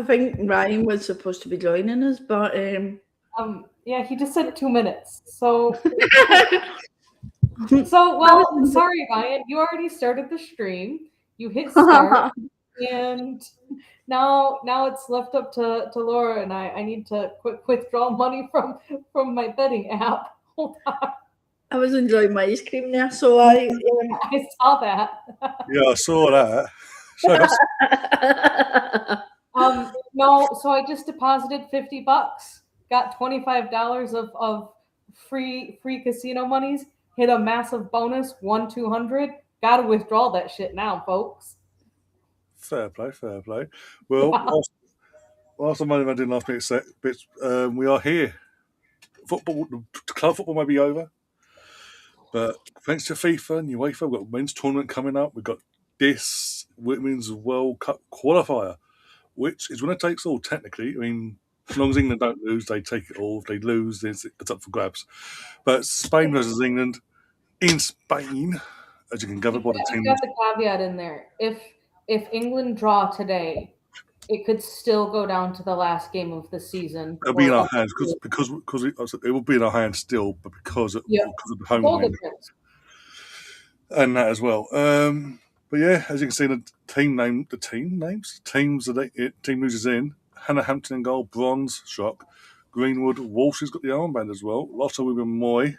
think Ryan was supposed to be joining us, but yeah, he just said 2 minutes. So well, sorry, Ryan. You already started the stream. You hit start, and now it's left up to Laura and I. I need to quick withdraw money from my betting app. Hold on. I was enjoying my ice cream there, so I I saw that. Yeah, I saw that. No, so I just deposited $50, got $25 of free casino monies, hit a massive bonus, won 200. Gotta withdraw that shit now, folks. Fair play. Well, whilst the money I did last bits, we are here. Club football may be over, but thanks to FIFA and UEFA, we've got a men's tournament coming up. We've got this Women's World Cup qualifier, which is winner takes all, technically. I mean, as long as England don't lose, they take it all. If they lose, it's up for grabs. But Spain versus England in Spain, as you can gather by the team. Got the caveat in there. If England draw today, it could still go down to the last game of the season. It'll be in our hands because it will be in our hands still, but because of the home win and that as well. But yeah, as you can see, the team loses in. Hannah Hampton in goal, bronze, shock. Greenwood, Walsh has got the armband as well. Lotta Wigan Moy,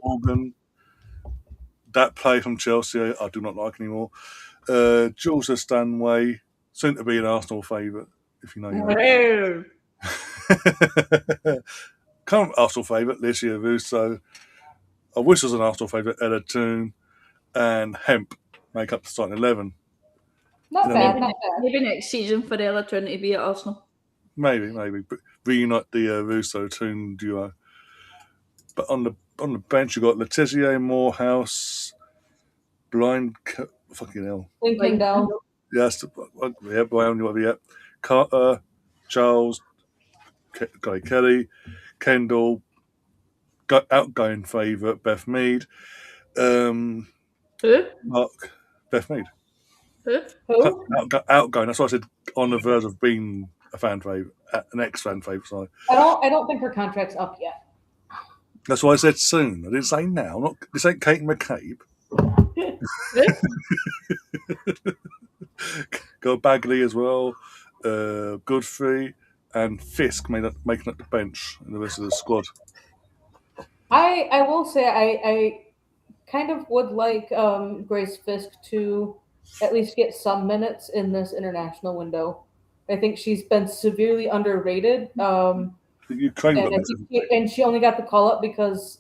Morgan. That play from Chelsea, I do not like anymore. Jules Stanway, soon to be an Arsenal favourite, if you know your current Arsenal favourite, Licia Russo. I wish it was an Arsenal favourite, Ella Toon, and Hemp make up the starting 11. Not bad. Maybe next season for Ella Toon to be at Arsenal. Maybe. But reunite the Russo Toon duo. But on the bench, you got Letizia, Morehouse, Blind, fucking hell. Lincoln Dell. Yes, Brown, Carter, Charles, Kelly, Kendall, outgoing favourite, Beth Mead. Who? Mark, Beth Mead. Who? Outgoing. That's why I said on the verge of being a fan favourite, an ex-fan favourite. Sorry. I don't think her contract's up yet. That's why I said soon. I didn't say now. This ain't Kate McCabe. Got Bagley as well, Godfrey and Fisk making up the bench and the rest of the squad. I will say I kind of would like Grace Fisk to at least get some minutes in this international window. I think she's been severely underrated. And she only got the call up because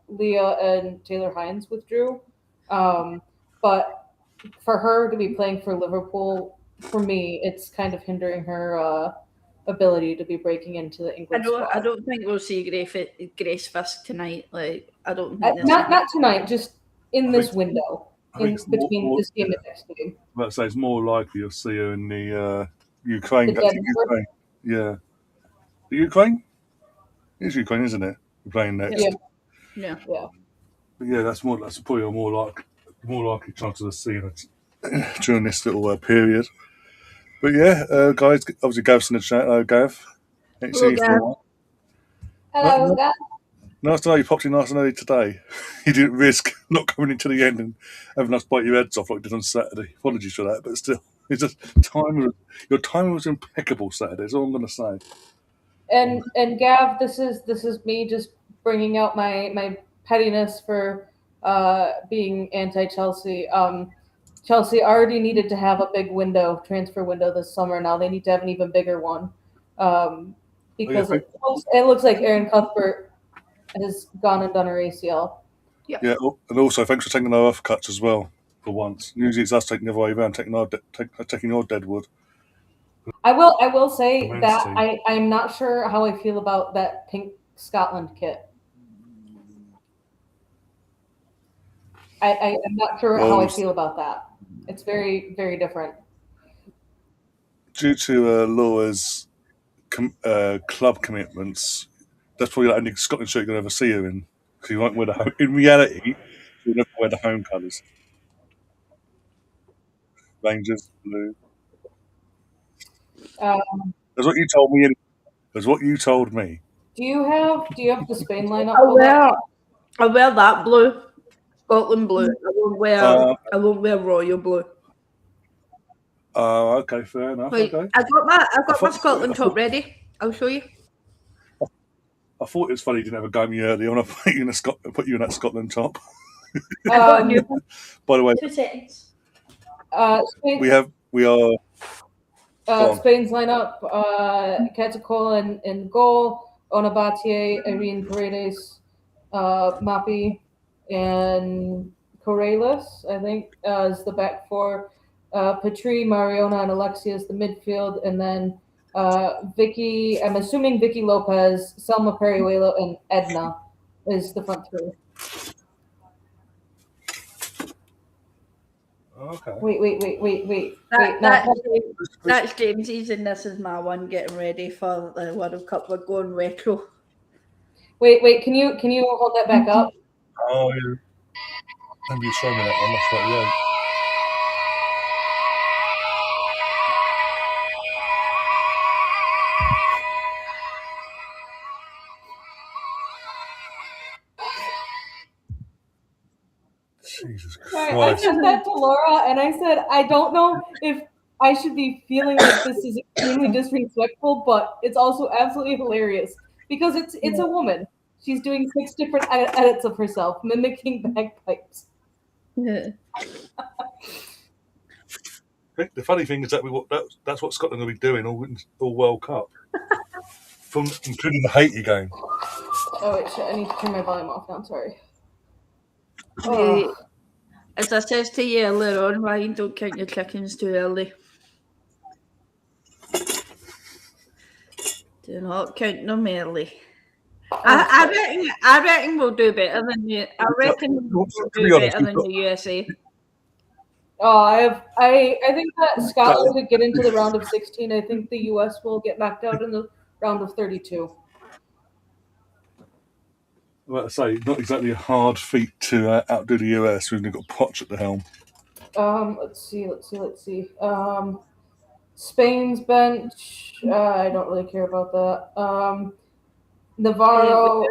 Leah and Taylor Hines withdrew. But for her to be playing for Liverpool, for me, it's kind of hindering her ability to be breaking into the English squad. I don't think we'll see Grace Fisk tonight. Like, I don't think not tonight, just in this window, between this game and next game. Let's say it's more likely you'll see her in the Ukraine. Yeah. The Ukraine? It's Ukraine, isn't it? We're playing next. Yeah. But yeah, that's probably a more likely chance of seeing it during this little period. But yeah, guys, obviously Gav's in the chat. Hello, Gav. Hello, Gav. Nice to know you popped in nice and early today. You didn't risk not coming into the end and having us bite your heads off like you did on Saturday. Apologies for that, but still, it's just your timing was impeccable Saturday. That's all I'm going to say. And Gav, this is me just bringing out my pettiness for being anti-Chelsea. Chelsea already needed to have a big transfer window this summer. Now they need to have an even bigger one because it looks like Aaron Cuthbert has gone and done her ACL. Yeah, and also thanks for taking our off cuts as well for once. Usually it's us taking the other way around, taking your deadwood. I will say that I'm not sure how I feel about that pink Scotland kit. I'm not sure how I feel about that. It's very, very different. Due to Laura's club commitments, that's probably the only Scotland shirt you're going to ever see her in. Because you won't wear the home. In reality, you'll never wear the home colours. Rangers, blue. That's what you told me. That's what you told me. Do you have the Spain lineup? I wear that blue, Scotland blue. Uh, I won't wear royal blue. Okay, fair enough. Wait, Okay. I've got my thought- Scotland I top thought- ready. I'll show you. I thought it was funny you didn't have a go me earlier when I put you in that Scotland top. I got a new one. By the way, 2 seconds. Spain, we are go on. Spain's lineup: Catacol in goal, Onabatier, Irene Paredes, Mapi, and Corrales, I think, is the back four. Petri, Mariona, and Alexia is the midfield, and then Vicky. I'm assuming Vicky Lopez, Selma Perihuelo, and Edna is the front three. Okay. Wait. That's James's, and this is my one getting ready for the World Cup. We're going retro. Wait. Can you hold that back up? Oh yeah. Maybe you showed me that one. That's right. Yeah. Jesus I Christ. sent that to Laura, and I said, I don't know if I should be feeling like this is extremely disrespectful, but it's also absolutely hilarious because it's a woman. She's doing 6 different edits of herself, mimicking bagpipes. Yeah. The funny thing is that's what Scotland will be doing all World Cup, including the Haiti game. Oh wait, shit! I need to turn my volume off now. I'm sorry. As I said to you earlier on, Ryan, don't count your chickens too early. Do not count them early. I reckon we'll do better than you. I reckon we'll do better than the USA. Oh, I think that Scotland could get into the round of 16. I think the US will get knocked out in the round of 32. I'm about to say, not exactly a hard feat to outdo the US when they've got Poch at the helm. Let's see. Spain's bench. I don't really care about that. Navarro.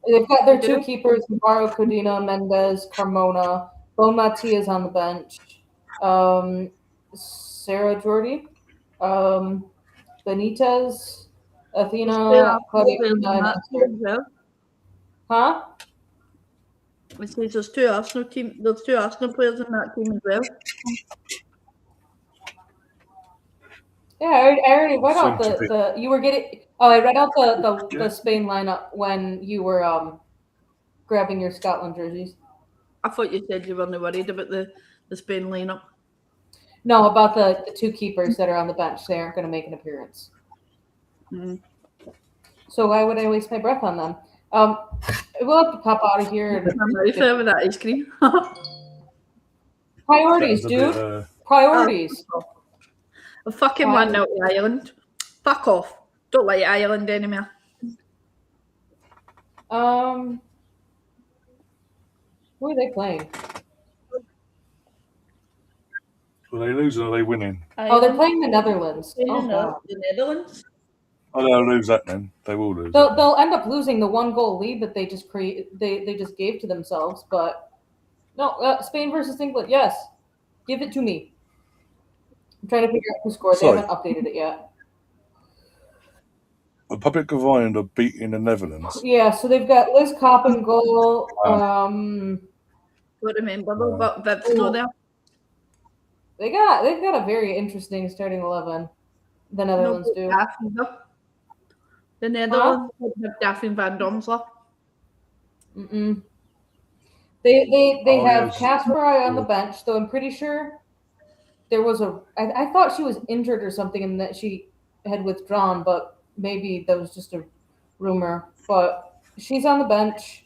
They've got their 2 keepers: Navarro, Codina, Mendez, Carmona. Bon Mati is on the bench. Sarah Jordi. Benitez. Athena. Claudia. Huh? It says there's 2 Arsenal players in that team as well. Yeah, I already read out the you were getting. Oh, I read out the Spain lineup when you were grabbing your Scotland jerseys. I thought you said you weren't worried about the Spain lineup. No, about the 2 keepers that are on the bench. They aren't going to make an appearance. Mm. So why would I waste my breath on them? We'll have to pop out of here. With that ice cream. Priorities, dude. Priorities. I fucking want out of Ireland. Fuck off. Don't like Ireland anymore. Who are they playing? Are they losing or are they winning? Oh, they're playing the Netherlands. The Netherlands? Oh, they'll lose that then. They will lose. They'll end up losing the 1-goal lead that they just they just gave to themselves. But no, Spain versus England. Yes, give it to me. I'm trying to figure out who scored. They haven't updated it yet. The Republic of Ireland are beating the Netherlands. Yeah, so they've got Liz Kopp in goal. Don't remember though, but that's not there. They've got a very interesting starting 11. The Netherlands do. The Netherlands have Daphne van Domsla. They have Casper on the bench, though I'm pretty sure there was I thought she was injured or something and that she had withdrawn, but maybe that was just a rumor. But she's on the bench.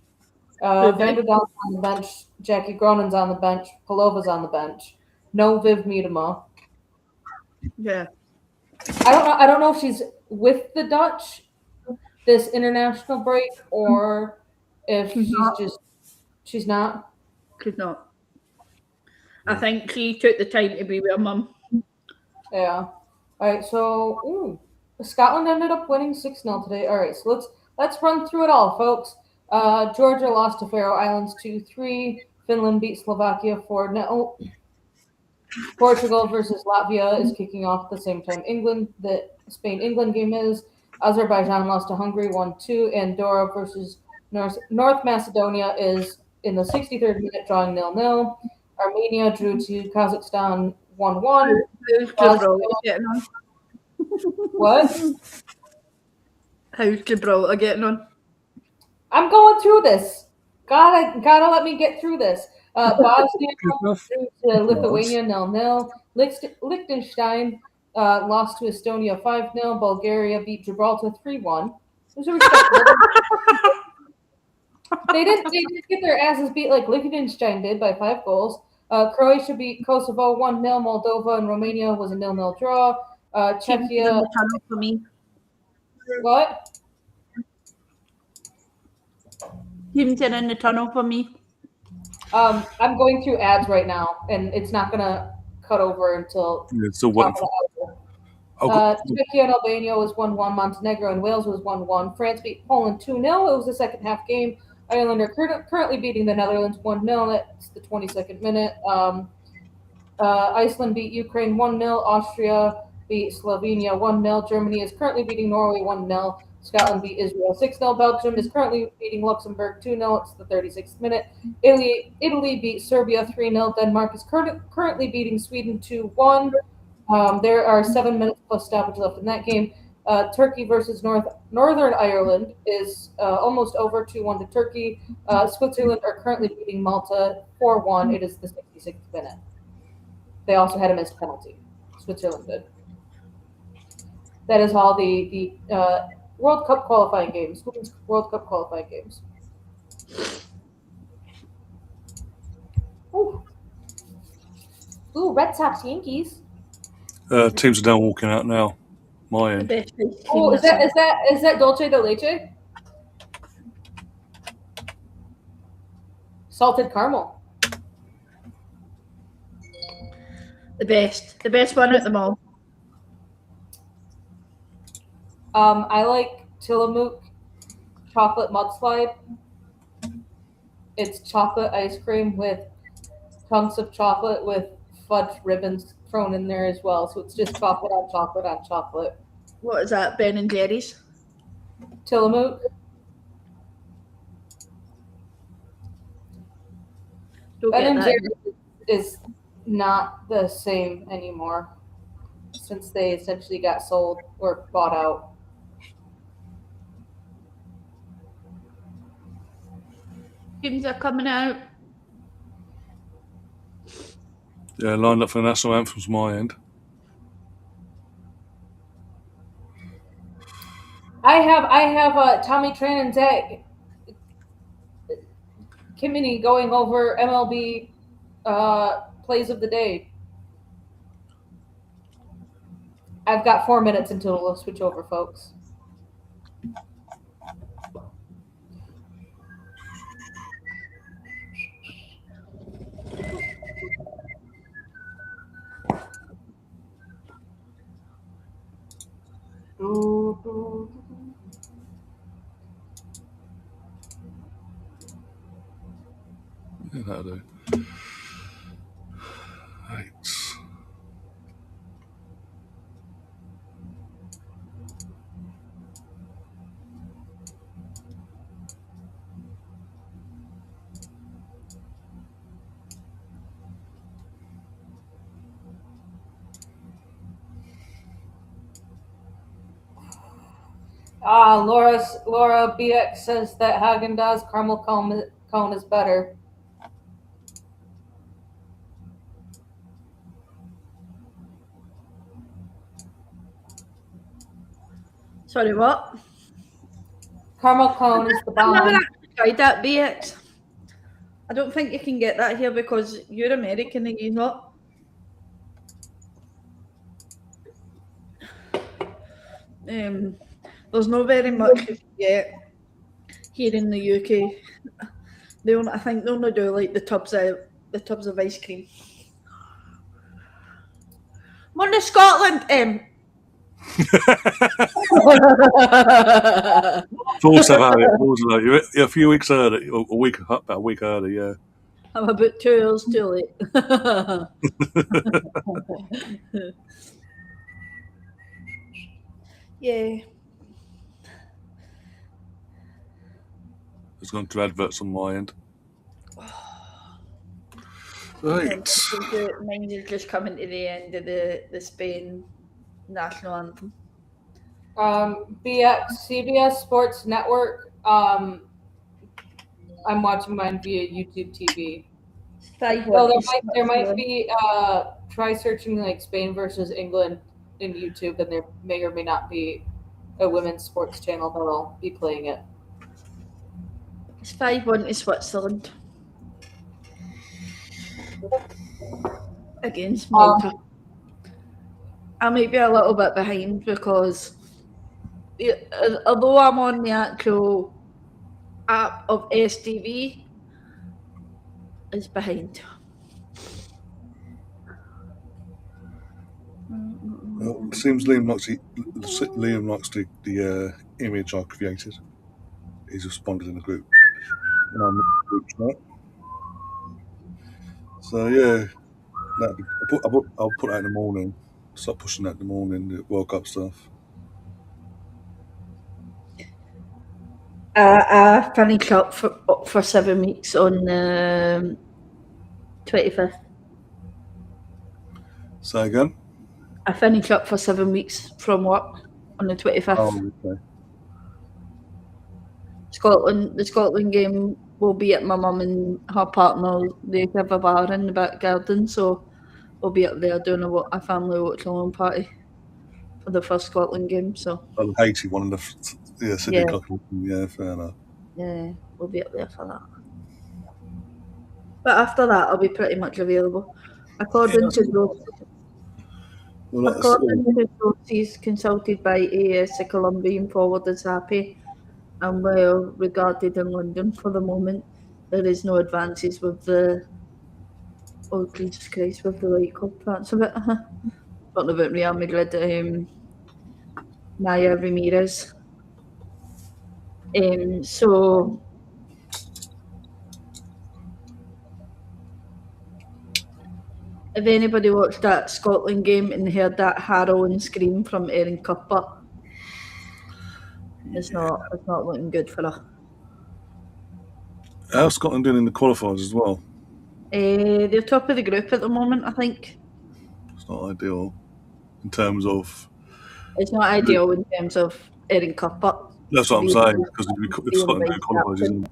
Vanderdal's on the bench. Jackie Gronin's on the bench. Palova's on the bench. No Viv Miedema. Yeah. I don't know if she's with the Dutch this international break or if she's not. She's not. I think she took the time to be with her mum. Yeah. All right, so Scotland ended up winning 6-0 today. All right, so let's run through it all, folks. Georgia lost to Faroe Islands 2-3. Finland beat Slovakia 4-0. Portugal versus Latvia is kicking off at the same time the Spain-England game is. Azerbaijan lost to Hungary 1-2. Andorra versus North Macedonia is in the 63rd minute drawing 0-0. Armenia drew to Kazakhstan 1-1. How's Gibraltar getting on? What? How's Gibraltar getting on? I'm going through this. Gotta let me get through this. Bosnia drew to Lithuania 0-0. Liechtenstein lost to Estonia 5-0. Bulgaria beat Gibraltar 3-1. It was a respectable. They didn't get their asses beat like Liechtenstein did by 5 goals. Croatia beat Kosovo 1-0. Moldova and Romania was a 0-0 draw. Czechia. For me. What? Teams in the tunnel for me. I'm going through ads right now, and it's not gonna cut over until. Yeah, still waiting for. Czechia and Albania was 1-1. Montenegro and Wales was 1-1. France beat Poland 2-0. It was the second half game. Ireland are currently beating the Netherlands 1-0. That's the 22nd minute. Iceland beat Ukraine 1-0. Austria beat Slovenia 1-0. Germany is currently beating Norway 1-0. Scotland beat Israel 6-0. Belgium is currently beating Luxembourg 2-0. It's the 36th minute. Italy beat Serbia 3-0. Denmark is currently beating Sweden 2-1. There are 7 minutes plus stoppage left in that game. Turkey versus Northern Ireland is almost over 2-1 to Turkey. Switzerland are currently beating Malta 4-1. It is the 66th minute. They also had a missed penalty. Switzerland did. That is all the World Cup qualifying games. Women's World Cup qualifying games. Ooh, Red Sox Yankees. Teams are down walking out now. My end. Oh, is that Dolce de Leche? Salted caramel. The best one at the mall. I like Tillamook chocolate mudslide. It's chocolate ice cream with chunks of chocolate with fudge ribbons thrown in there as well. So it's just chocolate on chocolate on chocolate. What is that? Ben and Jerry's? Tillamook. Ben and Jerry's is not the same anymore since they essentially got sold or bought out. Games are coming out. Yeah, lined up for the national anthems. My end. I have Tommy Tran and Zach Kimini going over MLB plays of the day. I've got 4 minutes until we'll switch over, folks. Yeah, that'll do. Right. Laura BX says that Haagen-Dazs caramel cone is better. Sorry, what? Caramel cone is the bomb. I've never actually tried that BX. I don't think you can get that here because you're American and you're not. There's not very much you can get here in the UK. I think they only do like the tubs of ice cream. I'm on to Scotland. Fools have had it. Fools have had it. You're a few weeks early, or about a week early, yeah. I'm about 2 hours too late. Yeah. It's gone to adverts on my end. Right. Mine is just coming to the end of the Spain national anthem. CBS Sports Network. I'm watching mine via YouTube TV. There might be try searching like Spain versus England in YouTube, and there may or may not be a women's sports channel that'll be playing it. It's 5-1 to Switzerland against Malta. I might be a little bit behind because although I'm on the actual app of STV, it's behind. Well, it seems Liam likes the image I created. He's responded in the group. And I'm in the group tonight. So yeah, I'll put that in the morning. Start pushing that in the morning. The World Cup stuff. I finished up for 7 weeks on the 25th. Say again? I finished up for 7 weeks from work on the 25th. Oh, okay. The Scotland game will be at my mum and her partner. They have a bar in the back garden, so we'll be up there doing a family Watchalong party for the first Scotland game. So the Haiti one in the Sydney Cup. Yeah, fair enough. Yeah, we'll be up there for that. But after that, I'll be pretty much available. According to sources consulted by AS, the Colombian forward is happy and well regarded in London for the moment. There is no advances with the Jesus Christ, with the White Club parts of it. Talking about Real Madrid, Naya Ramirez. So if anybody watched that Scotland game and heard that harrowing scream from Erin Cuthbert, it's not looking good for her. How's Scotland doing in the qualifiers as well? They're top of the group at the moment, I think. It's not ideal in terms of. It's not ideal in terms of Erin Cuthbert. That's what I'm saying, because if Scotland do qualifiers,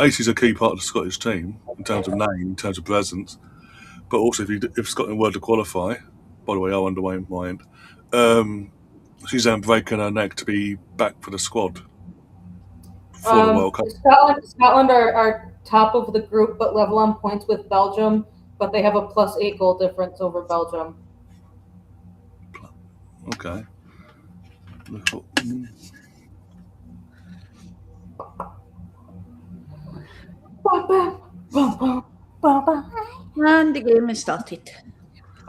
Ace is a key part of the Scottish team in terms of name, in terms of presence. But also, if Scotland were to qualify, by the way, I'm underway in my end. She's then breaking her neck to be back for the squad for the World Cup. Scotland are top of the group, but level on points with Belgium. But they have a +8 goal difference over Belgium. Okay. And the game has started.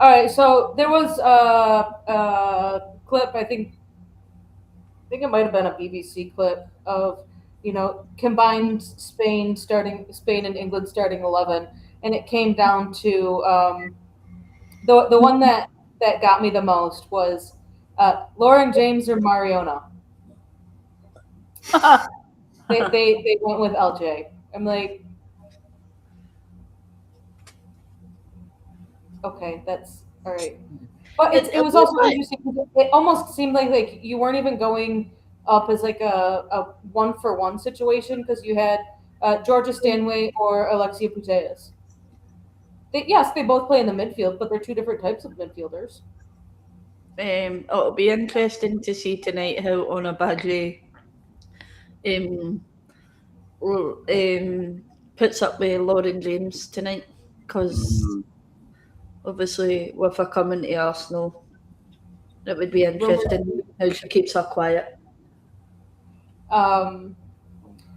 All right, so there was a clip. I think it might have been a BBC clip of combined Spain and England starting 11, and it came down to the one that got me the most was Lauren James or Mariona. They went with LJ. I'm like, okay, that's all right. But it was also interesting because it almost seemed like you weren't even going up as like a 1-for-1 situation because you had Georgia Stanway or Alexia Putellas. They both play in the midfield, but they're two different types of midfielders. It'll be interesting to see tonight how Ona Badgley puts up with Lauren James tonight, because obviously with her coming to Arsenal, it would be interesting how she keeps her quiet. No,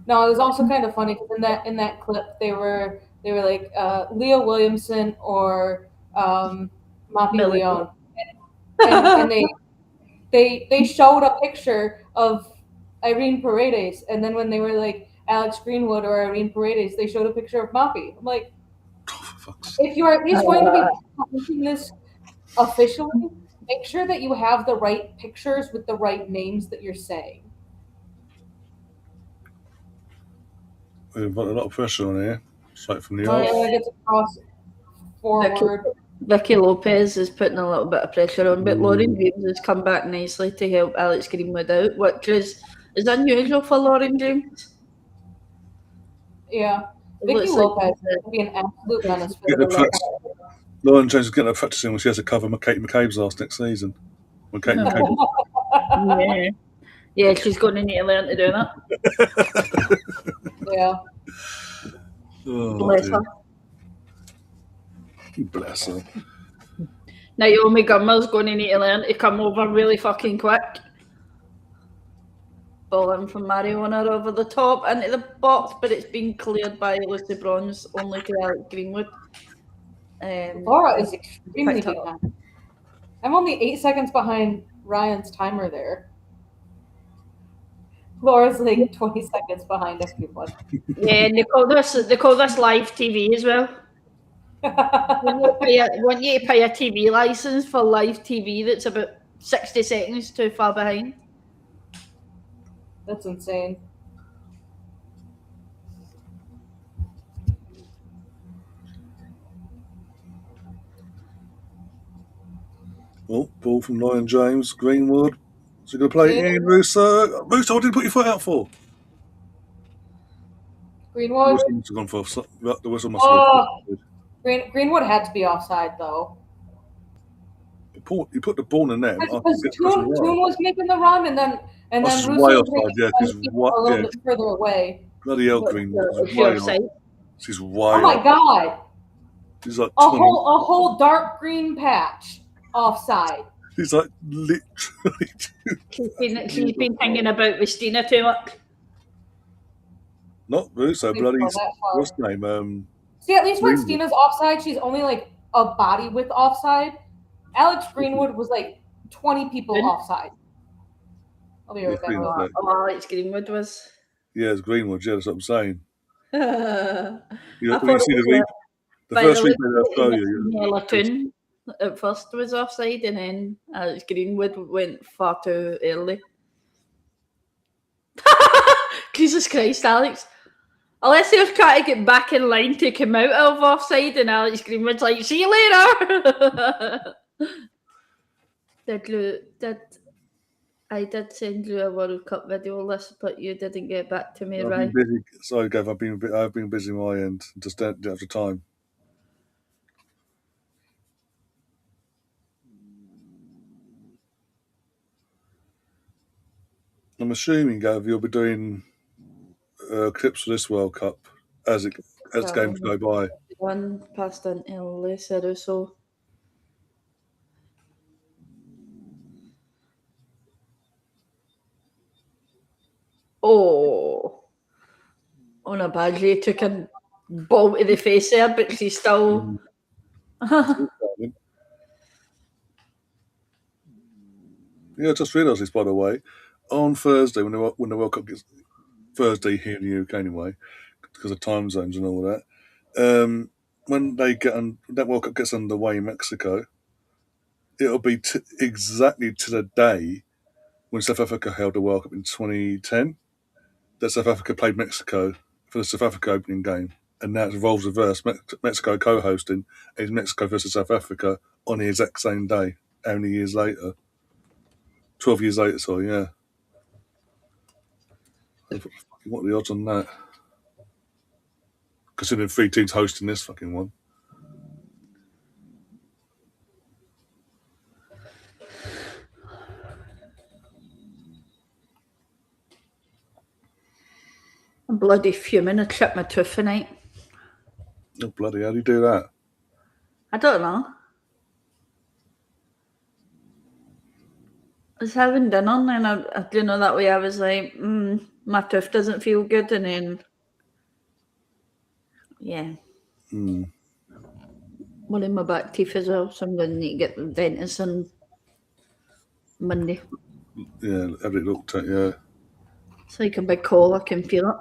it was also kind of funny because in that clip they were like Leah Williamson or Mappy Leon. and they showed a picture of Irene Paredes, and then when they were like Alex Greenwood or Irene Paredes, they showed a picture of Moppy. I'm like, if you are at least going to be publishing this officially, make sure that you have the right pictures with the right names that you're saying. We've got a lot of pressure on here, straight from the Yeah, off. I get to cross forward. Vicky Lopez is putting a little bit of pressure on, but Lauren James has come back nicely to help Alex Greenwood out, which is unusual for Lauren James. Yeah, It Vicky looks like Lopez is going to be an absolute menace for Get the the practice. Lauren James is getting her practicing when she has to cover Katie McCabe's ass next season. When Katie McCabe. Yeah, she's going to need to learn to do that. Yeah. Oh, Bless dear. her. Bless her. Naomi Gummer's going to need to learn to come over really fucking quick. Ball in from Mariona over the top into the box, but it's been cleared by Lucy Bronze, only to Alex Greenwood. Laura is extremely picked up. behind. I'm only 8 seconds behind Ryan's timer there. Laura's like 20 seconds behind everyone. Yeah, and they call this live TV as well. Want you to pay a TV license for live TV that's about 60 seconds too far behind. That's insane. Oh, ball from Lauren James, Greenwood. So you're going to play Yeah. Ian Russo. Russo, what did you put your foot out for? Greenwood. The whistle must have gone for. The whistle must have gone. Greenwood had to be offside though. You put the ball in there. Because Toon was making the run, and then She's Russo way was offside, yeah, a little bit further away. Bloody hell, Greenwood. She's way Oh my god! She's like a whole dark green patch offside. She's like literally. She's been hanging about with Stina too much. Not Russo, bloody. What's the name? See, at least when Stina's offside, she's only like a body width offside. Alex Greenwood was like 20 people offside. I'll be right back. Alex Greenwood was. Yeah, it's Greenwood. Yeah, that's what I'm saying. You see the first replay they'll show you. Toon at first was offside, and then Alex Greenwood went far too early. Jesus Christ, Alex. Unless they were trying to get back in line to come out of offside, and Alex Greenwood's like, see you later. I did send you a World Cup video list, but you didn't get back to me, right? Sorry, Gav, I've been busy on my end. Just don't have the time. I'm assuming, Gav, you'll be doing clips for this World Cup as games go by. One passed on early, so. Oh, on a badly took a ball to the face there, but she's still. Yeah, I just realised this, by the way. On Thursday, when the World Cup gets Thursday here in the UK anyway, because of time zones and all that. When that World Cup gets underway in Mexico, it'll be exactly to the day when South Africa held the World Cup in 2010. That South Africa played Mexico for the South Africa opening game, and now it's roles reversed. Mexico co-hosting is Mexico versus South Africa on the exact same day. How many years later? 12 years later, sorry, yeah. What are the odds on that? Considering 3 teams hosting this fucking one. I'm bloody fuming. I chipped my tooth tonight. Oh, bloody, how do you do that? I don't know. I was having dinner, and I do know that way. I was like, my tooth doesn't feel good, and then, yeah. One in my back teeth as well, so I'm going to need to get the dentist and Monday. Yeah, have it looked at. Yeah. It's like a big call. I can feel it.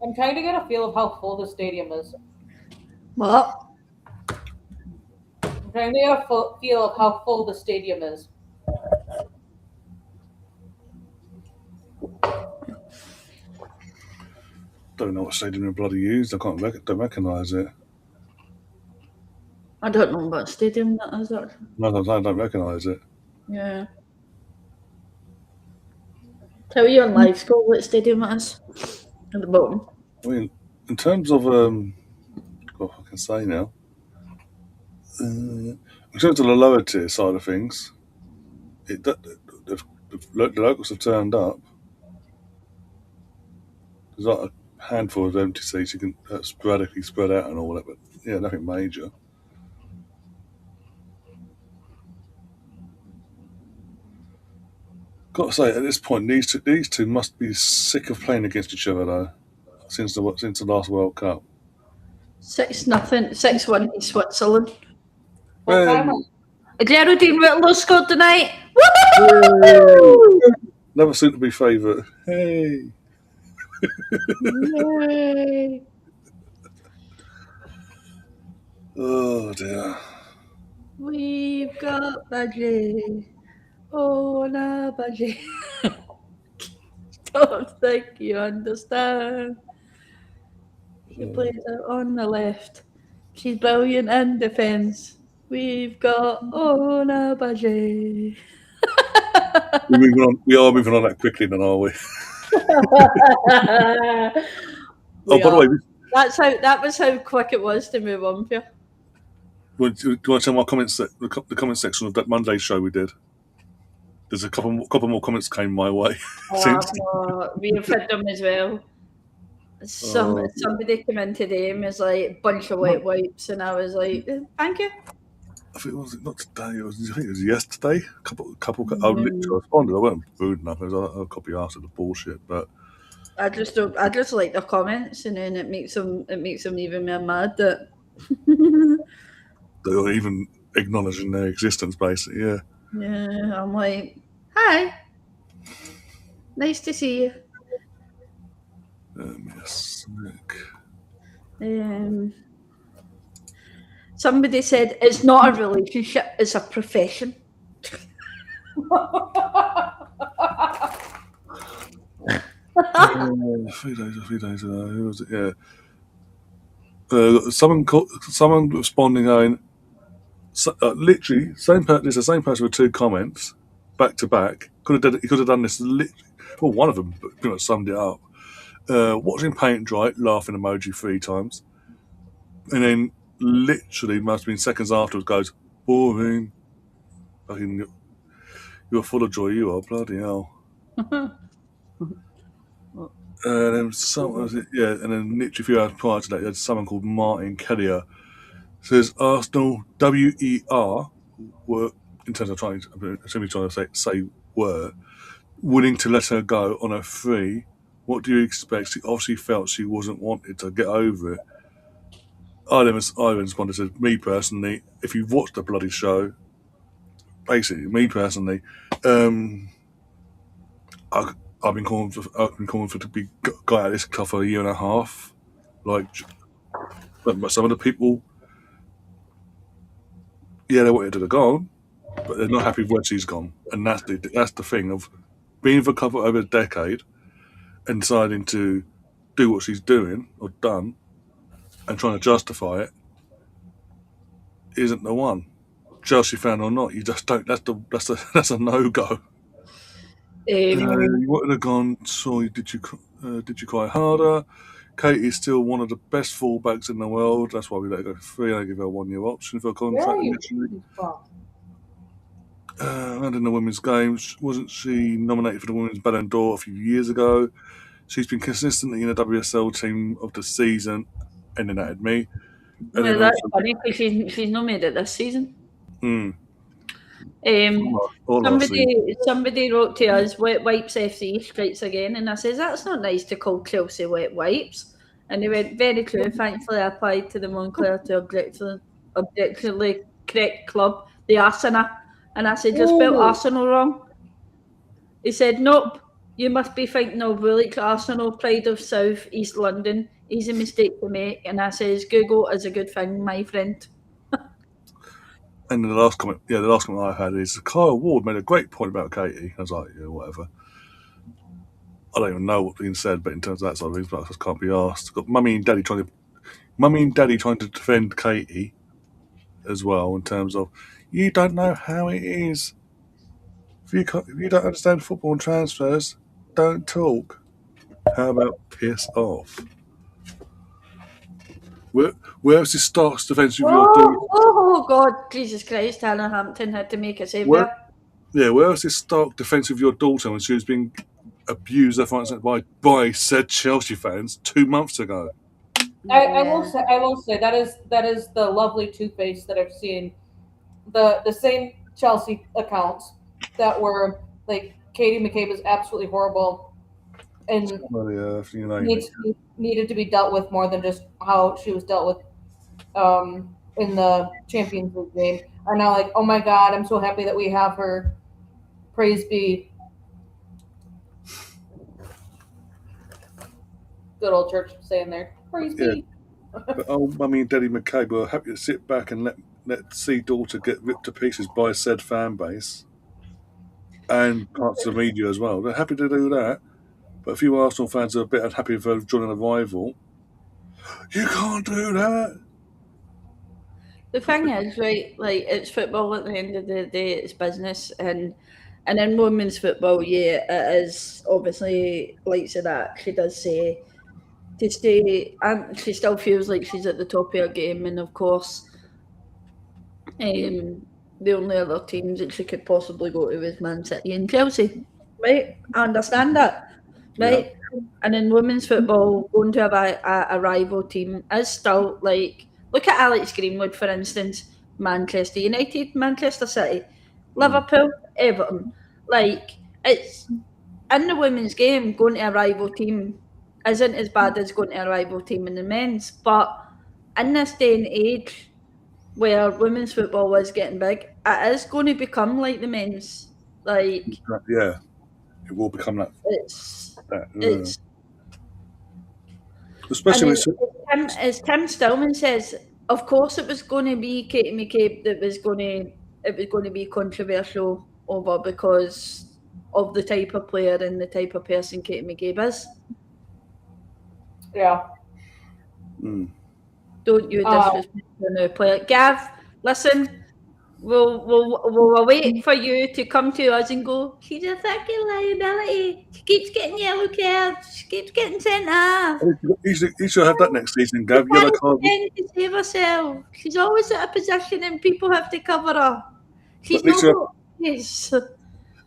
I'm trying to get a feel of how full the stadium is. What? I'm trying to get a feel of how full the stadium is. Don't know what stadium they bloody used. I don't recognise it. I don't know what stadium that is. Actually. No, I don't recognise it. Yeah. Tell you on live score what stadium it is at the bottom. I mean, in terms of what I can say now, in terms of the lower tier side of things, the locals have turned up. There's like a handful of empty seats you can sporadically spread out and all that, but yeah, nothing major. Got to say, at this point, these two must be sick of playing against each other though, since the last World Cup. 6-0, 6-1 in Switzerland. Full timer. Geraldine Whitlow scored tonight. Woo! Never seem to be favourite. Hey. Yay. Oh dear. We've got Badgie. Oh, la Badgie. Don't think you understand. She plays out on the left. She's brilliant in defence. We've got Ona Badgie. We are moving on that quickly, then, are we? By the way, that was how quick it was to move on for you. do you want to tell my comments? The comment section of that Monday show we did. There's a couple more comments came my way. We have had them as well. Somebody came in today and was like, bunch of wet wipes, and I was like, thank you. I think it was not today. I think it was yesterday. Couple. I literally responded. I wasn't rude enough. I was I'll copy after the bullshit, but I just like their comments, and then it makes them even more mad that they're even acknowledging their existence, basically. Yeah. Yeah, I'm like, hi, nice to see you. Yes. Somebody said it's not a relationship; it's a profession. A few days ago, who was it? Yeah. Someone responding going, literally, there's the same person with two comments back to back. He could have done this. Well, one of them pretty much summed it up. Watching paint dry, laughing emoji 3 times, and then literally must have been seconds afterwards goes boring. Fucking, you're full of joy. You are, bloody hell. And then someone was it, yeah, and then literally a few hours prior to that, there's someone called Martin Kellier says Arsenal WER were in terms of trying to say were willing to let her go on a free. What do you expect? She obviously felt she wasn't wanted to get over it. I then responded to me personally, if you've watched the bloody show, basically, me personally, I've been calling for to be guy out of this club for a year and a half. Like, but some of the people, yeah, they wanted her to go, but they're not happy with where she's gone, and that's the thing of being with a couple over a decade and deciding to do what she's doing or done and trying to justify it isn't the one. Chelsea fan or not, you just don't. That's a no go. You wouldn't have gone. Sorry, did you cry harder? Katie is still one of the best fullbacks in the world. That's why we let her go for free. I give her a 1-year option for a contract. Where are you from? And in the women's games, wasn't she nominated for the Women's Ballon d'Or a few years ago? She's been consistently in the WSL team of the season, and then added me. Well, that's funny because she's not made it this season. Or last season. Somebody wrote to us, Wet Wipes FC strikes again, and I says, that's not nice to call Chelsea Wet Wipes. And he went, very true. Thankfully, I applied to the Moncler to objectively correct club, the Arsenal. And I said, you spelled Arsenal wrong. He said, nope, you must be thinking of Woolwich Arsenal, pride of South East London. Easy mistake to make. And I says, Google is a good thing, my friend. And the last comment I had is Kyle Ward made a great point about Katie. I was like, yeah, whatever. I don't even know what's being said, but in terms of that sort of things, but I just can't be asked. Got mummy and daddy trying to defend Katie as well, in terms of you don't know how it is. If you don't understand football and transfers, don't talk. How about piss off? Where's this Stark's defence of your daughter? Oh, God, Jesus Christ, Hannah Hampton had to make a save there. Yeah, where's this Stark defence of your daughter when she was being abused by said Chelsea fans 2 months ago? I will say that is the lovely two-face that I've seen. The same Chelsea accounts that were like Katie McCabe is absolutely horrible and needed to be dealt with more than just how she was dealt with in the Champions League game, are now like, oh my God, I'm so happy that we have her. Praise be. Good old church saying there. Praise be. But mummy and daddy McCabe were happy to sit back and let see daughter get ripped to pieces by said fan base and parts of the media as well. They're happy to do that. But a few Arsenal fans are a bit unhappy for joining a rival. You can't do that. The thing is, right, like, it's football at the end of the day, it's business, and in women's football, yeah, it is obviously like so that she does say to stay, and she still feels like she's at the top of her game, and of course, the only other teams that she could possibly go to is Man City and Chelsea, right? I understand that, right? Yeah. And in women's football, going to a rival team is still like, look at Alex Greenwood, for instance, Manchester United, Manchester City, Liverpool, Everton. Like, it's in the women's game, going to a rival team isn't as bad as going to a rival team in the men's. But in this day and age, where women's football is getting big, it is going to become like the men's. Like, yeah, it will become that. It's especially as Tim Stillman says, of course it was going to be Katie McCabe that was going to be controversial over, because of the type of player and the type of person Katie McCabe is. Yeah. Don't you disrespect the new player. Gav, listen, we'll wait for you to come to us and go, she's a fucking liability. She keeps getting yellow cards. She keeps getting sent off. You should have that next season, Gav. Yellow card. To save herself. She's always at a position and people have to cover her. She's not.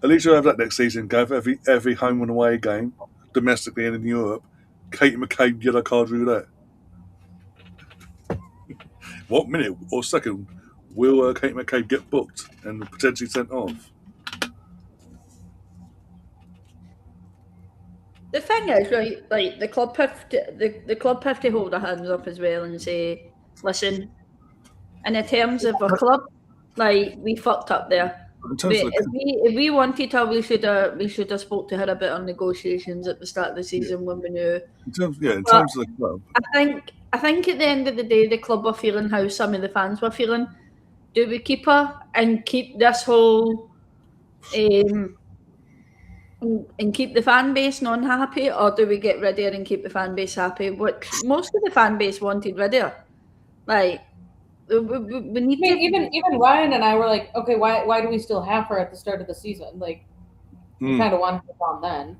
At least you'll have that next season, Gav. Every home and away game, domestically and in Europe, Katie McCabe yellow card roulette. What minute or second will Kate McCabe get booked and potentially sent off? The thing is, right, like the club have to hold their hands up as well and say, listen, in the terms of a club, like, we fucked up there. If we wanted her, we should have spoke to her a bit on negotiations at the start of the season when we knew. In terms of the club, I think at the end of the day, the club were feeling how some of the fans were feeling. Do we keep her and keep this whole and keep the fan base non-happy, or do we get rid of her and keep the fan base happy? Which most of the fan base wanted rid of her. Like, we need even Ryan and I were like, okay, why do we still have her at the start of the season? Like, we kind of wanted her on then.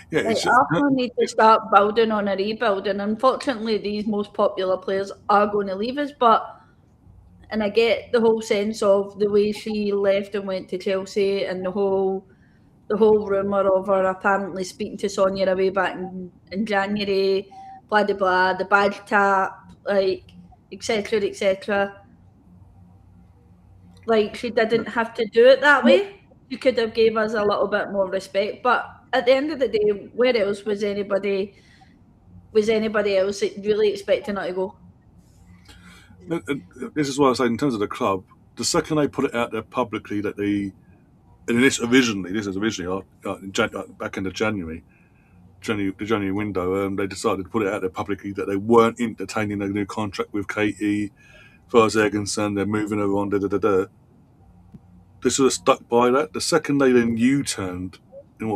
Yeah, like, Arsenal need to start building on a rebuild, and unfortunately, these most popular players are going to leave us. And I get the whole sense of the way she left and went to Chelsea, and the whole rumour of her apparently speaking to Sonia away back in January, blah blah blah, the badge tap, like, etc. like she didn't have to do it that way. She could have gave us a little bit more respect. But at the end of the day, where else was anybody else really expecting her to go? This is what I say in terms of the club. The second they put it out there publicly that this is originally back in the January window, they decided to put it out there publicly that they weren't entertaining a new contract with Katie. As far as they're concerned, they're moving her on. They sort of stuck by that. The second they then U-turned in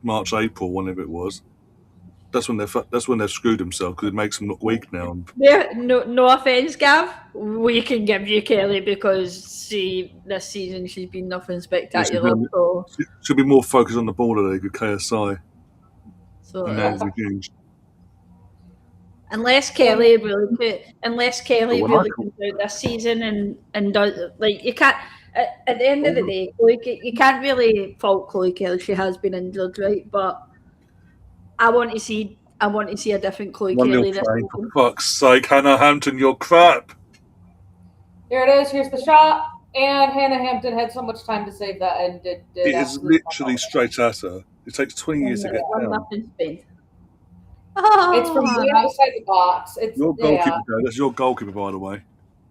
March, April, whenever it was. That's when they've screwed themselves because it makes them look weak now. Yeah, no offense, Gav. We can give you Kelly because this season she's been nothing spectacular. Should be more focused on the border league with KSI. So unless Kelly really comes out this season and does, like, you can't at the end of the day, you can't really fault Chloe Kelly. She has been injured, right? But I want to see a different Chloe Kelly this season. For fuck's sake, Hannah Hampton, you're crap. Here it is. Here's the shot. And Hannah Hampton had so much time to save that and did it is literally straight at her. It takes 20 years to get down. It's from the outside the box. It's your goalkeeper. That's your goalkeeper, by the way,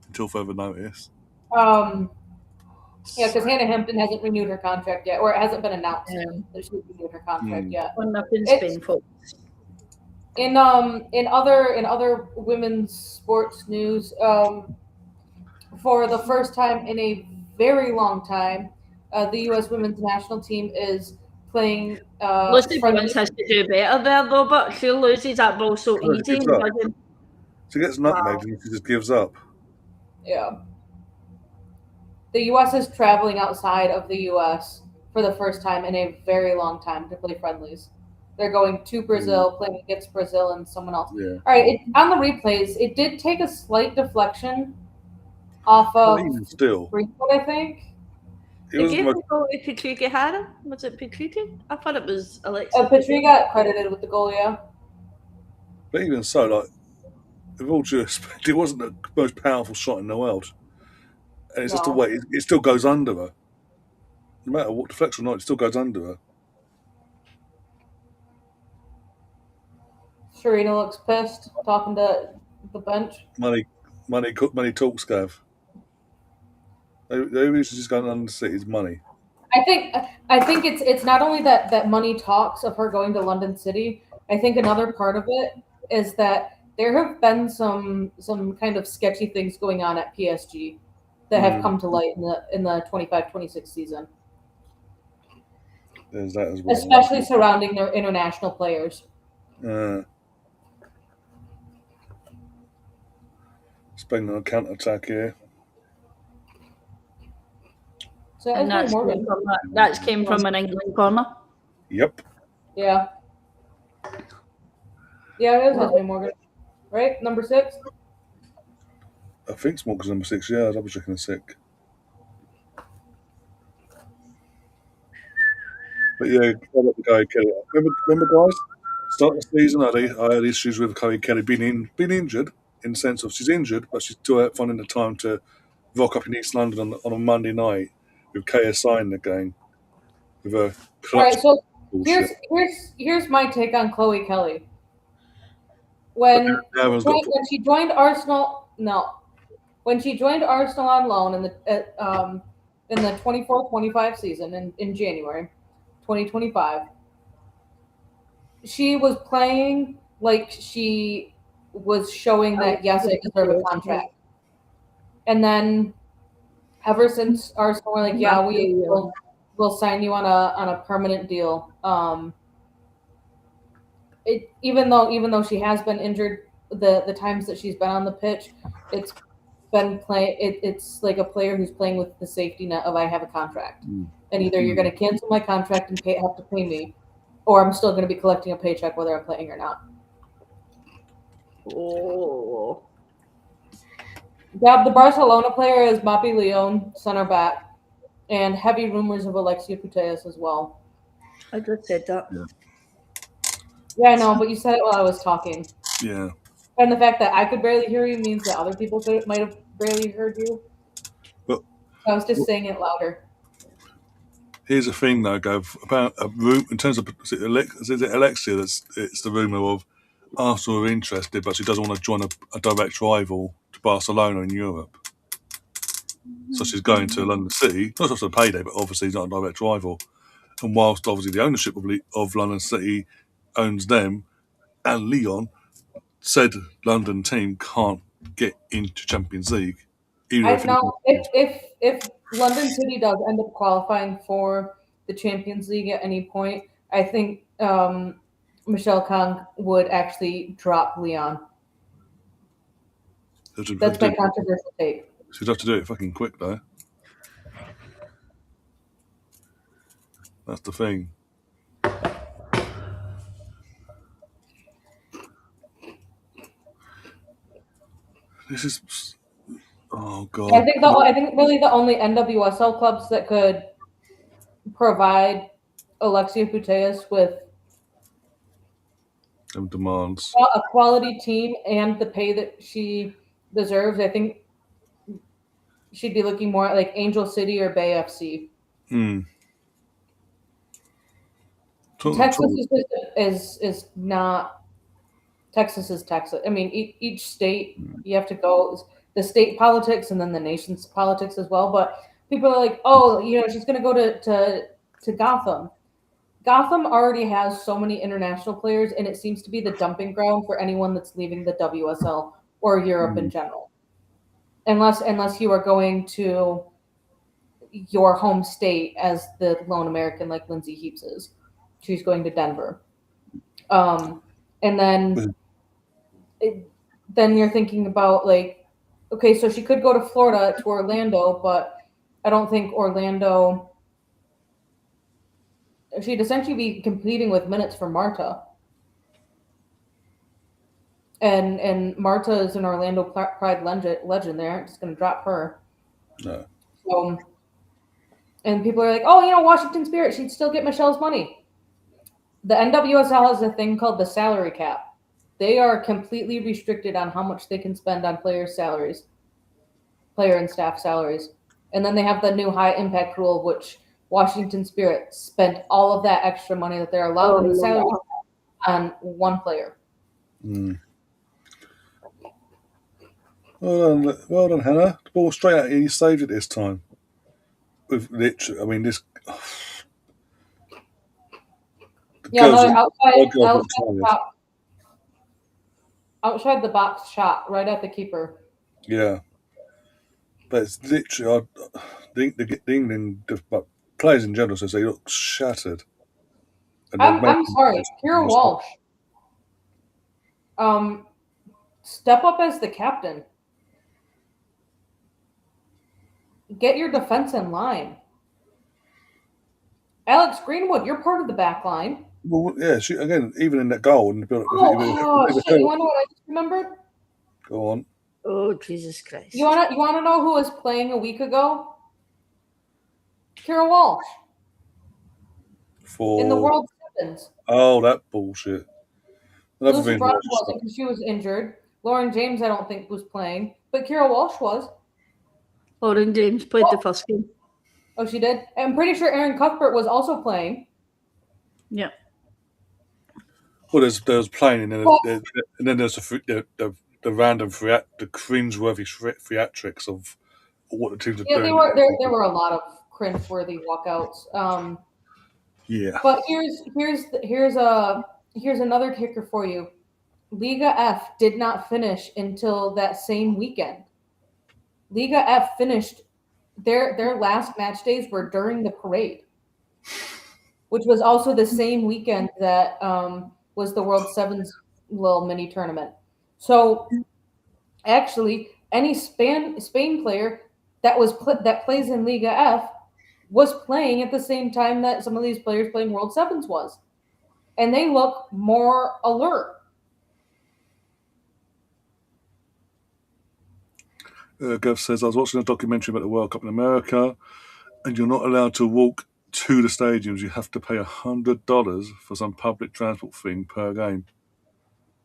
until further notice. Yeah, because Hannah Hampton hasn't renewed her contract yet, or it hasn't been announced that she's renewed her contract yet. In other women's sports news, for the first time in a very long time, the U.S. women's national team is playing. Lucy Bruins has to do better there, though, but she loses that ball so easy. She gets nutmegged and she just gives up. Yeah. The U.S. is traveling outside of the U.S. for the first time in a very long time to play friendlies. They're going to Brazil, playing against Brazil and someone else. Yeah. All right, on the replays, it did take a slight deflection off of Greenwood, I think. Was it Petrucci? I thought it was Alexa. Petrucci got credited with the goal, yeah. But even so, like, with all due respect, it wasn't the most powerful shot in the world. And it's just the way it still goes under her. No matter what deflection or not, it still goes under her. Serena looks pissed, talking to the bench. Money talks, Gav. The only reason she's going under the city is money. I think it's not only that money talks of her going to London City. I think another part of it is that there have been some kind of sketchy things going on at PSG that have come to light in the 25-26 season. There's that as well. Especially surrounding their international players. Spain on a counter-attack here. So that came from an England corner. Yep. Yeah. Yeah, it was Esme Morgan. Right? Number 6? I think Morgan's number 6, yeah. I was double checking the 6. But yeah, Kelly. Remember, guys? Start the season, I had issues with Chloe Kelly being injured, in the sense of she's injured, but she's still out finding the time to rock up in East London on a Monday night with KSI in the game. With a all right, so here's my take on Chloe Kelly. When she joined Arsenal, when she joined Arsenal on loan in the 24-25 season in January 2025, she was playing like she was showing that yes, I deserve a contract. And then ever since Arsenal were like, yeah, we'll sign you on a permanent deal. Even though she has been injured, the times that she's been on the pitch, it's been it's like a player who's playing with the safety net of I have a contract, and either you're going to cancel my contract and have to pay me, or I'm still going to be collecting a paycheck whether I'm playing or not. Oh. The Barcelona player is Mapi Leon, center back, and heavy rumors of Alexia Putellas as well. I just said that. Yeah, I know, but you said it while I was talking. Yeah. And the fact that I could barely hear you means that other people might have barely heard you. But I was just saying it louder. Here's the thing, though, Gav, about a room in terms of is it Alexia? It's the rumor of Arsenal are interested, but she doesn't want to join a direct rival to Barcelona in Europe. So she's going to London City, not just for a payday, but obviously not a direct rival. And whilst obviously the ownership of London City owns them, and Lyon said London team can't get into Champions League. Even if Now, if London City does end up qualifying for the Champions League at any point, I think Michelle Kang would actually drop Leon. That's my controversial take. She'd have to do it fucking quick, though. That's the thing. This is, oh god. I think really the only NWSL clubs that could provide Alexia Putellas with Demands a quality team and the pay that she deserves, I think she'd be looking more at like Angel City or Bay FC. Texas is not. Texas is Texas. I mean, each state you have to go the state politics and then the nation's politics as well. But people are like, oh, she's going to go to Gotham. Gotham already has so many international players, and it seems to be the dumping ground for anyone that's leaving the WSL or Europe in general. Unless you are going to your home state as the lone American, like Lindsay Heaps is. She's going to Denver. And then you're thinking about like, okay, so she could go to Florida to Orlando, but I don't think Orlando. She'd essentially be competing with minutes for Marta. And Marta is an Orlando Pride legend. They aren't just going to drop her. No. So, and people are like, oh, Washington Spirit, she'd still get Michelle's money. The NWSL has a thing called the salary cap. They are completely restricted on how much they can spend on player and staff salaries. And then they have the new high impact rule, which Washington Spirit spent all of that extra money that they're allowed in the salary cap on one player. Well done, Hannah. The ball straight at you. You saved it this time. With literally, I mean, this. Outside the box shot, right at the keeper. Yeah, but it's literally the England players in general says they look shattered. I'm sorry, Kira Walsh. Step up as the captain. Get your defense in line. Alex Greenwood, you're part of the back line. Well, yeah, even in that goal in the build-up. You want to know what I just remembered? Go on. Oh, Jesus Christ! You want to know who was playing a week ago? Kira Walsh. In the World Sevens. Oh, that bullshit. Lucy Bronze wasn't because she was injured. Lauren James, I don't think, was playing, but Kira Walsh was. Lauren James played the first game. Oh, she did? I'm pretty sure Erin Cuthbert was also playing. Yeah. Well, there's playing, and then there's the random the cringeworthy theatrics of what the teams are doing. There were a lot of cringeworthy walkouts. Yeah. But here's another kicker for you. Liga F did not finish until that same weekend. Liga F finished their last match days were during the parade, which was also the same weekend that was the World Sevens little mini tournament. So actually, any Spain player that plays in Liga F was playing at the same time that some of these players playing World Sevens was, and they look more alert. Gav says, I was watching a documentary about the World Cup in America, and you're not allowed to walk to the stadiums. You have to pay $100 for some public transport thing per game.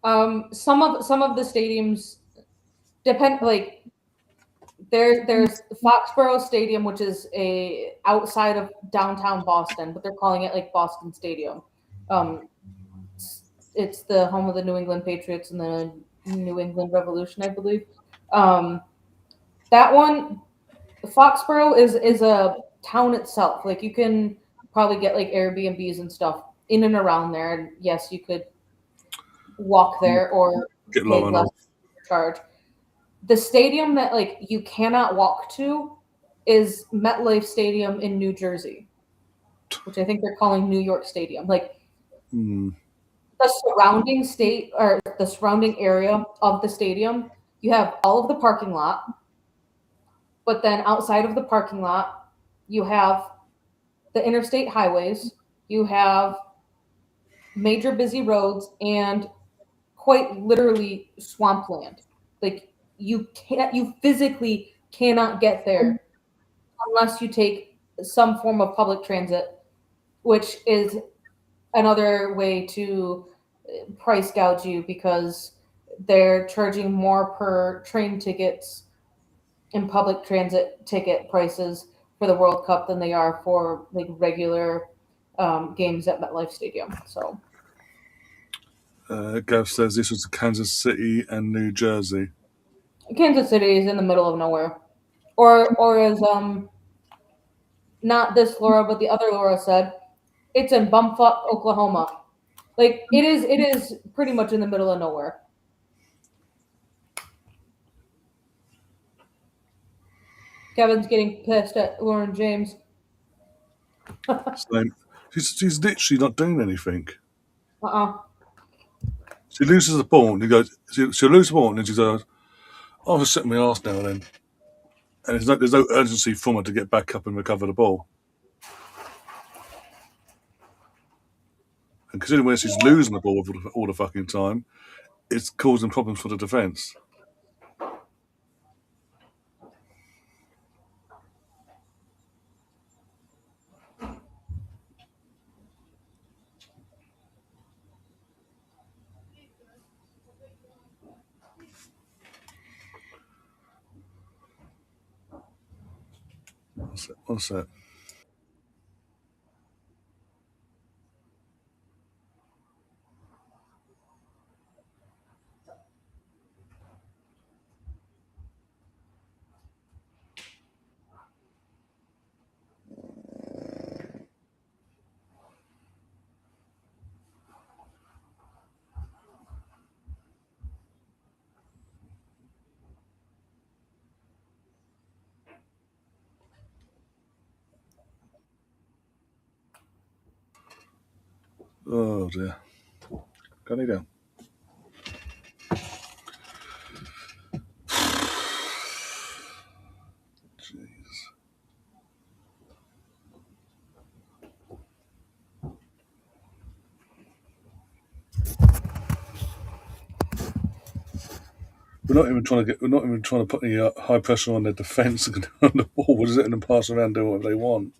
Some of the stadiums depend. Like There's Foxborough Stadium, which is outside of downtown Boston, but they're calling it like Boston Stadium. It's the home of the New England Patriots and the New England Revolution, I believe. That one, Foxborough is a town itself. Like you can probably get like Airbnbs and stuff in and around there. And yes, you could walk there or Get pay low less enough. charge. The stadium that like you cannot walk to is MetLife Stadium in New Jersey, which I think they're calling New York Stadium. Like Mm. the surrounding state or the surrounding area of the stadium, you have all of the parking lot, but then outside of the parking lot, you have the interstate highways, you have major busy roads, and quite literally swampland. Like you physically cannot get there unless you take some form of public transit, which is another way to price gouge you because they're charging more per train tickets and public transit ticket prices for the World Cup than they are for like regular games at MetLife Stadium. So Gav says this was Kansas City and New Jersey. Kansas City is in the middle of nowhere, or as not this Laura but the other Laura said, it's in Bumfuck, Oklahoma. Like it is pretty much in the middle of nowhere. Kevin's getting pissed at Lauren James. So she's literally not doing anything. Uh-uh. She loses the ball and he goes, she'll lose the ball and then she goes, "Oh, I'll just sit on my arse now then." And there's no urgency from her to get back up and recover the ball. And considering where she's losing the ball all the fucking time, it's causing problems for the defence. What's that? Oh dear. Go lay down. Jeez. We're not even trying to put any high pressure on their defence and on the ball. We're just letting them pass around and do whatever they want.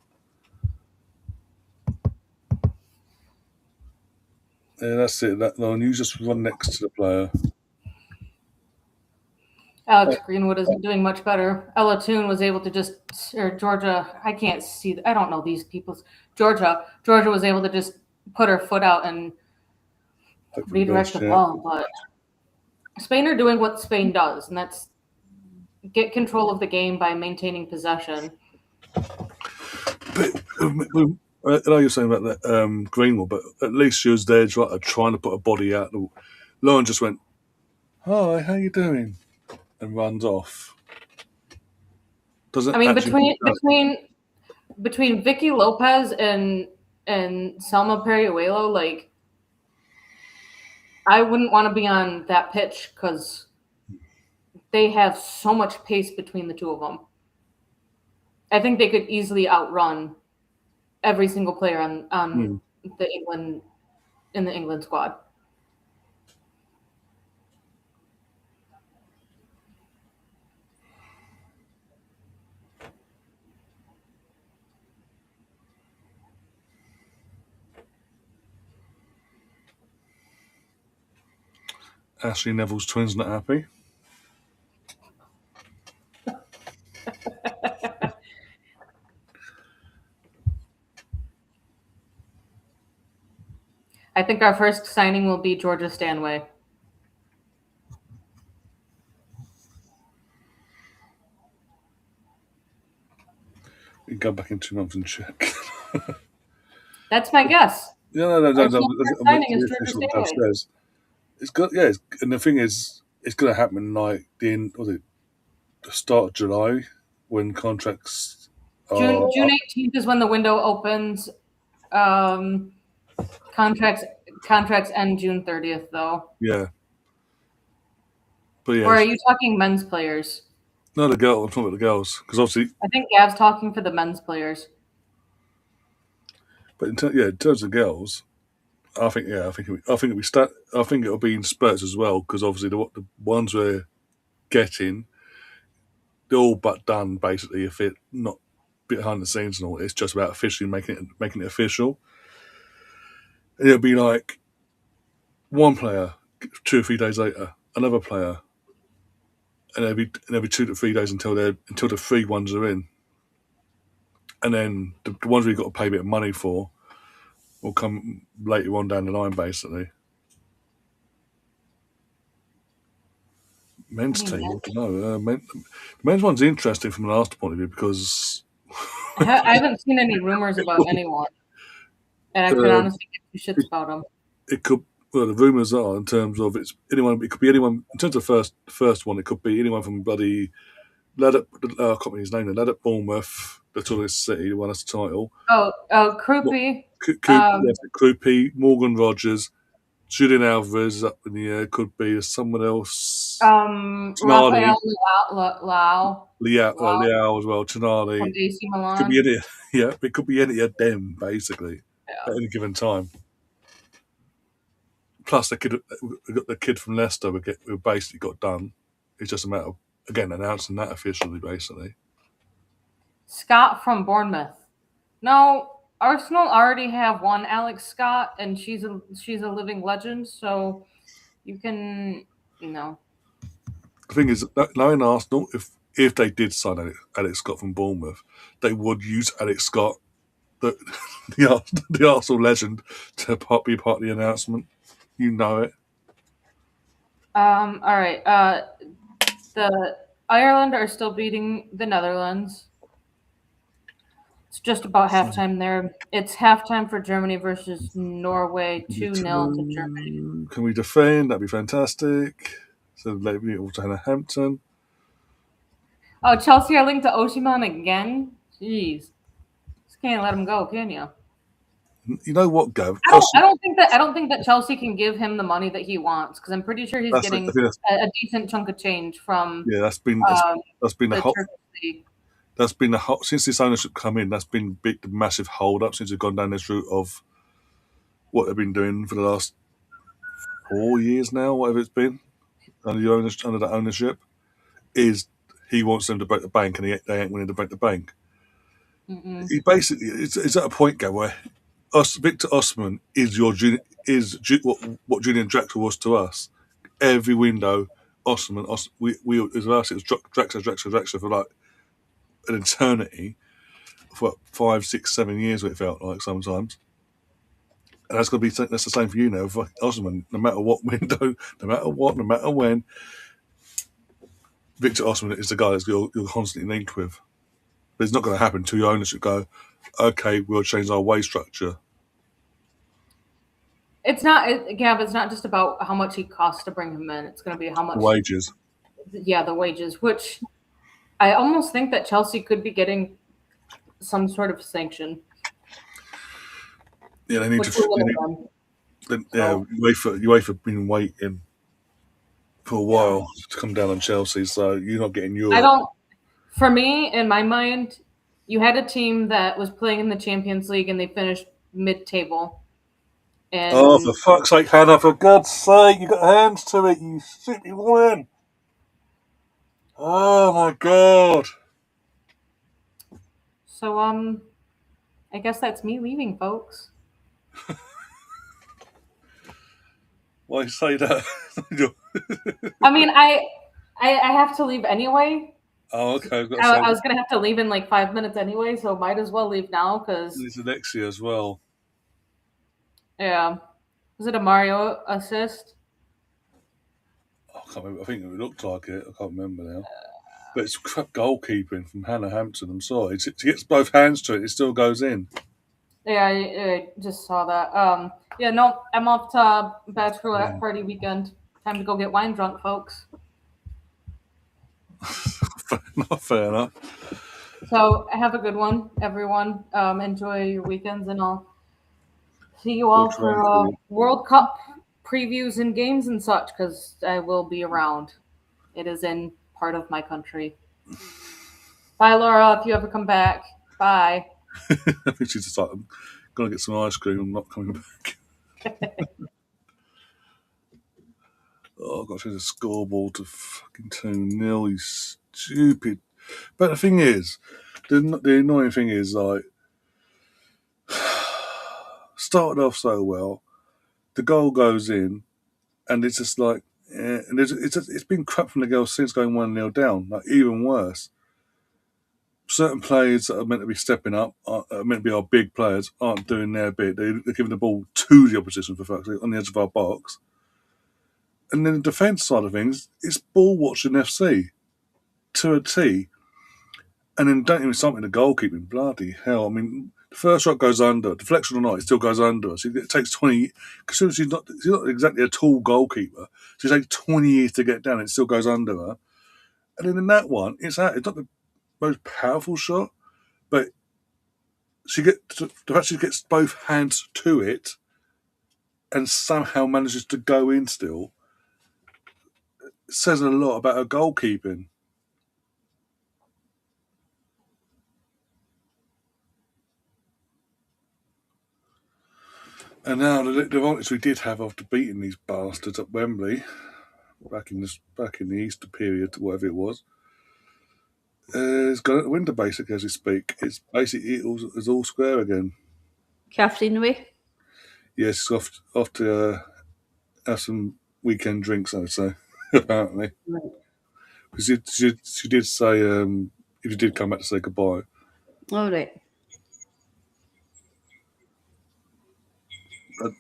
Yeah, that's it. That line. You just run next to the player. Alex Greenwood isn't doing much better. Ella Toon was able to or Georgia, I can't see, I don't know these people's. Georgia was able to just put her foot out and redirect the ball. But Spain are doing what Spain does, and that's get control of the game by maintaining possession. But I know you're saying about that Greenwood, but at least she was there trying to put a body out. Lauren just went, "Hi, how you doing?" and runs off. Doesn't I mean, actually between Vicky Lopez and Selma Periuelo, like I wouldn't want to be on that pitch because they have so much pace between the two of them. I think they could easily outrun every single player on the England squad. Ashley Neville's twins not happy. I think our first signing will be Georgia Stanway. We can go back in 2 months and check. That's my guess. No. Our first signing is The Georgia official Stanway. downstairs. It's good. Yeah, and the thing is, it's going to happen like the start of July when contracts are June 18th is when the window opens. Contracts end June 30th, though. Yeah. But yeah, Or are you talking men's players? no, the girl. I'm talking about the girls because obviously, I think Gav's talking for the men's players. but in terms of girls, I think it'll be in spurts as well because obviously the ones we're getting, they're all but done basically. If it not behind the scenes and all, it's just about officially making it official. And it'll be like one player, 2 or 3 days later, another player, and every 2 to 3 days until the 3 ones are in, and then the ones we've got to pay a bit of money for will come later on down the line, basically. Men's team, I don't know. Men's one's interesting from an Arsenal point of view because I haven't seen any rumors about anyone, and I could honestly give two shits about them. it could. Well, the rumours are in terms of it's anyone. It could be anyone. In terms of the first one, it could be anyone from bloody lad at I can't remember his name. The lad at Bournemouth, the tallest city, the one that's the title. Croupy. Croupy, Morgan Rogers, Julian Alvarez up in the air. Could be someone else. Rafael Leao. Leao as well. Tonali. From AC Milan. Could be any. Yeah, it could be any of them basically at any given time. Plus, the kid from Leicester we basically got done. It's just a matter of, again, announcing that officially, basically. Scott from Bournemouth. No, Arsenal already have one Alex Scott, and she's a living legend, so you can, The thing is, knowing Arsenal, if they did sign Alex Scott from Bournemouth, they would use Alex Scott, the Arsenal legend, to be part of the announcement. You know it. All right. The Ireland are still beating the Netherlands. It's just about halftime there. It's halftime for Germany versus Norway, 2-0 to Germany. Can we defend? That'd be fantastic. So maybe also Hampton. Oh, Chelsea are linked to Osimhen again? Jeez. Just can't let him go, can you? You know what, Gav? I don't think that Chelsea can give him the money that he wants because I'm pretty sure he's getting a decent chunk of change from. Yeah, that's been the whole. That's been since this ownership come in. That's been the massive hold up since we've gone down this route of what they've been doing for the last 4 years now, whatever it's been under the ownership. Is he wants them to break the bank, and they ain't willing to break the bank. Mm-mm. He basically it's at a point, Gav, where Victor Osimhen is what Julian Draxler was to us. Every window, Osimhen, it was Draxler for like an eternity, for 5, 6, 7 years. What it felt like sometimes, and that's the same for you now. For Osimhen, no matter what window, no matter when, Victor Osimhen is the guy that you're constantly linked with. But it's not going to happen until your ownership go, okay, we'll change our wage structure. Gav, it's not just about how much he costs to bring him in. It's going to be how much wages. Yeah, the wages, which I almost think that Chelsea could be getting some sort of sanction. Yeah, they need to. UEFA have been waiting for a while to come down on Chelsea, so you're not getting your. For me, in my mind, you had a team that was playing in the Champions League and they finished mid-table. And for fuck's sake, Hannah! For God's sake, you got hands to it, you silly woman! Oh my God! So, I guess that's me leaving, folks. Why say that? I mean, I have to leave anyway. Oh, okay. I was gonna have to leave in like 5 minutes anyway, so might as well leave now because it's Alexia as well. Yeah. Was it a Mario assist? I can't remember. I think it looked like it. I can't remember now. But it's crap goalkeeping from Hannah Hampton. I'm sorry. She gets both hands to it. It still goes in. Yeah, I just saw that. Yeah, no, I'm off to bachelorette party weekend. Time to go get wine drunk, folks. Not fair enough. So have a good one, everyone. Enjoy your weekends, and I'll see you We'll all try for to. World Cup previews and games and such, because I will be around. It is in part of my country. Bye, Laura. If you ever come back, bye. I think she's just like, I'm going to get some ice cream. I'm not coming back. Oh, I've got to change the scoreboard to fucking 2-0. You stupid. But the thing is, the annoying thing is, like, started off so well, the goal goes in, and it's just like, and it's been crap from the girls since going 1-0 down, like even worse. Certain players that are meant to be stepping up, are meant to be our big players, aren't doing their bit. They're giving the ball to the opposition, for fuck's sake, on the edge of our box. And then the defence side of things, it's ball watching FC to a T. And then don't even something the goalkeeping. Bloody hell. I mean, the first shot goes under. Deflection or not, it still goes under. So it takes 20. Because she's not exactly a tall goalkeeper. She takes 20 years to get down. It still goes under her. And then in that one, it's out. It's not the most powerful shot, but the fact she gets both hands to it and somehow manages to go in still says a lot about her goalkeeping. And now the advantage we did have after beating these bastards at Wembley back in the Easter period, whatever it was, it's gone out the window basically as we speak. It's basically it's all square again. Catherine Way. Yes, off to have some weekend drinks, I would say. Apparently, because she did say if you did come back to say goodbye. All right.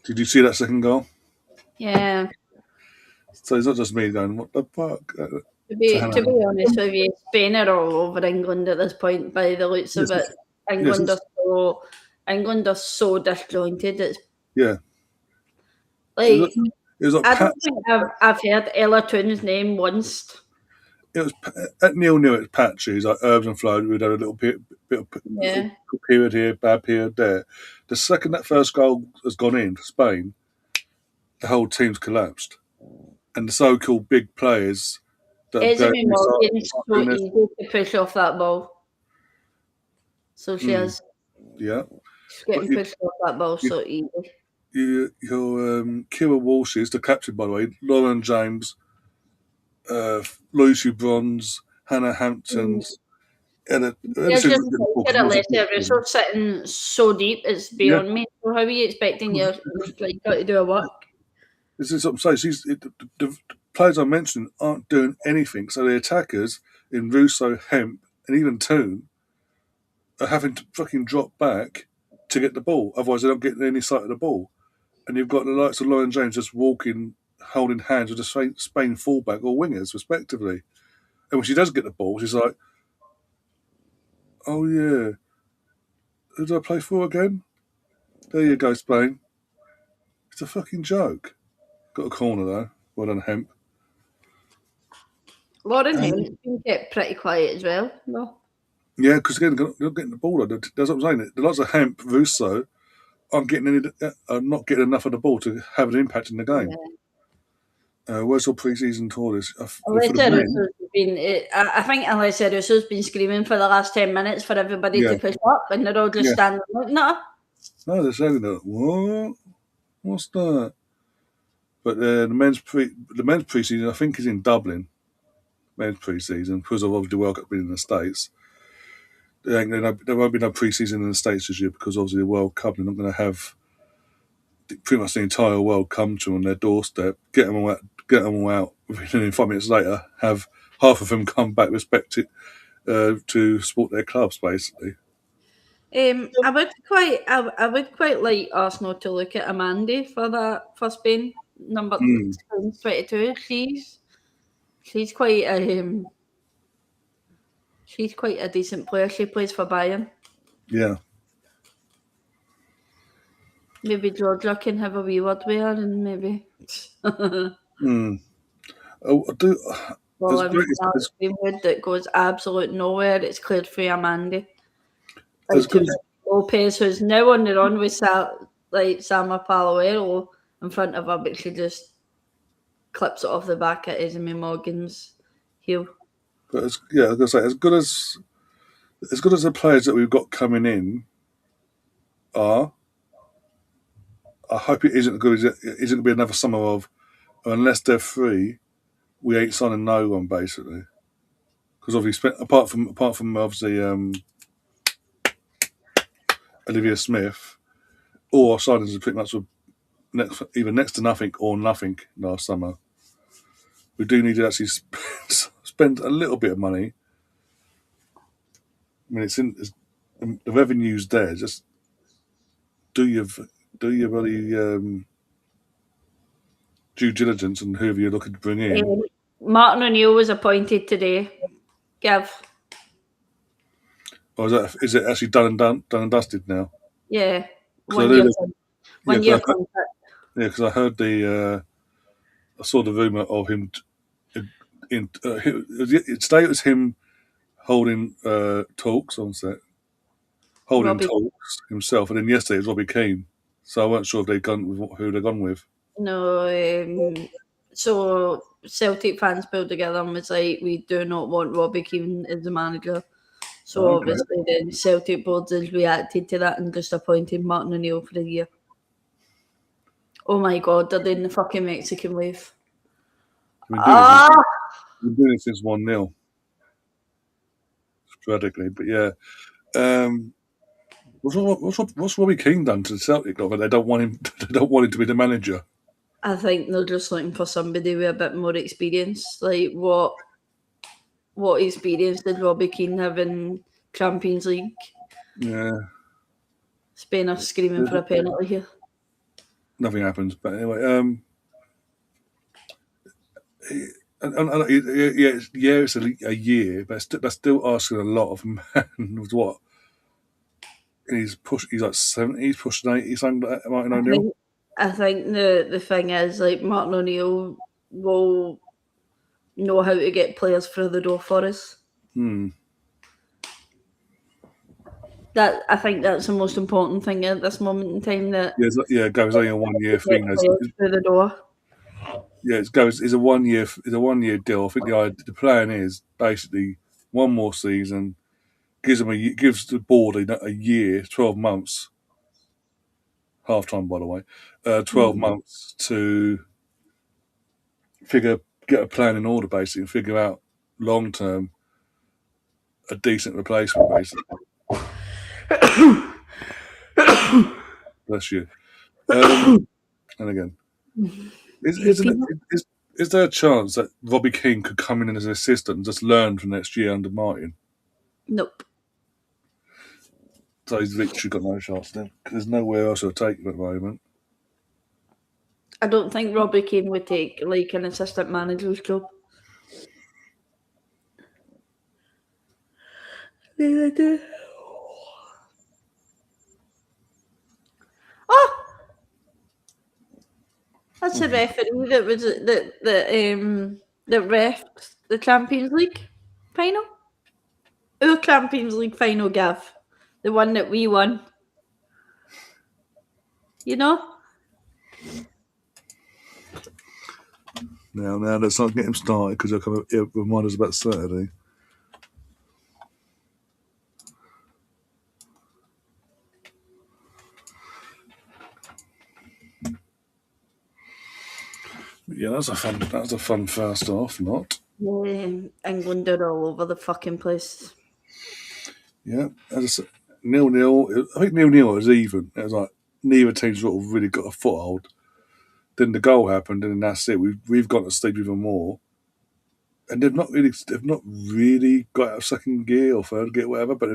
Did you see that second goal? Yeah. So it's not just me going, what the fuck? To be honest with you, Spain are all over England at this point by the looks of it. England are so disjointed. It's yeah. like It was like I don't think I've heard Ella Toon's name once. It was at 0-0. It's patchy. It's like ebbs and flows. We'd had a little bit of Yeah. good period here, bad period there. The second that first goal has gone in for Spain, the whole team's collapsed, and the so-called big players that Esme Morgan's so easy to push off that ball. So she has. Yeah. She's getting pushed off that ball so easy. Your Kira Walsh is the captain, by the way. Lauren James, Lucy Bronze, Hannah Hampton's. And Alessia Russo sitting so deep, it's beyond me. So how are you expecting your like got to do a work? This is what I'm saying. The players I mentioned aren't doing anything. So the attackers in Russo, Hemp, and even Toon are having to fucking drop back to get the ball. Otherwise, they don't get any sight of the ball. And you've got the likes of Lauren James just walking, holding hands with the Spain fullback or wingers, respectively. And when she does get the ball, she's like, oh, yeah. Who did I play for again? There you go, Spain. It's a fucking joke. Got a corner, though. Well done, Hemp. Lauren Hemp's been kept pretty quiet as well, no? Yeah, because again, they're not getting the ball. That's what I'm saying. The likes of Hemp, Russo, are not getting enough of the ball to have an impact in the game. Yeah. Where's your pre-season tour? I think Alessia Russo's been screaming for the last 10 minutes for everybody to push up, and they're all just standing like, no. No, they're saying that. What? What's that? But the men's pre-season, I think, is in Dublin. Men's pre-season, because of obviously the World Cup being in the States. There won't be no pre-season in the States this year because obviously the World Cup, they're not going to have pretty much the entire world come to them on their doorstep, get them all out. And then 5 minutes later, have half of them come back to support their clubs, basically. I would quite like Arsenal to look at Amanda for Spain. Number Mm, Spain's 22. She's quite she's quite a decent player. She plays for Bayern. yeah. Maybe Georgia can have a wee word with her, and maybe Mm. Oh, I do. well, It's I'm great. from Alex Greenwood that goes absolute nowhere. It's cleared for Amanda. As Like to good Vic as Lopez, who's now on the run with Sama Palawero in front of her, but she just clips it off the back of Esme Morgan's heel. but yeah, I was gonna say as good as the players that we've got coming in are. I hope it isn't good. It isn't going to be another summer of unless they're free, we ain't signing no one basically. Because obviously, apart from obviously Olivia Smith, all our signings are pretty much either next to nothing or nothing last summer. We do need to actually spend a little bit of money. I mean, the revenue's there. Just do your do your bloody due diligence and whoever you're looking to bring in. Martin O'Neill was appointed today. Gav, Or is it actually done and dusted now? yeah, Because I one know year, that, yeah, 1 year contract. because I heard I saw the rumor of him today. It was him holding talks on set, holding Robbie, talks himself, and then yesterday it was Robbie Keane. So I wasn't sure if they'd gone with who they'd gone with. no. So Celtic fans pulled together and was like, we do not want Robbie Keane as the manager. So Okay. obviously then Celtic board has reacted to that and just appointed Martin O'Neill for the year. Oh my god, they're doing the fucking Mexican wave. We've Ah! been doing it since 1-0 sporadically, but yeah. What's Robbie Keane done to Celtic? But they don't want him. They don't want him to be the manager. I think they're just looking for somebody with a bit more experience. Like what experience did Robbie Keane have in Champions League? Yeah, Spain are screaming for a penalty here. nothing happens. But anyway, it's a year, but that's still asking a lot of a man. With what he's pushed, he's like 70, he's pushing 80, something like that, Martin I O'Neill. think I think the thing is like Martin O'Neill will know how to get players through the door for us. Hmm. That I think that's the most important thing at this moment in time. That Yeah, Go's only a 1 year get thing. players through the door. Yeah, it's a 1 year deal. I think the plan is basically one more season gives the board a year, 12 months, half time by the way, 12 months to get a plan in order basically and figure out long term a decent replacement basically. Bless you. And again, Hey, people, is there a chance that Robbie King could come in as an assistant and just learn for next year under Martin? nope. So he's literally got no chance then because there's nowhere else to take him at the moment. I don't think Robbie Keane would take like an assistant manager's job. Neither do. Oh, that's a referee that was that ref the Champions League final. Our Champions League final, Gav, the one that we won. You know. Now let's not get him started because he'll remind us about Saturday. Yeah, that was a fun first half, not. England are all over the fucking place. Yeah, as I said, 0-0. I think 0-0 was even. It was like neither team sort of really got a foothold. Then the goal happened, and that's it. We've gone to sleep even more, and they've not really got out of second gear or third gear, whatever. But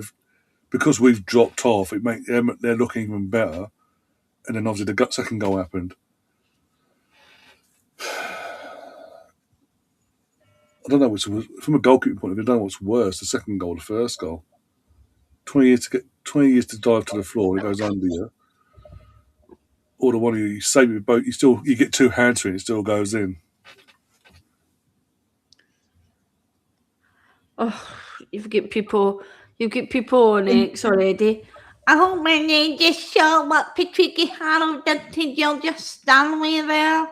because we've dropped off, it make they're looking even better. And then obviously the second goal happened. I don't know what's from a goalkeeping point of view. I don't know what's worse: the second goal, or the first goal. 20 years to dive to the floor, and it goes under you. Or the one you save it both. You get two hands to it, it still goes in. Oh, you've got people on X already. I hope my name just show what Patricky Harold did to you just Stanley there.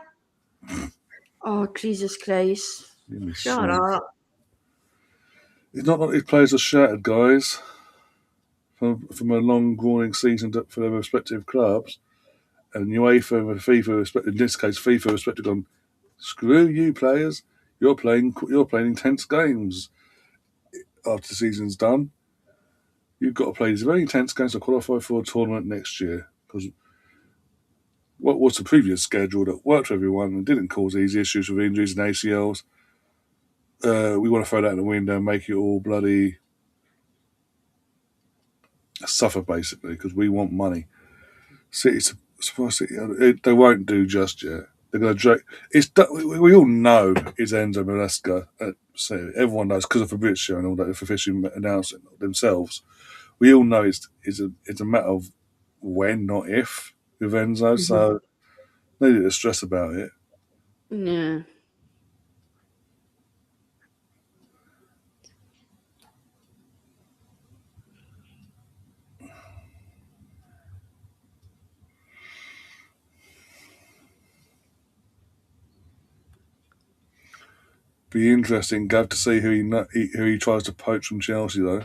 Oh, Jesus Christ. Shut up. It's not like these players are shattered, guys, from a long, grueling season for their respective clubs. And UEFA and FIFA, in this case, FIFA respected gone, screw you, players. You're playing intense games after the season's done. You've got to play these very intense games to qualify for a tournament next year. Because what was the previous schedule that worked for everyone and didn't cause easy issues with injuries and ACLs? We want to throw that in the window and make it all bloody suffer, basically, because we want money. City, they won't do just yet. They're going to drag. We all know it's Enzo Maresca. So everyone knows because of Fabrizio and all that. If officially announced it themselves, we all know it's a matter of when, not if, with Enzo. Mm-hmm. So no need to stress about it. Yeah. Be interesting, Gav, to see who he tries to poach from Chelsea, though.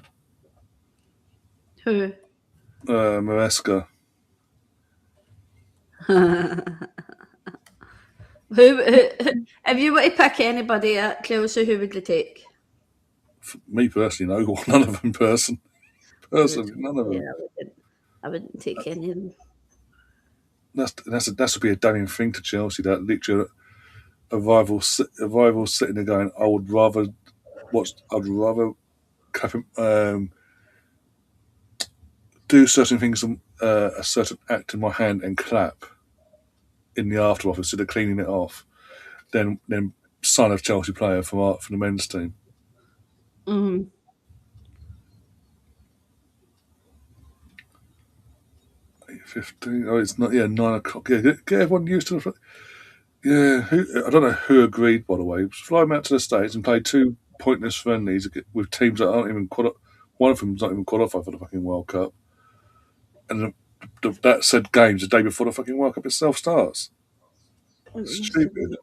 Who? Maresca. Who? If you were to pick anybody at Chelsea, who would you take? For me personally, no, none of them. Personally, none of them. Yeah, I wouldn't take any of them. That would be a damning thing to Chelsea. That literally a rival sitting there going, I'd rather do certain things, a certain act in my hand and clap in the aftermath instead of cleaning it off, than sign a Chelsea player for the men's team. Mm-hmm. 8:15. Oh, it's not. Yeah, 9:00. Yeah, get everyone used to the. Yeah, I don't know who agreed. By the way, fly them out to the States and play 2 pointless friendlies with teams that aren't even one of them's not even qualified for the fucking World Cup, and that said games the day before the fucking World Cup itself starts. Stupid.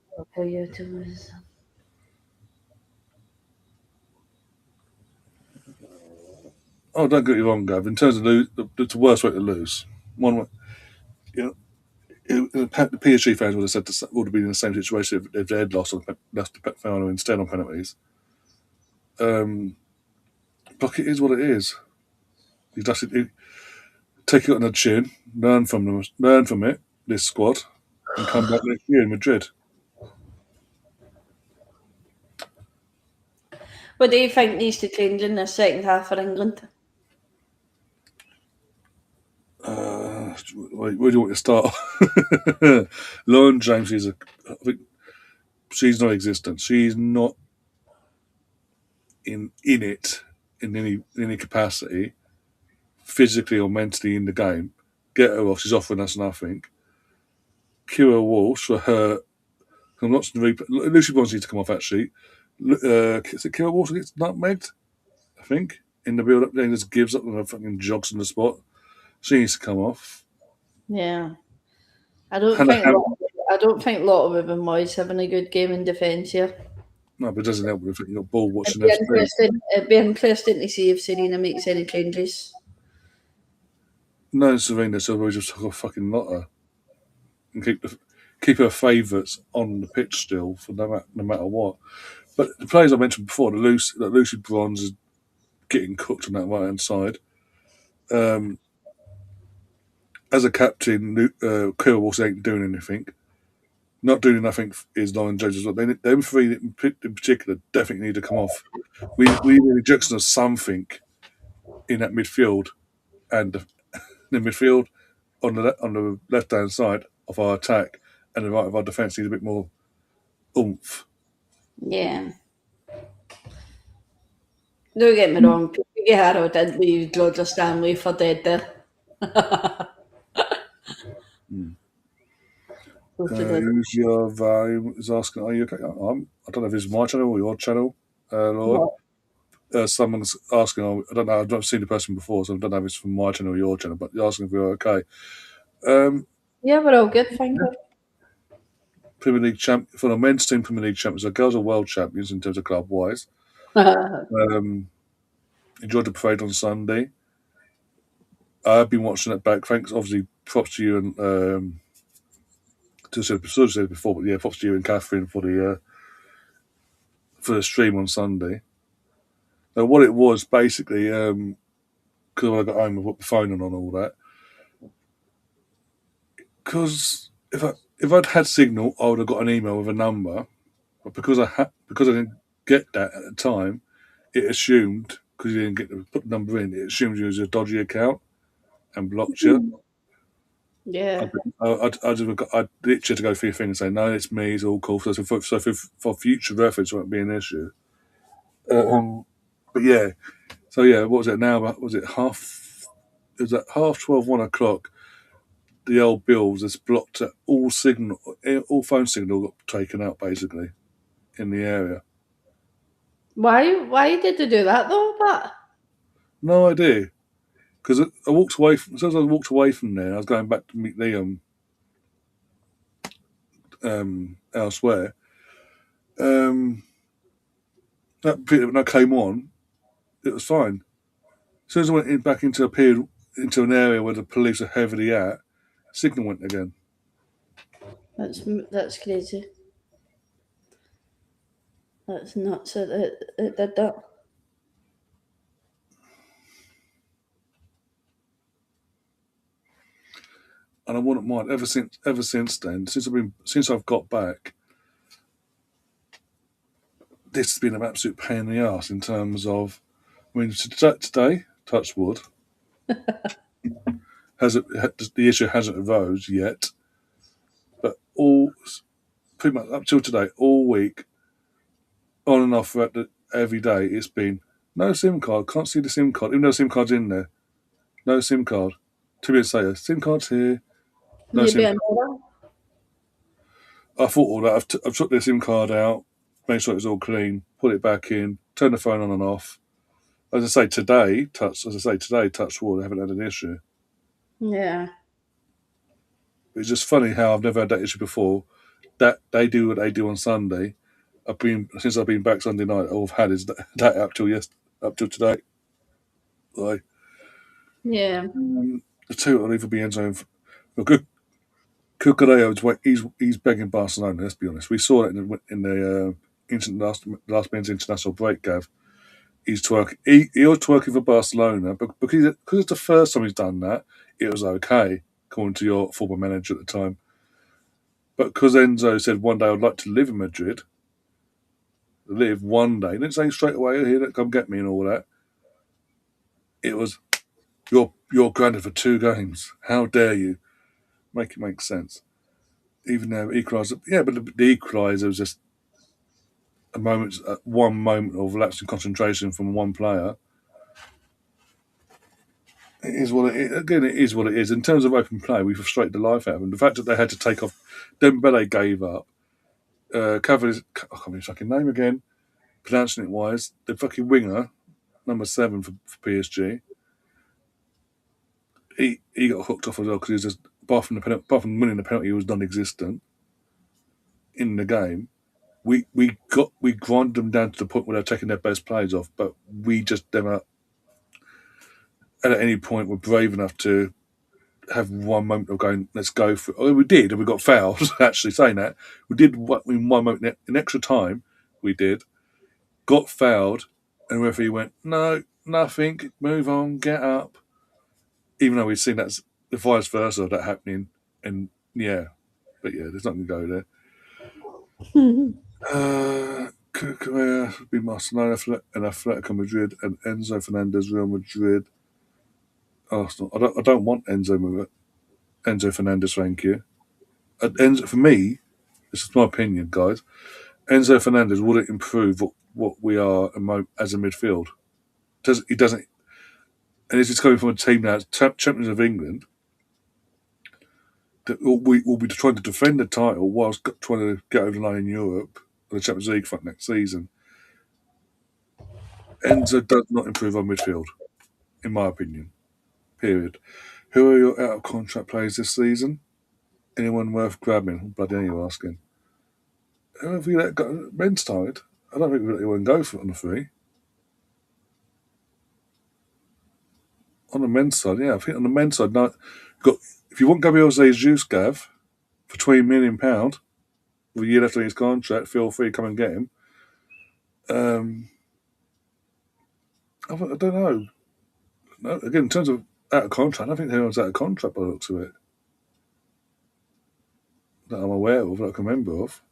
Oh, don't get me wrong, Gav. In terms of it's the worst way to lose. One way, you know, the PSG fans would have been in the same situation if they had lost the final instead on penalties. But it is what it is. You just take it on the chin, learn from it, this squad, and come back next year in Madrid. What do you think needs to change in the second half for England? Where do you want to start? Lauren James I think she's non-existent. She's not in it in any capacity, physically or mentally in the game. Get her off. She's offering us nothing. Kira Walsh for her. I'm not Lucy Bronze needs to come off actually. Is it Kira Walsh gets nutmegged? I think in the build-up, then just gives up and fucking jogs on the spot. She needs to come off. Yeah, I don't think Lotte and Moyes having a good game in defence here. No, but it doesn't help if you've got ball watching. It'd be interesting to see if Serena makes any changes. No, Serena, so we just took a fucking Lotte and keep her favourites on the pitch still for no matter what. But the players I mentioned before, Lucy Bronze is getting cooked on that right hand side. As a captain, Kira Walsh ain't doing anything. Not doing nothing is Lauren James as well. Them three in particular definitely need to come off. We need an injection of something in that midfield and the midfield on the left hand side of our attack and the right of our defence needs a bit more oomph. Yeah. Don't get me wrong, Harrow did leave Roger Stanley for dead there. Who's your volume is asking, are you okay? I don't know if it's my channel or your channel, Laura. Someone's asking, I don't know, I've not seen the person before, so I don't know if it's from my channel or your channel, but they're asking if you're okay. Yeah, we're all good, thank you. Premier League champ for the men's team, Premier League champions. The girls are world champions in terms of club wise. Enjoyed the parade on Sunday. I've been watching it back. Thanks, obviously, props to you and to said before, but yeah, props to you and Catherine for the stream on Sunday. Now, what it was basically, because when I got home, I put the phone on all that. Because if I'd had signal, I would have got an email with a number. But because I didn't get that at the time, it assumed because you didn't get to put the number in, it assumed you was a dodgy account and blocked you. Yeah. I literally had to go through your thing and say no, it's me, it's all cool. So for future reference, it won't be an issue. But yeah, so yeah, what was it now? Was it half? It was at 12:30, 1 o'clock. The old bills has blocked all phone signal got taken out basically in the area. Why did they do that though? But No idea, because I walked away. As soon as I walked away from there, I was going back to meet Liam elsewhere. That bit when I came on, it was fine. As soon as I went back into an area where the police are heavily at, signal went again. that's crazy. That's nuts that it did that. And I wouldn't mind ever since then. Since I've got back, this has been an absolute pain in the ass in terms of. I mean, today, touch wood, the issue hasn't arose yet, but pretty much up till today, all week, on and off every day, it's been no SIM card. Can't see the SIM card, even though SIM card's in there. No SIM card. 2 minutes later, SIM card's here. No Maybe SIM. another. I thought all that. I've took the SIM card out, made sure it's all clean, put it back in, turn the phone on and off. As I say, today, touch wood, I haven't had an issue. Yeah. It's just funny how I've never had that issue before. That they do what they do on Sunday. Since I've been back Sunday night. All I've had is that up till today. Like, Yeah. the two will either be Enzo. Good. Cucurella, he's begging Barcelona. Let's be honest. We saw that in the last men's international break, Gav. He's twerking. He was twerking for Barcelona, but because it's the first time he's done that, it was okay, according to your former manager at the time. But because Enzo said one day I'd like to live in Madrid, live one day, didn't say straight away, here, come get me and all that. It was, you're granted for 2 games. How dare you? Make it make sense. Even though equaliser, yeah, but the equaliser was just one moment of lapse in concentration from one player. It is what it is. Again, it is what it is. In terms of open play, we frustrated the life out of them. The fact that they had to take off, Dembele gave up. Cavali's, I can't remember his fucking name again. Pronouncing it wise, the fucking winger, number 7 for PSG. He got hooked off as well because he was just apart from winning the penalty, he was non-existent in the game. We grinded them down to the point where they're taking their best players off, but we just never at any point were brave enough to have one moment of going, let's go for it. Oh, we did, and we got fouled. Actually, saying that, we did in one moment in extra time. We did, got fouled, and the referee went, no, nothing, move on, get up. Even though we've seen that's the vice versa of that happening, and yeah, but yeah, there's nothing to go there. Be Barcelona and Atletico Madrid and Enzo Fernandez Real Madrid. Arsenal. I don't want Enzo Fernandez. Thank you. For me, this is my opinion, guys. Enzo Fernandez wouldn't improve what we are as a midfield. He doesn't, and it's coming from a team now, champions of England, that will be trying to defend the title whilst trying to get over the line in Europe and the Champions League for next season. Enzo does not improve our midfield, in my opinion. Period. Who are your out of contract players this season? Anyone worth grabbing? Bloody hell, you're asking. Who have we let go? Men's side? I don't think we let anyone go for it on the free. On the men's side, yeah, I think on the men's side, no. If you want Gabriel Jesus, Gav, for £20 million, with a year left on his contract, feel free to come and get him. I don't know. No, again, in terms of out of contract, I don't think anyone's out of contract by the looks of it. That I'm aware of, that I can remember of.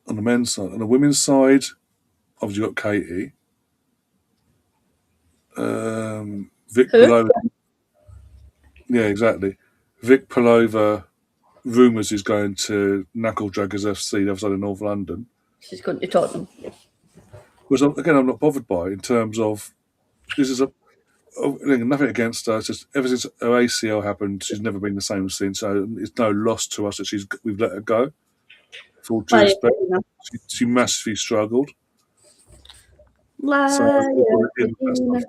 On the men's side. On the women's side, obviously you've got Katie. Vic Palova. Yeah, exactly. Vic Palova, rumours is going to Knuckle Draggers FC, the other side of North London. She's going to Tottenham. Which, again, I'm not bothered by in terms of this is nothing against her. It's just ever since her ACL happened, she's never been the same since. So it's no loss to us that we've let her go. Full due respect, she massively struggled. Liar, Cadena.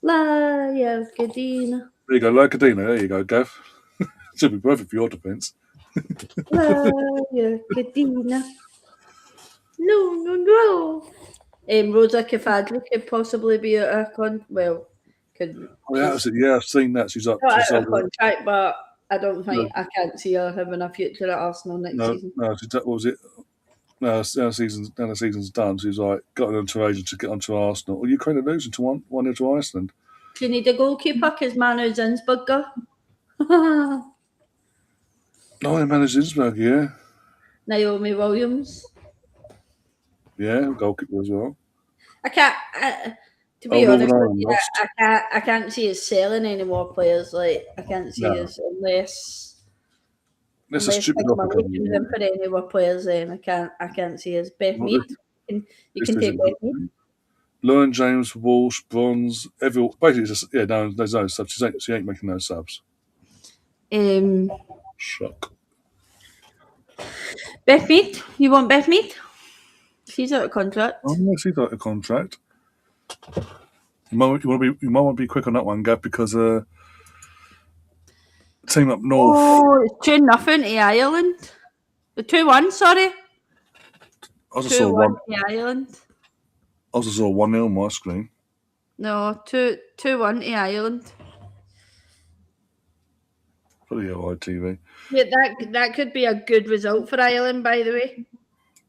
Liar, Cadena. There you go, Cadena. There you go, Gav. Should be perfect for your defence. Liar, Cadena. No. Rosa Kafadli could possibly be a could. I've seen that. She's up. Not out of contract, but I don't think I can't see her having a future at Arsenal next season. No, what was it? No, the season's done. She's like got an agent to get onto Arsenal. Well, Ukraine are losing to one to Iceland. Do you need a goalkeeper? Because Manu Zinsberger. No, I managed Zinsberger, yeah. Naomi Williams. Yeah, goalkeeper as well. I can't. To be honest with you, I can't see us selling any more players. Like I can't see us unless a stupid offer coming in for any more players. Then I can't see us. Beth Mead, you can take Beth Mead. Lauren James, Walsh, Bronze, basically just there's no subs. She ain't making no subs. Shock. Beth Mead, you want Beth Mead? She's out of contract. Oh, yeah, she's out of contract. You might want to be quick on that one, Gab, because team up north. Oh, it's 2-0 to Ireland. 2-1, sorry. I just saw 1 to Ireland. I just saw 1-0 on my screen. No, 2-1 to Ireland. Pretty ITV. Yeah, that could be a good result for Ireland, by the way.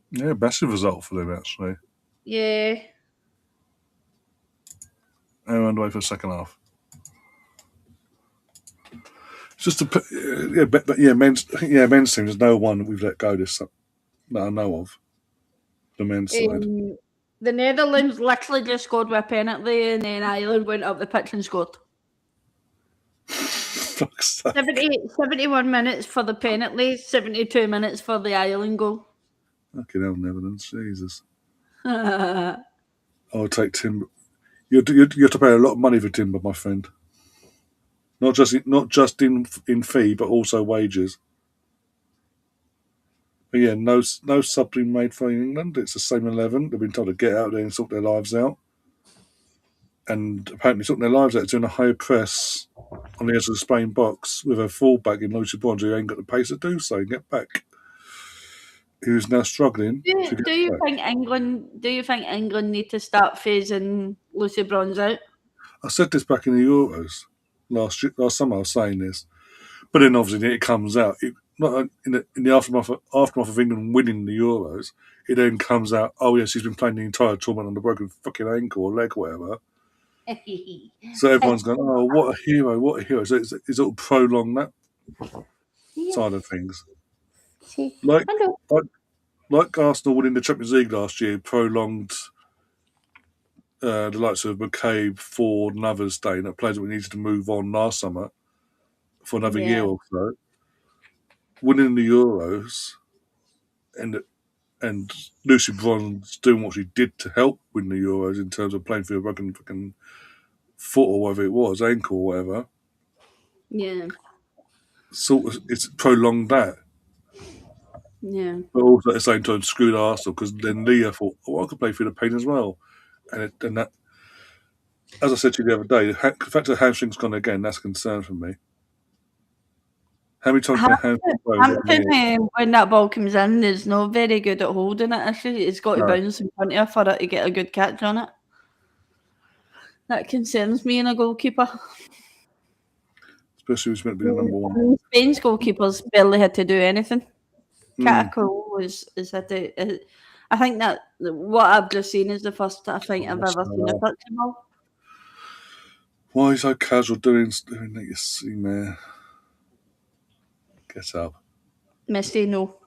Yeah, massive result for them actually. Yeah. And we're underway for the second half. Just men's team. There's no one we've let go that I know of. The men's side. The Netherlands literally just scored with a penalty, and then Ireland went up the pitch and scored. Fuck's sake. 71 minutes for the penalty, 72 minutes for the Ireland goal. Fucking hell, Netherlands, Jesus. I would take Timber. You have to pay a lot of money for Timber, my friend. Not just in fee, but also wages. But yeah, no sub being made for England. It's the same 11. They've been told to get out there and sort their lives out. And apparently sorting their lives out doing a high press on the edge of the Spain box with a fullback in Lucy Bronze who ain't got the pace to do so and get back. Who's now struggling. Do you think England need to start phasing Lucy Bronze out? I said this back in the Euros last summer. I was saying this, but then obviously it comes out. Not in the aftermath of England winning the Euros, it then comes out. Oh yes, she's been playing the entire tournament on a broken fucking ankle or leg, or whatever. So everyone's going, oh, what a hero, what a hero. So it's all prolong that side of things. Like Arsenal winning the Champions League last year prolonged the likes of McCabe, Ford, and others staying, that players that we needed to move on last summer for another year or so, winning the Euros, and Lucy Bronze doing what she did to help win the Euros in terms of playing for a broken fucking foot or whatever it was, ankle or whatever. Yeah. Sort of, it's prolonged that. Yeah. But also at the same time screwed Arsenal, because then Leah thought, oh, I could play for the pain as well. And that, as I said to you the other day, the fact that the hamstring's gone again, that's a concern for me. How many times can a hamstring go? Hampton, when that ball comes in, is not very good at holding it. Actually, it's got to No. bounce in front of her for it to get a good catch on it. That concerns me in a goalkeeper. Especially who's meant to be the number one. Spain's goalkeepers barely had to do anything. Mm. Catacol is had to. I think that what I've just seen is the first I think I've ever seen a touch the ball. Why are you so casual doing that, you see, man? Get up. Misty, no.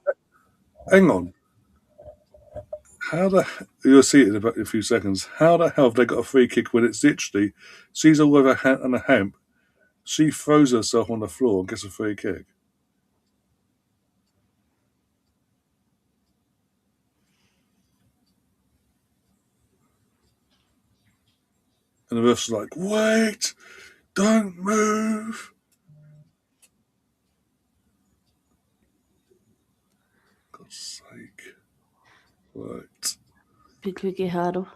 Hang on. You'll see it in about a few seconds. How the hell have they got a free kick when it's literally she's all over on a hamp, she throws herself on the floor and gets a free kick? And the ref's like, wait, don't move. God's sake. Right. Pitluki Harrow.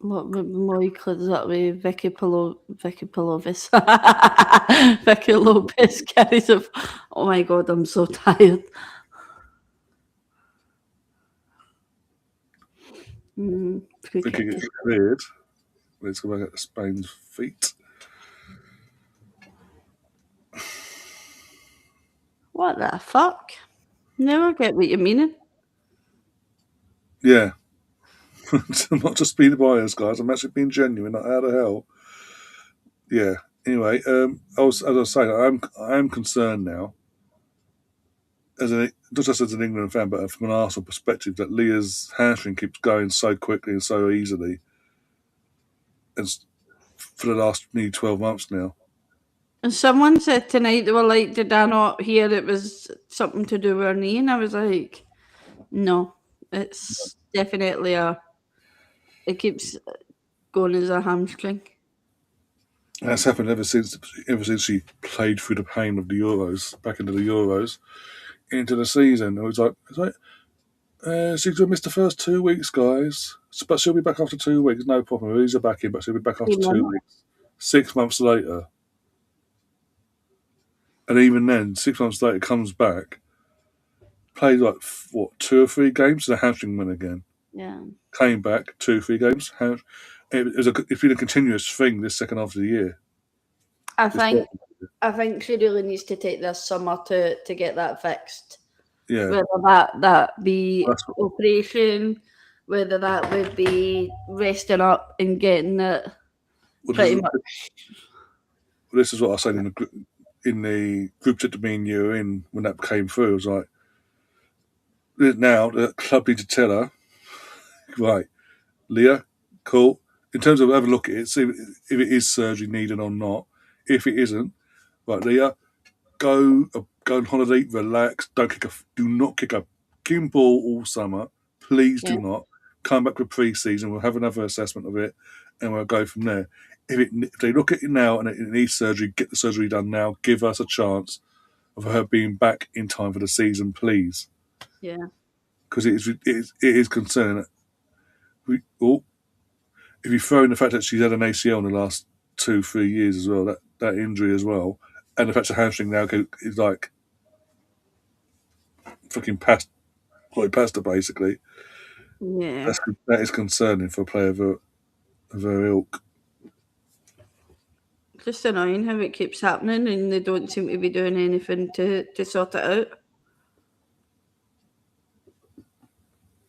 What more clears that way? Vicky Pilovis. Vicky Lopez carries it. Oh my god, I'm so tired. Free kick gets cleared. Let's go back at Spain's feet. What the fuck? Never get what you're meaning. Yeah. I'm not just being biased, guys. I'm actually being genuine. Like, how the hell? Yeah. Anyway, as I was saying, I am concerned now, not just as an England fan, but from an Arsenal perspective, that Leah's hamstring keeps going so quickly and so easily, and for the last nearly 12 months now. And someone said tonight, they were like, did I not hear it was something to do with her knee? And I was like, no, it's definitely it keeps going as a hamstring. And that's happened ever since she played through the pain of the Euros, back into the Euros, into the season. It's like she's going to miss the first 2 weeks, guys. But she'll be back after 2 weeks, no problem. These are back in, but she'll be back after 2 weeks. 6 months later. And even then, 6 months later, comes back, played like, 2 or 3 games, the hamstring went again. Yeah. Came back, 2 or 3 games. It's been a continuous thing this second half of the year. I think she really needs to take this summer to get that fixed. Yeah. Whether that be operation, whether that would be resting up and getting it pretty much. Well, this is what I said in the group chat to me and you in when that came through. It was like, now the club need to tell her, right, Leah, cool. In terms of have a look at it, see if it is surgery needed or not. If it isn't, right, Leah, go on holiday, relax. Do not kick a fucking ball all summer. Please do not. Come back for pre-season. We'll have another assessment of it, and we'll go from there. If they look at it now and it needs surgery, get the surgery done now. Give us a chance of her being back in time for the season, please. Yeah. Because it is concerning. If you throw in the fact that she's had an ACL in the last 2-3 years as well, that injury as well, and the fact that hamstring now is like fucking past her basically. Yeah. That is concerning for a player of her ilk. Just annoying how it keeps happening and they don't seem to be doing anything to sort it out.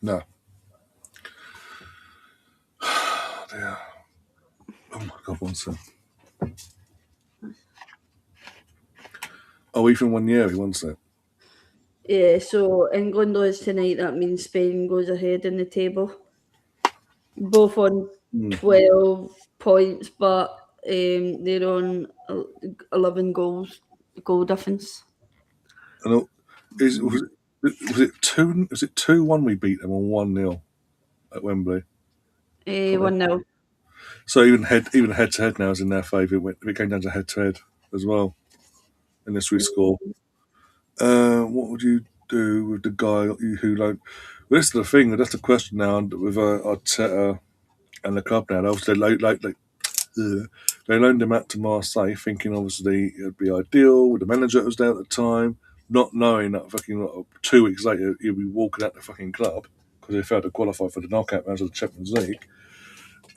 No. Yeah. Oh my god, one second. Oh, Ethan Wanyeri, one second. Yeah, so England lose tonight, that means Spain goes ahead in the table. both on Hmm. 12 points, but they're on 11 goal difference. And was it 2-1 we beat them or 1-0 at Wembley? 1-0. So even head to head now is in their favour. It came down to head to head as well, unless we score. What would you do with the guy who like? Well, this is the thing. That's the question now with Arteta and the club now. Obviously, they loaned him out to Marseille, thinking obviously it'd be ideal with the manager that was there at the time, not knowing that fucking 2 weeks later he'd be walking out the fucking club because they failed to qualify for the knockout rounds of the Champions League,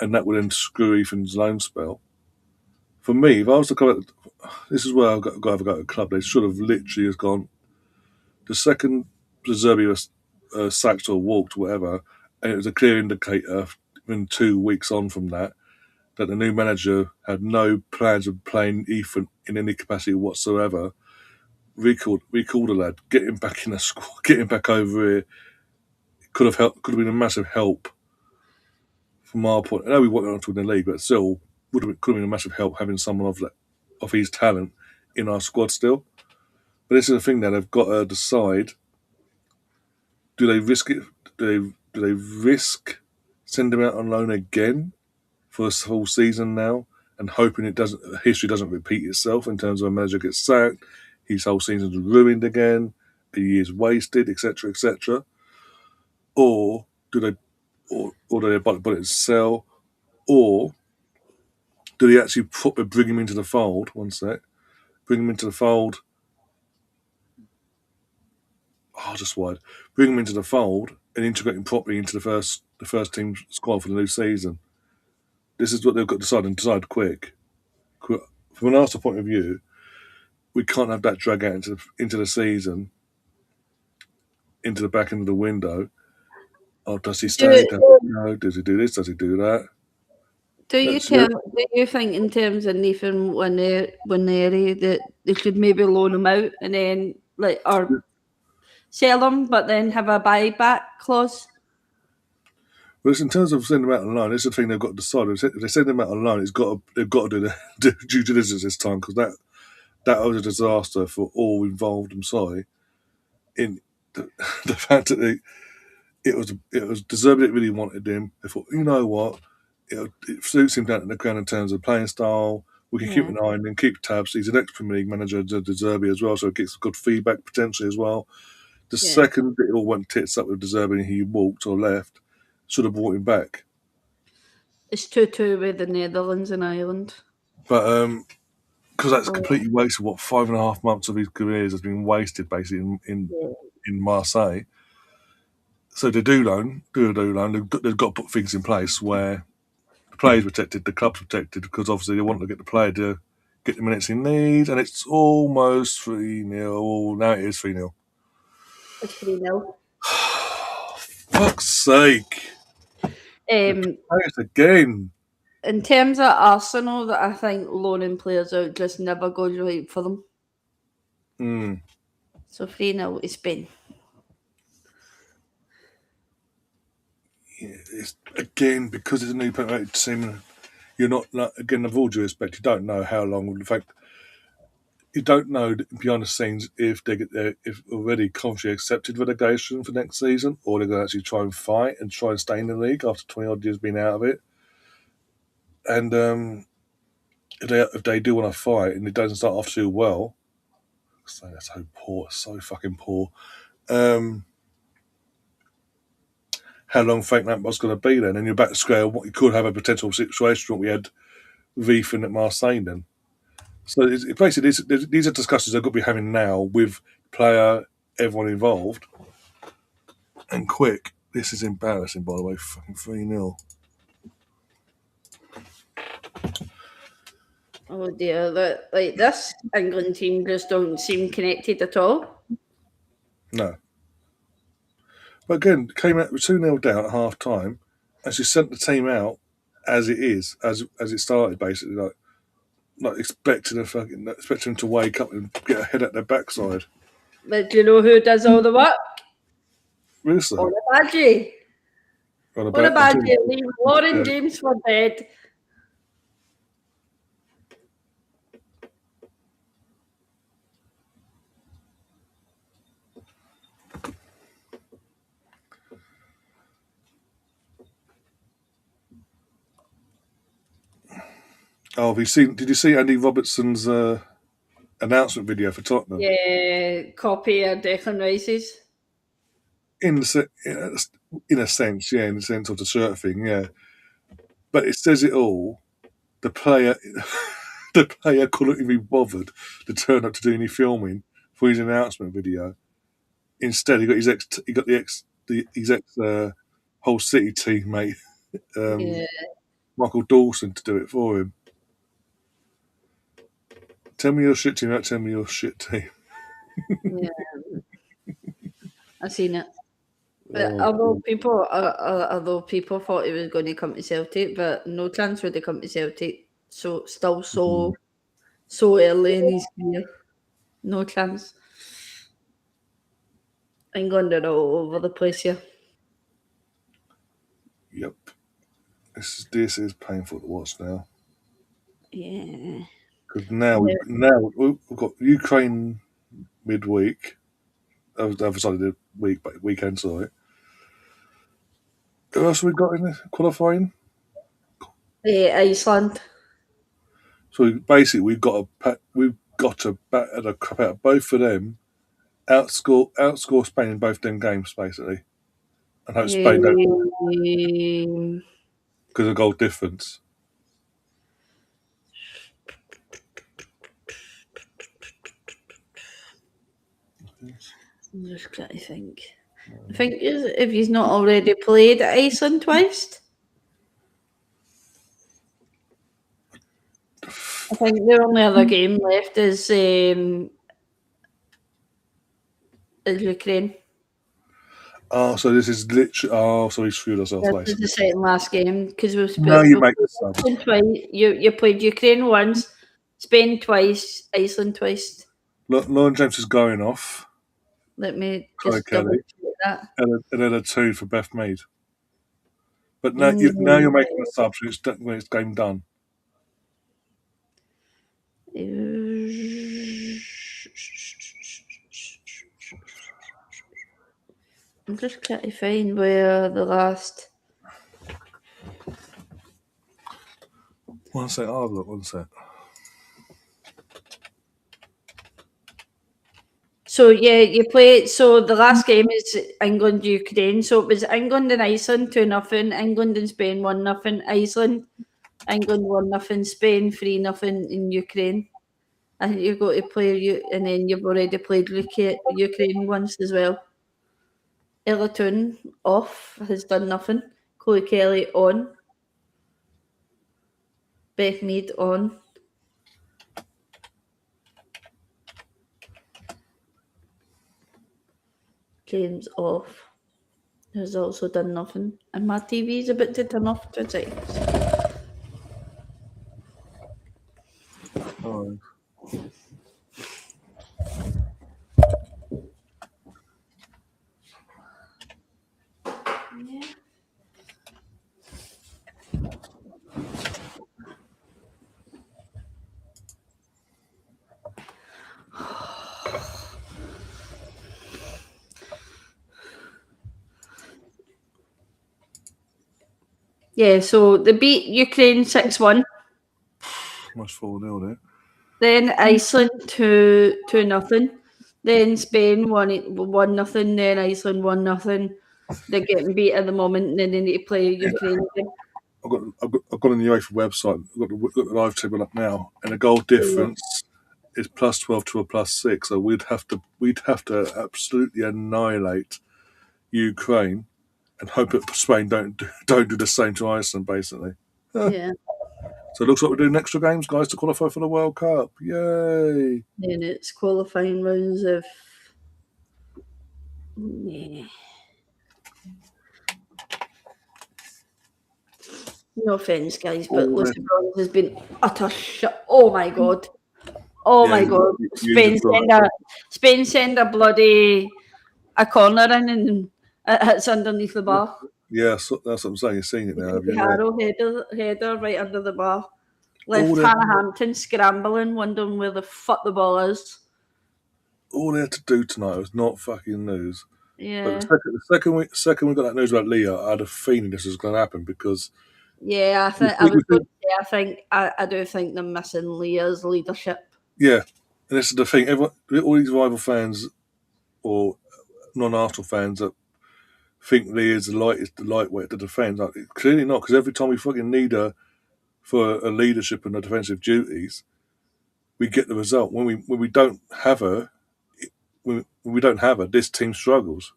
and that would then screw Ethan's loan spell. For me, if I was to come out, this is where I've got to go to a club. They should have literally has gone the second De Zerbi was sacked or walked, or whatever, and it was a clear indicator in 2 weeks on from that the new manager had no plans of playing Ethan in any capacity whatsoever. Recalled the lad, get him back in the squad, get him back over here. Could have been a massive help from our point. I know we went on to win the league, but still could have been a massive help having someone of his talent in our squad still. But this is the thing now, they've got to decide: do they risk it? Do they risk sending him out on loan again for a full season now, and hoping history doesn't repeat itself in terms of a manager gets sacked, his whole season's ruined again, a year's wasted, etc., etc. Or do they, or do they bite the bullet and sell, or do they actually bring him into the fold? One sec, bring him into the fold. Just wide. Bring him into the fold and integrate him properly into the first team squad for the new season. This is what they've got to decide, and decide quick. From an Arsenal point of view, we can't have that drag out into the season, into the back end of the window. Oh, does he stay? Does he go? Does he do this? Does he do that? Do you think in terms of Nathan Waneri that they should maybe loan him out and then or sell him, but then have a buyback clause? Well, in terms of sending him out on loan, this is the thing they've got to decide. If they send him out on loan, they've got to do the due diligence this time, because that was a disaster for all involved. I'm sorry, in the fact that it was deserved. It really wanted him. They thought, you know what, it suits him down to the ground in terms of playing style. We can keep an eye on him, keep tabs. He's an ex-Premier League manager, De Zerbi as well, so it gets good feedback potentially as well. The second it all went tits up with De Zerbi and he walked or left, should have brought him back. It's 2-2 with the Netherlands and Ireland. But because that's completely wasted. What 5.5 months of his career has been wasted basically in Marseille. So they do loan. They've got to put things in place where the player's protected, the club's protected, because obviously they want to get the player to get the minutes he needs, and it's almost 3-0. Now it is 3-0. It's 3-0. Fuck's sake. Again. In terms of Arsenal, that I think loaning players out just never goes right for them. So 3-0 to Spain. It's, again, because it's a new promoted team, you're not, again, with all due respect, you don't know how long. In fact, you don't know behind the scenes if already Coventry accepted relegation for next season, or they're going to actually try and fight and try and stay in the league after 20 odd years being out of it. And if they do want to fight and it doesn't start off too well, they're so poor, so fucking poor. How long Frank Lampard's going to be then? And you're back to square one. You could have a potential situation what we had with Ethan at Marseille then. So basically, these are discussions they've got to be having now with player, everyone involved, and quick. This is embarrassing, by the way. Fucking 3-0. Oh dear, this England team just don't seem connected at all. No. But again, came out with 2-0 down at half time, and she sent the team out as it is, as it started, basically, like expecting them to wake up and get a head at their backside. But do you know who does all the work? Really? Badgie. What about you? Leave Lauren James for dead. Oh, did you see Andy Robertson's announcement video for Tottenham? Yeah, copy of Declan Rice's. In a sense, yeah, in the sense of the shirt thing, yeah. But it says it all. The player, the player couldn't even be bothered to turn up to do any filming for his announcement video. Instead, he got his ex Hull City teammate, Yeah. Michael Dawson, to do it for him. Tell me your shit team, tell me your shit team. Yeah. I seen it. But Oh, although people thought he was going to come to Celtic, but no chance would he come to Celtic. So still so early in his career, no chance. England are all over the place here. yep. This is painful to watch now. Yeah. Because now we've got Ukraine midweek. Other side of the weekend, sorry. Who else have we got in the qualifying? Iceland. So basically, we've got to batter the crap out of both of them, outscore Spain in both them games, basically, and hope Spain don't because of goal difference. I'm just trying to think. I think if he's not already played at Iceland twice. I think the only other game left is Ukraine. Oh, so this is literally. Oh, so we screwed ourselves. This is the second last game because we've Now you make the sub. twice. You played Ukraine once, Spain twice, Iceland twice. Lauren James is going off. Let me Chloe just Kelly. that. And then a 2 for Beth Mead. But now you're making a sub, so it's game done. I'm just trying to find where the last. One sec. Oh, look, one sec. So yeah, you play. So the last game is England Ukraine. So it was England and Iceland 2-0. England and Spain 1-0. Iceland, England 1-0. Spain 3-0 in Ukraine. I think you've got to play you, and then you've already played Ukraine once as well. Ellerton off, has done nothing. Chloe Kelly on. Beth Mead on. James off. Has also done nothing. And my TV is about to turn off 2 seconds. Oh. Yeah. Yeah, so they beat Ukraine 6-1. Must 4-0 there. Then Iceland 2-0. Then Spain 1-0. Then Iceland 1-0. They're getting beat at the moment, and then they need to play Ukraine again. I've got on the UEFA website. I've got the live table up now, and the goal difference is plus 12 to a plus 6. So we'd have to absolutely annihilate Ukraine and hope that Spain don't do the same to Iceland, basically. Yeah. So it looks like we're doing extra games, guys, to qualify for the World Cup. Yay! Then it's qualifying rounds of. Yeah. No offense, guys, but Lucy Bronze has been utter shit. Oh my god! Oh my god! Spain send a bloody a corner in and it's underneath the bar. Yeah, so that's what I'm saying. You've seen it now, have you? Yeah. Harrow header right under the bar. Left All they, Hannah Hampton scrambling, wondering where the fuck the ball is. all they had to do tonight was not fucking lose. But Yeah. the second we got that news about Leah, I had a feeling this was going to happen because Yeah, I we think I think, was we going think, to say I do think they're missing Leah's leadership. yeah, and this is the thing. All these rival fans or non-Arsenal fans that think Leah's the lightweight to defend. Like, clearly not, because every time we fucking need her for a leadership and the defensive duties, we get the result. When we don't have her, when we don't have her, this team struggles.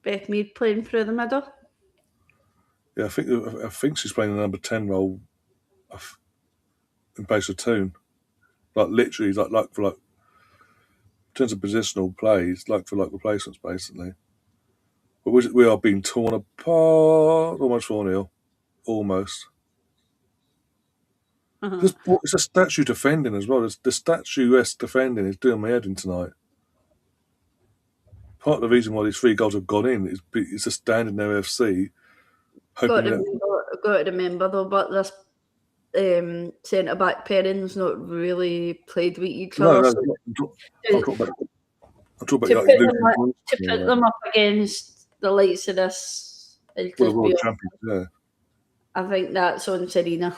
Beth Mead playing through the middle. Yeah, I think she's playing the number 10 role in place of Toon. Like literally, like for like in terms of positional plays, like for like replacements, basically. But we are being torn apart, almost 4-0, almost. Uh-huh. It's a statue defending as well. The statuesque defending is doing my head in tonight. Part of the reason why these 3 goals have gone in is just standing there FC, Got hoping to that. remember though, but this centre back pairings not really played with each No, other. no, So I'm talking about. I'm talking to about put like them them up against the likes of this, well, the world champions. Yeah, I think that's on Serena.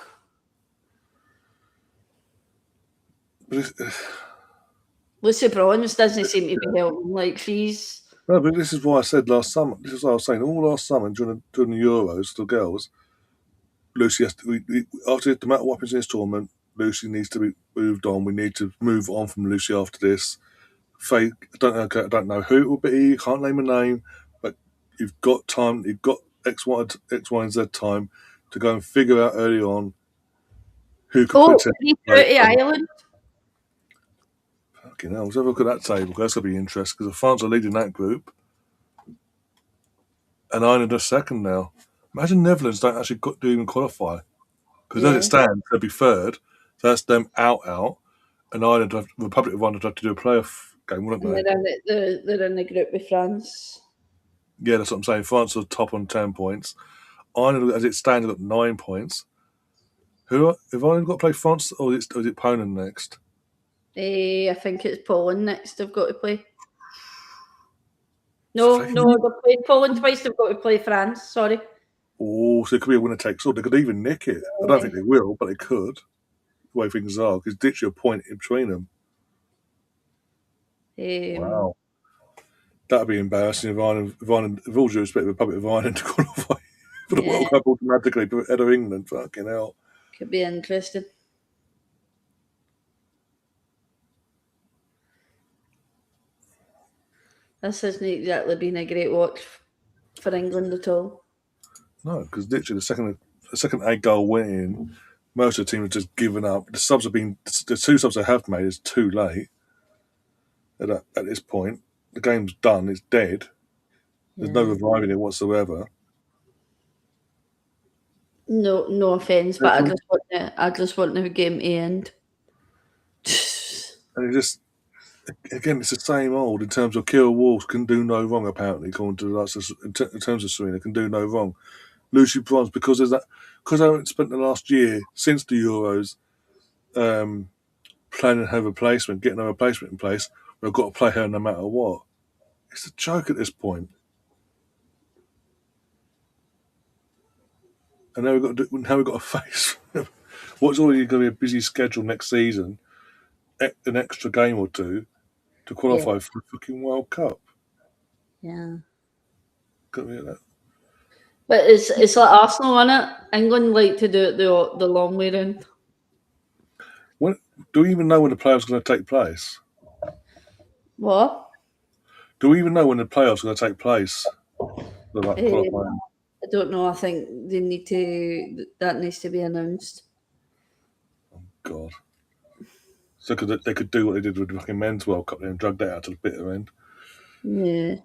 but Lucy Bronze doesn't seem to be helping. Like she's no, but this is why I said last summer. This is what I was saying all last summer during the Euros. The girls, Lucy has to. After no matter what happens in this tournament, Lucy needs to be moved on. We need to move on from Lucy after this. Faye, I don't know who it will be. Can't name a name, but you've got time. You've got X, Y, and Z time to go and figure out early on who could potentially play. Ireland. Fucking hell, let's have a look at that table. That's going to be interesting because France are leading that group, and Ireland are second now. Imagine Netherlands don't actually do even qualify because as it stands, they'll be third. So that's them out, and Ireland, Republic of Ireland, have to do a playoff game, wouldn't they? They're in the group with France. Yeah, that's what I'm saying. France are top on 10 points. Ireland, as it stands, have got 9 points. Have Ireland got to play France, or is it Poland next? I think it's Poland next. They've got to play. No, they've played Poland twice. They've got to play France. Sorry. Oh, so it could be a winner takes all. They could even nick it. I don't think they will, but they could. The way things are, because it's literally a point in between them. Wow. That'd be embarrassing if Ireland, with all due respect, the Republic of Ireland to qualify for the World Cup automatically ahead of England. Fucking hell. Could be interesting. This hasn't exactly been a great watch for England at all. No, because literally the second 8-goal went in, most of the team have just given up. The 2 subs they have made is too late. At this point, the game's done. It's dead. There's no reviving it whatsoever. No offense, but I just want the game to end. And it just, again, it's the same old in terms of Kira Wolves can do no wrong, apparently, according to us, in terms of Serena, can do no wrong. Lucy Bronze, because I haven't spent the last year since the Euros planning her replacement, getting a replacement in place, we've got to play her no matter what. It's a joke at this point. And now we've got to face what's already going to be a busy schedule next season, an extra game or two to qualify for the fucking World Cup. Yeah. Got me at that. But it's like Arsenal, isn't it? England like to do it the long way round. Do we even know when the playoffs are going to take place? What? Do we even know when the playoffs are going to take place? I don't know. I think that needs to be announced. Oh God! So they could do what they did with the fucking men's World Cup and drag that out to the bitter end. Yeah.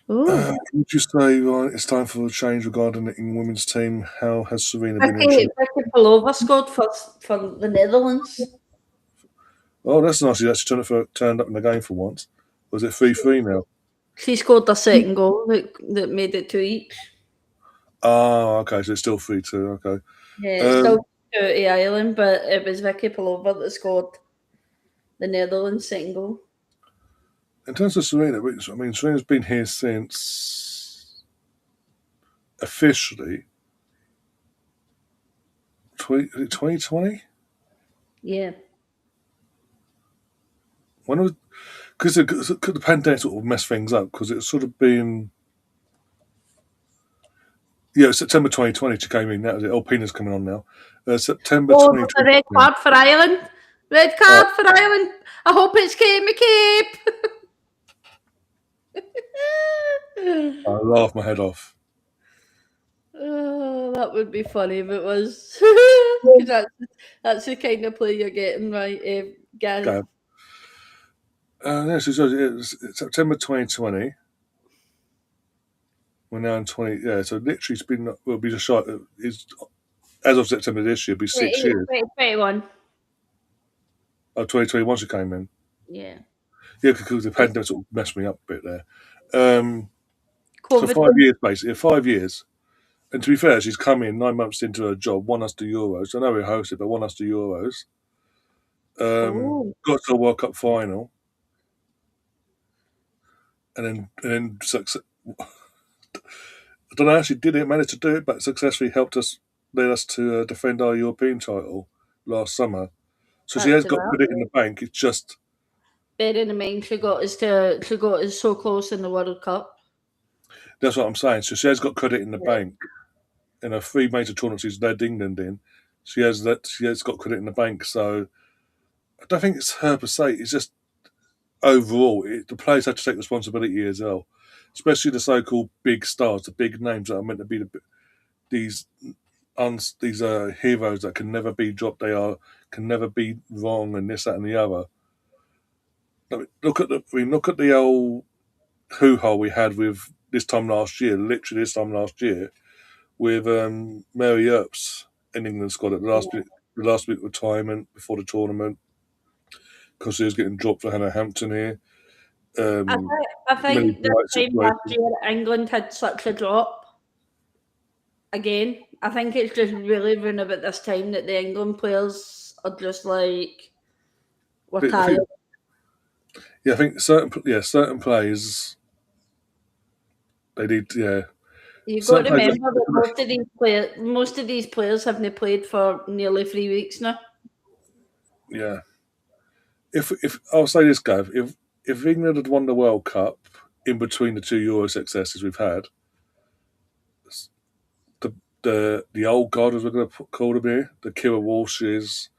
Would you say it's time for a change regarding the England women's team? How has Serena been? Vicky Palova scored for the Netherlands. Oh, that's nice. She actually turned up in the game for once. Was it 3-3 now? She scored the second goal that made it 2 each. Oh, okay, so it's still 3-2. Okay. Yeah, it's still 2 to Ireland, but it was Vicky Pullover that scored the Netherlands second goal. In terms of Serena, I mean, Serena's been here since officially 2020. Yeah. When was because the pandemic sort of messed things up because it's sort of been September 2020 she came in. That was it. Oh, Pina's coming on now. September Oh, 2020. the red card for Ireland. Red card for Ireland. I hope it's Kate McCabe. I laughed my head off. Oh, that would be funny if it was. Because that's the kind of play you're getting, right, Gary? Gav. It's September 2020. We're now in 20. Yeah, so literally it's been. Will be just shy. It's as of September this year. It'll be 6 years. 2021. Oh, 2021 she came in. Yeah. Yeah, because the pandemic sort of messed me up a bit there. So COVID. 5 years basically. 5 years. And to be fair, she's come in 9 months into her job, won us the Euros. I know we hosted, but won us the Euros. Got to a World Cup final, and then success. I don't know how she did it, managed to do it, but successfully led us to defend our European title last summer. So she has got credit in the bank. It's just bearing in mind she got us so close in the World Cup. that's what I'm saying. So she has got credit in the bank. In her 3 major tournaments she's led England in, she has got credit in the bank. So I don't think it's her per se. It's just overall the players have to take responsibility as well, especially the so-called big stars, the big names that are meant to be these heroes that can never be dropped. Can never be wrong, and this, that, and the other. I mean, look at the old hoo-ha we had with this time last year. Literally this time last year, with Mary Earps in England squad at the last bit of retirement before the tournament because she was getting dropped for Hannah Hampton here. I think this time last year England had such a drop. Again, I think it's just really run about this time that the England players are just like, we're tired. I think certain players they need. Yeah, you've got to remember that most of these players haven't played for nearly 3 weeks now. Yeah. If I'll say this, Gav, if England had won the World Cup in between the 2 Euro successes we've had, the old guard, as we're going to call them here, the Kira Walshes,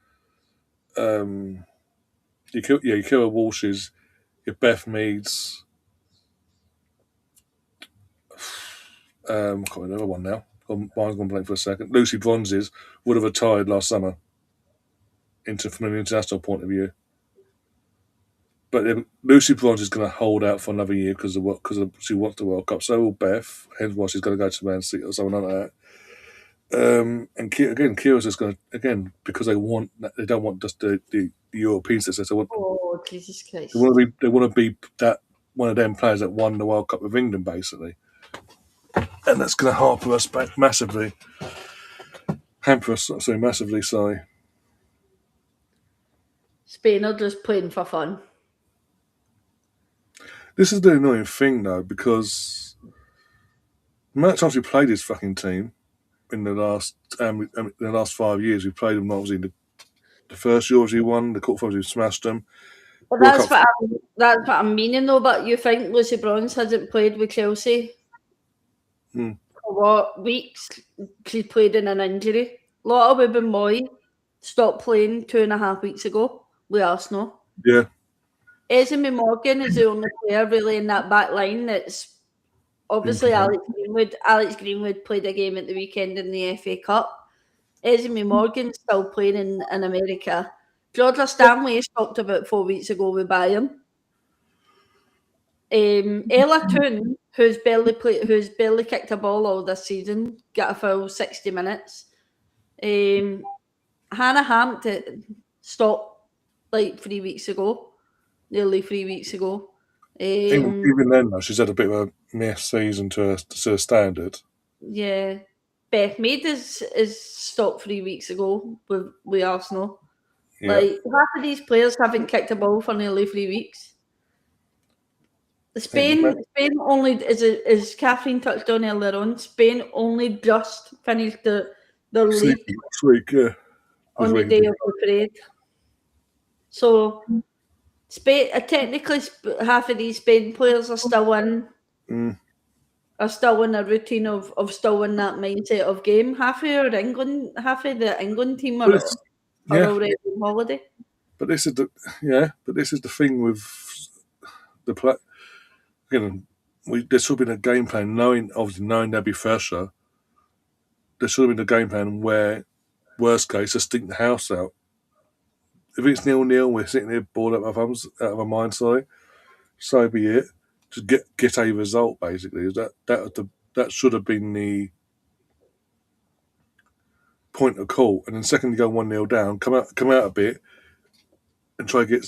your Kira Walshes, your Beth Meads, I can't remember one now. Mine's gone blank for a second. Lucy Bronzes would have retired last summer. From an international point of view. But Lucy Bronze is going to hold out for another year because she wants the World Cup. So will Beth, hence why she's going to go to Man City or something like that. And Kira's just going to because they don't want just the European success. They want, Jesus Christ! They want to be that one of them players that won the World Cup with England, basically, and that's going to hamper us back massively. Massively. Sorry. Spain are just playing for fun. This is the annoying thing, though, because the amount of times we played this fucking team in the last 5 years, we played them obviously in the first Euros we won, the quarterfinals we smashed them. But that's what I'm meaning, though. But you think Lucy Bronze hasn't played with Chelsea for what weeks? She's played in an injury. Lotta Wubben-Moy stopped playing 2.5 weeks ago with Arsenal. Yeah. Esme Morgan is the only player really in that back line that's obviously Alex Greenwood. Alex Greenwood played a game at the weekend in the FA Cup. Esme Morgan's still playing in America. Georgia Stanley stopped about 4 weeks ago with Bayern. Ella Toon, who's barely kicked a ball all this season, got a full 60 minutes. Hannah Hampton stopped like 3 weeks ago. Nearly 3 weeks ago. Even then, though, she's had a bit of a meh season to her standard. Yeah. Beth Mead is stopped 3 weeks ago with Arsenal. Yeah. Like, half of these players haven't kicked a ball for nearly 3 weeks. Spain only, as Catherine touched on earlier on, Spain only just finished the league This week, yeah. on the day of the parade. So, Spain, technically, half of these Spain players are still in. Are still in a routine of still in that mindset of game. Half of the England team are already on holiday. But this is the thing with the play. Again, there should have been a game plan, knowing there'd be pressure. There should have been a game plan where, worst case, just stink the house out. If it's 0-0, we're sitting here bored out of our mind. Sorry, so be it. Just get a result. Basically, that should have been the point of call. And then second, you go 1-0 down, come out a bit, and try to get.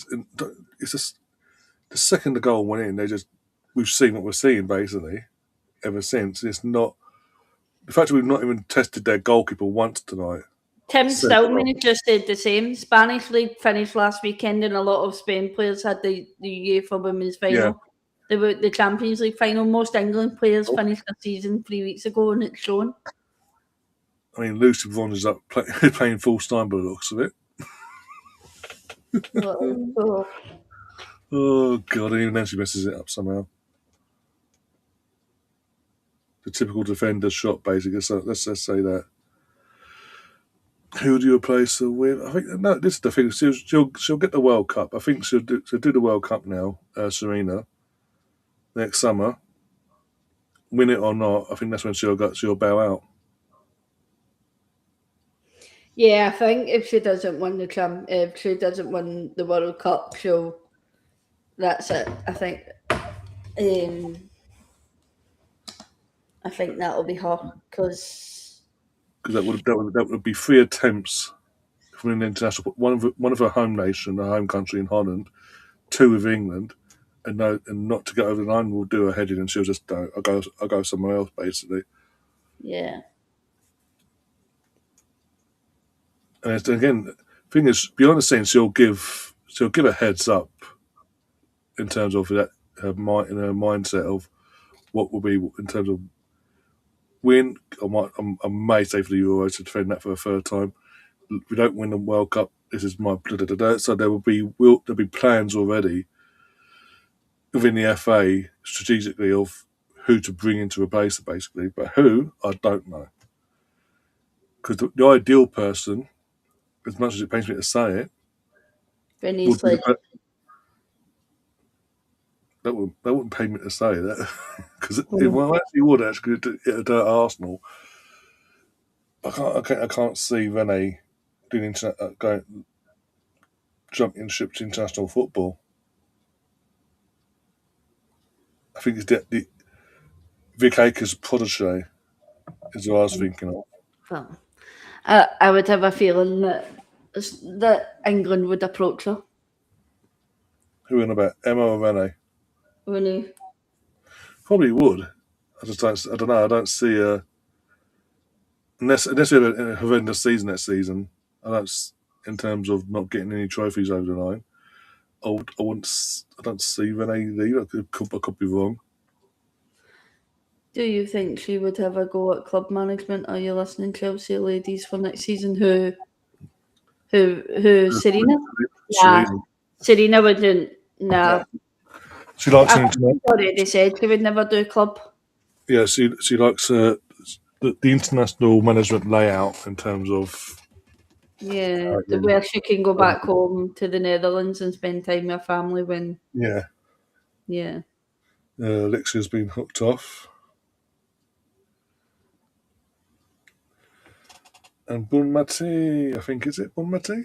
It's just the second the goal went in. We've seen what we're seeing basically ever since. It's not the fact that we've not even tested their goalkeeper once tonight. Tim Stillman has just said the same. Spanish League finished last weekend, and a lot of Spain players had the UEFA Women's Final. They were the Champions League final. Most England players finished the season 3 weeks ago, and it's shown. I mean, Lucy Vaughan is up playing full time by the looks of it. Oh God! Even then she messes it up somehow. The typical defender shot, basically. So let's just say that. Who do you replace her with? I think this is the thing. She'll get the World Cup. I think she'll do the World Cup now, Serena. Next summer, win it or not, I think that's when she'll bow out. Yeah, I think if she doesn't win the World Cup, that's it. I think that'll be her because that would be 3 attempts from an international, one of her home nation, her home country in Holland, 2 with England, and not to get over the line. We'll do her heading, and she'll just I'll go somewhere else basically. Yeah. And again, the thing is, behind the scenes, she'll give a heads up in terms of that her mindset of what will be in terms of win. I may say for the Euros to defend that for a third time. If we don't win the World Cup, this is my so there'll be plans already within the FA strategically of who to bring in to replace her, basically. But who, I don't know, because the ideal person, as much as it pains me to say it, that wouldn't pay me to say that because it actually would at Arsenal. I can't see Rene doing going championship to international football. I think it's the Vic Akers protege is what I was thinking of. I would have a feeling that England would approach her. Who in about Emma or Rene? Rene. Probably would. I don't know. I don't see unless we have a horrendous season next season. In terms of not getting any trophies over the line. I don't see Rene leave. I could be wrong. Do you think she would have a go at club management? Are you listening, Chelsea ladies, for next season? Who Serena? Yeah, Serena wouldn't. No. She likes. Already said she would never do club. Yeah, she likes the international management layout in terms of. Yeah, where she can go back home to the Netherlands and spend time with her family when. Yeah. Yeah. Alexia's been hooked off. And Bunmati, I think, is it Bunmati?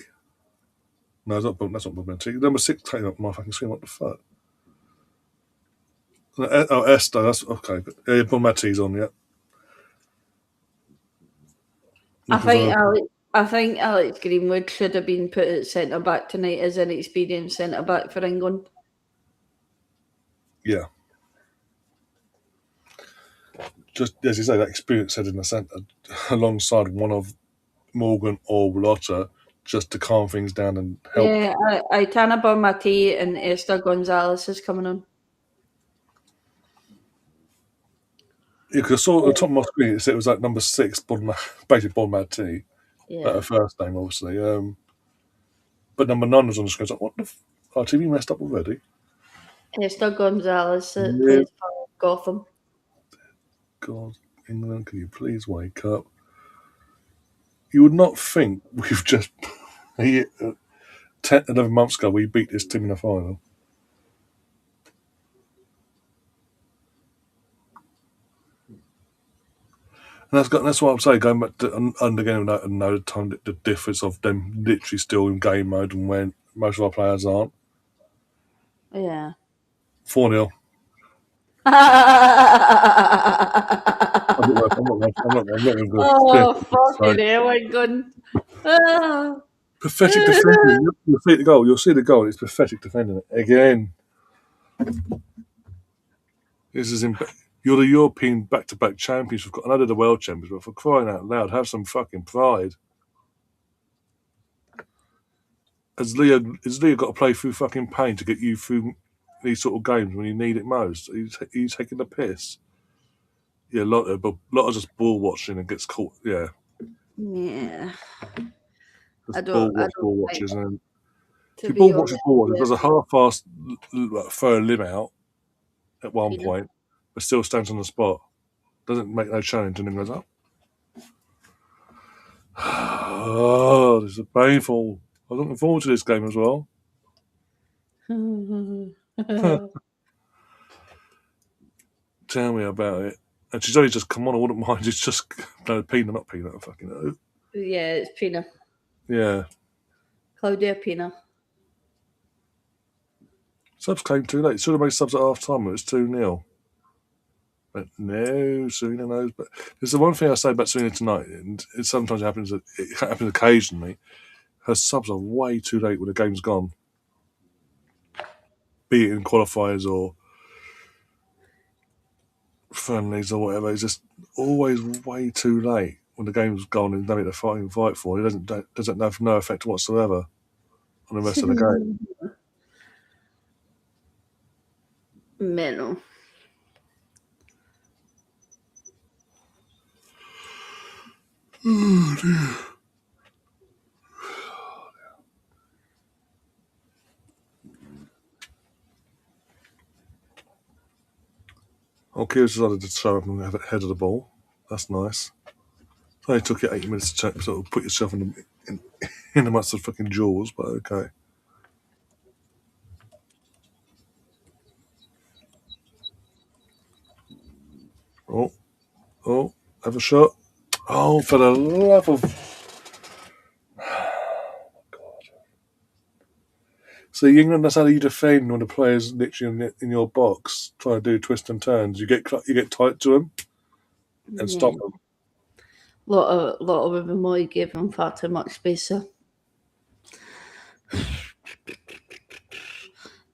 No, it's not that's not Bunmati. Number 6 taking up my fucking screen. What the fuck? Oh, Esther, that's okay. Bunmati's on, yeah. I think Alex Greenwood should have been put at centre back tonight as an experienced centre back for England. Yeah. Just as you say, that experience head in the centre alongside one of Morgan or Lotta just to calm things down and help. Yeah, Aitana Bonmati and Esther Gonzalez is coming on. You could saw at the top of my screen it was like number 6, basically Bonmati, Yeah. her first name, obviously. But number 9 was on the screen. I was like, what the our TV messed up already? Esther Gonzalez Yeah. plays for Gotham. God, England, can you please wake up? You would not think we've just 10, 11 months ago we beat this team in the final. And that's what I'm saying. Going back to and again another time, the difference of them literally still in game mode and when most of our players aren't. Yeah. 4-0. Oh, I'm not going to fucking hell, my God. Ah. pathetic defending. You'll see the goal. You'll see the goal. It's pathetic defending it again. This is you're the European back-to-back champions. We've got another the world champions, but for crying out loud, have some fucking pride. Has Leo got to play through fucking pain to get you through these sort of games when you need it most? Are you taking the piss? Yeah, lot of just ball watching and gets caught. Yeah, Yeah. just I don't ball think, watches, and to if be ball honest, watches, does a half-assed throw a limb out at one Peter. point, but still stands on the spot. Doesn't make no challenge, and then goes up. Oh, this is painful. I was looking forward to this game as well. Tell me about it. And she's only just come on. I wouldn't mind. It's just no Pina, not Pina. Fucking hell. Yeah, it's Pina. Yeah. Claudia Pina. Subs came too late. Should have made subs at half time. It was 2-0. But no, Serena knows. But there's the one thing I say about Serena tonight, and it sometimes happens. It happens occasionally. Her subs are way too late when the game's gone. Be it in qualifiers or friendlies or whatever. It's just always way too late when the game's gone and nothing to fight for. It doesn't have no effect whatsoever on the rest of the game. Mental. Oh dear. Okay, decided to show up and have it head of the ball. That's nice. So it took you 8 minutes to sort of put yourself in the midst of fucking jaws, but okay. Oh, have a shot. Oh, for the love of God! See, England, that's how you defend when the player's literally in your box trying to do twists and turns. You get tight to them and stop them. Lot of women might give them far too much space. So.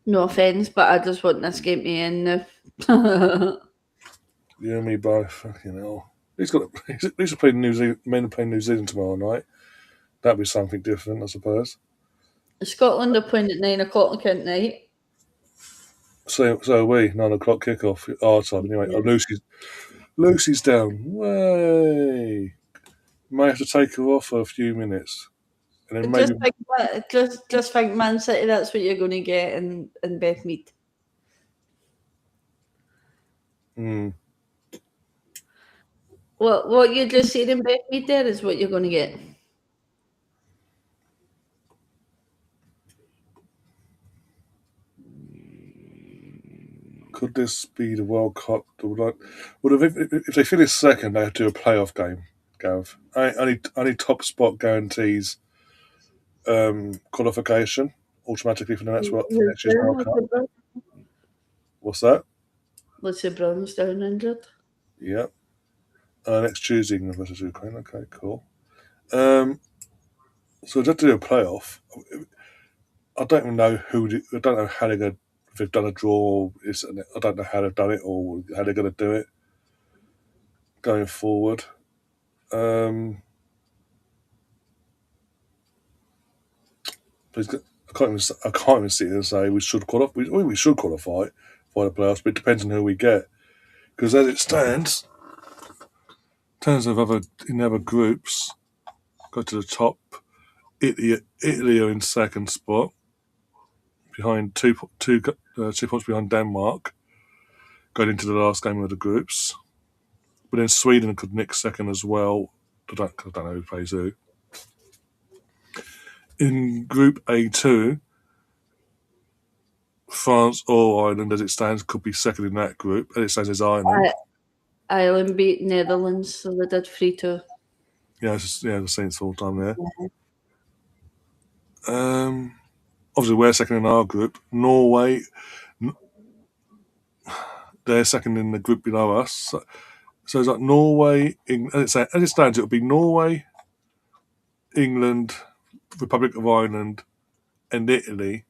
No offense, but I just want this game to end now. You and me both. Fucking hell. He's playing New Zealand. Men are playing New Zealand tomorrow night. That'd be something different, I suppose. Scotland are playing at 9 o'clock at night. So are we. 9 o'clock kickoff. Our time anyway. Yeah. Oh, Lucy's down. Way. May have to take her off for a few minutes, and then maybe Just think Man City. That's what you're going to get in Bethmead. What you just said in Bethmead there is what you're going to get. Could this be the World Cup? If they finish second, they have to do a playoff game. Gav, only top spot guarantees qualification automatically for the next year's World Cup. What's that? Lucy Brown's down injured. Yeah. Next Tuesday, England versus Ukraine. Okay, cool. So just to do a playoff. I don't even know I don't know how they're going to if they've done a draw, I don't know how they've done it or how they're going to do it going forward. I can't even sit here and say we should qualify. We should qualify for the playoffs, but it depends on who we get. Because as it stands, in terms of in other groups, go to the top. Italy are in second spot, behind two points behind Denmark, going into the last game of the groups. But then Sweden could nick second as well. I don't know who plays who. In Group A2, France or Ireland, as it stands, could be second in that group. As it stands, is Ireland. Ireland beat Netherlands, so they did 3-2. Yeah, the Saints all time there. Obviously, we're second in our group. Norway, they're second in the group below us. So it's like Norway, as it stands, it would be Norway, England, Republic of Ireland, and Italy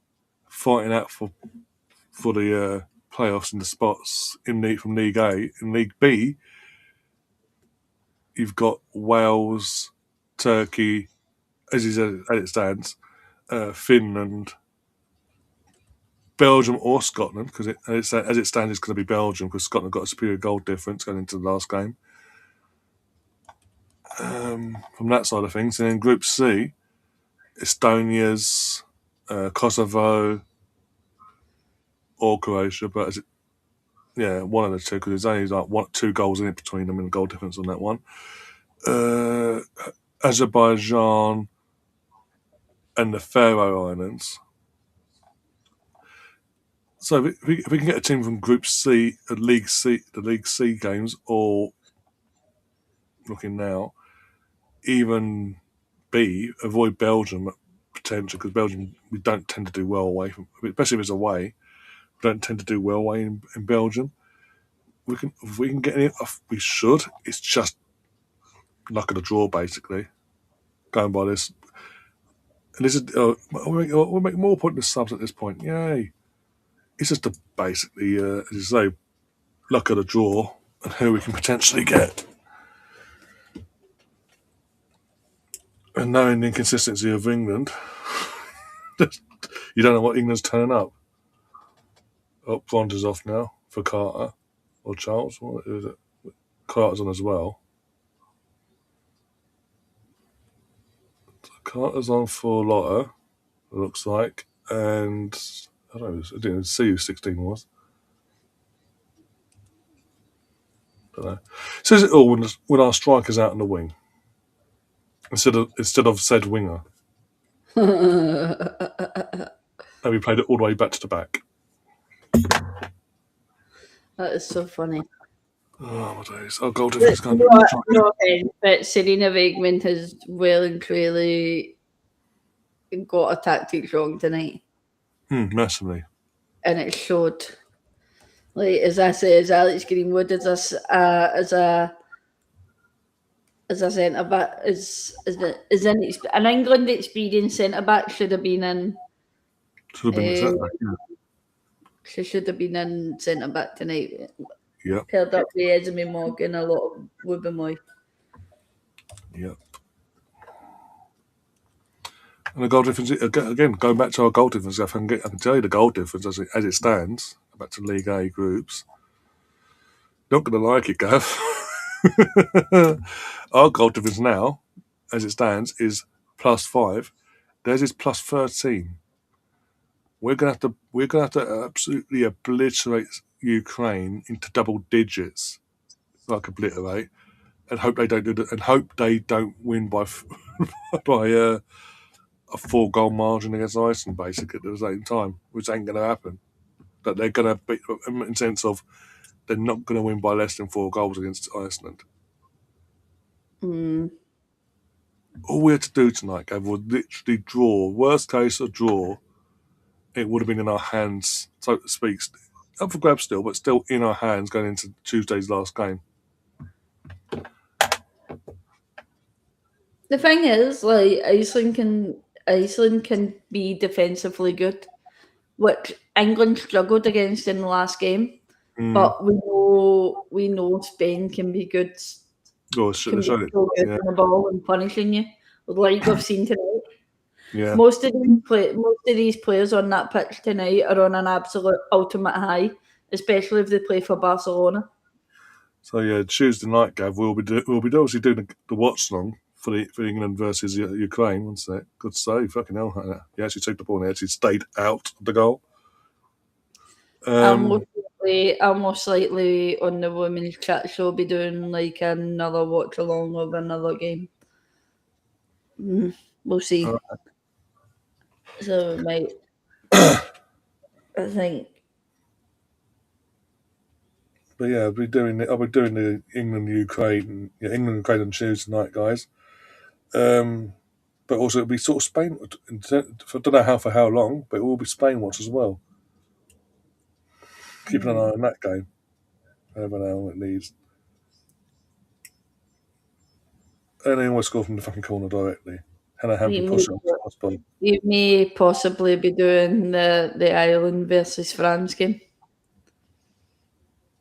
fighting out for the playoffs in the spots from League A. In League B, you've got Wales, Turkey, as it stands, Finland, Belgium or Scotland, because as it stands, it's going to be Belgium because Scotland got a superior goal difference going into the last game. From that side of things, and in Group C, Estonia's, Kosovo, or Croatia, but one of the two because there's only like 2 goals in it between them and goal difference on that one. Azerbaijan and the Faroe Islands. So if we can get a team from Group C, the League C games, or looking now, even B, avoid Belgium potential because Belgium we don't tend to do well away from, especially if it's away. We don't tend to do well away in Belgium. If we can get any, we should. It's just luck of the draw, basically. Going by this, and this is we'll make more pointless subs at this point. Yay! It's just basically, as you say, luck of the draw and who we can potentially get. And knowing the inconsistency of England, you don't know what England's turning up. Oh, Bronder's off now for Carter or Charles. What is it? Carter's on as well. Carter's on for Lotta, it looks like, and I didn't see who 16 was. Don't know. It says it all when our striker's out in the wing instead of said winger. And we played it all the way back to the back. That is so funny. Oh my days! Our goal difference going. No offense, but Serena Wegman has well and truly got her tactics wrong tonight, Massively. and it showed. Like as I say, as Alex Greenwood as a centre back, an England experienced centre back should have been in. Should have been centre back. She should have been in centre back tonight. Yeah. Paired up with Esme Morgan, a lot of Wubbemoy. Yep. And the goal difference again, going back to our goal difference, I can tell you the goal difference as it stands. Back to League A groups. Not going to like it, Gav. Our goal difference now, as it stands, is +5. Theirs is +13. We're gonna have to absolutely obliterate Ukraine into double digits, like obliterate, and hope they don't win by a 4-goal margin against Iceland, basically at the same time, which ain't going to happen. That they're going to beat in the sense of they're not going to win by less than 4 goals against Iceland. All we had to do tonight, Gav, was literally draw. Worst case, a draw. It would have been in our hands, so to speak. Up for grabs still, but still in our hands going into Tuesday's last game. The thing is, like Iceland can be defensively good, which England struggled against in the last game. But we know Spain can be good. Oh, Can they be showed it. so good Yeah, on the ball and punishing you, like we've seen tonight. yeah. Most of these players on that pitch tonight are on an absolute ultimate high, especially if they play for Barcelona. So yeah, Tuesday night, Gav, we'll be obviously doing the watch long for England versus Ukraine. What's that? Good save, fucking hell! He actually took the ball and he actually stayed out of the goal. I'll most likely on the women's chat show be doing like another watch along of another game. We'll see. So we might. I think. But yeah, I'll be doing the England Ukraine on Tuesday night, guys. But also it'll be sort of Spain. I don't know for how long, but it will be Spain watch as well. Keeping an eye on that game. However long it needs. And then we'll score from the fucking corner directly. Hannah Hampton push it on the crossbar. You may possibly be doing the Ireland versus France game.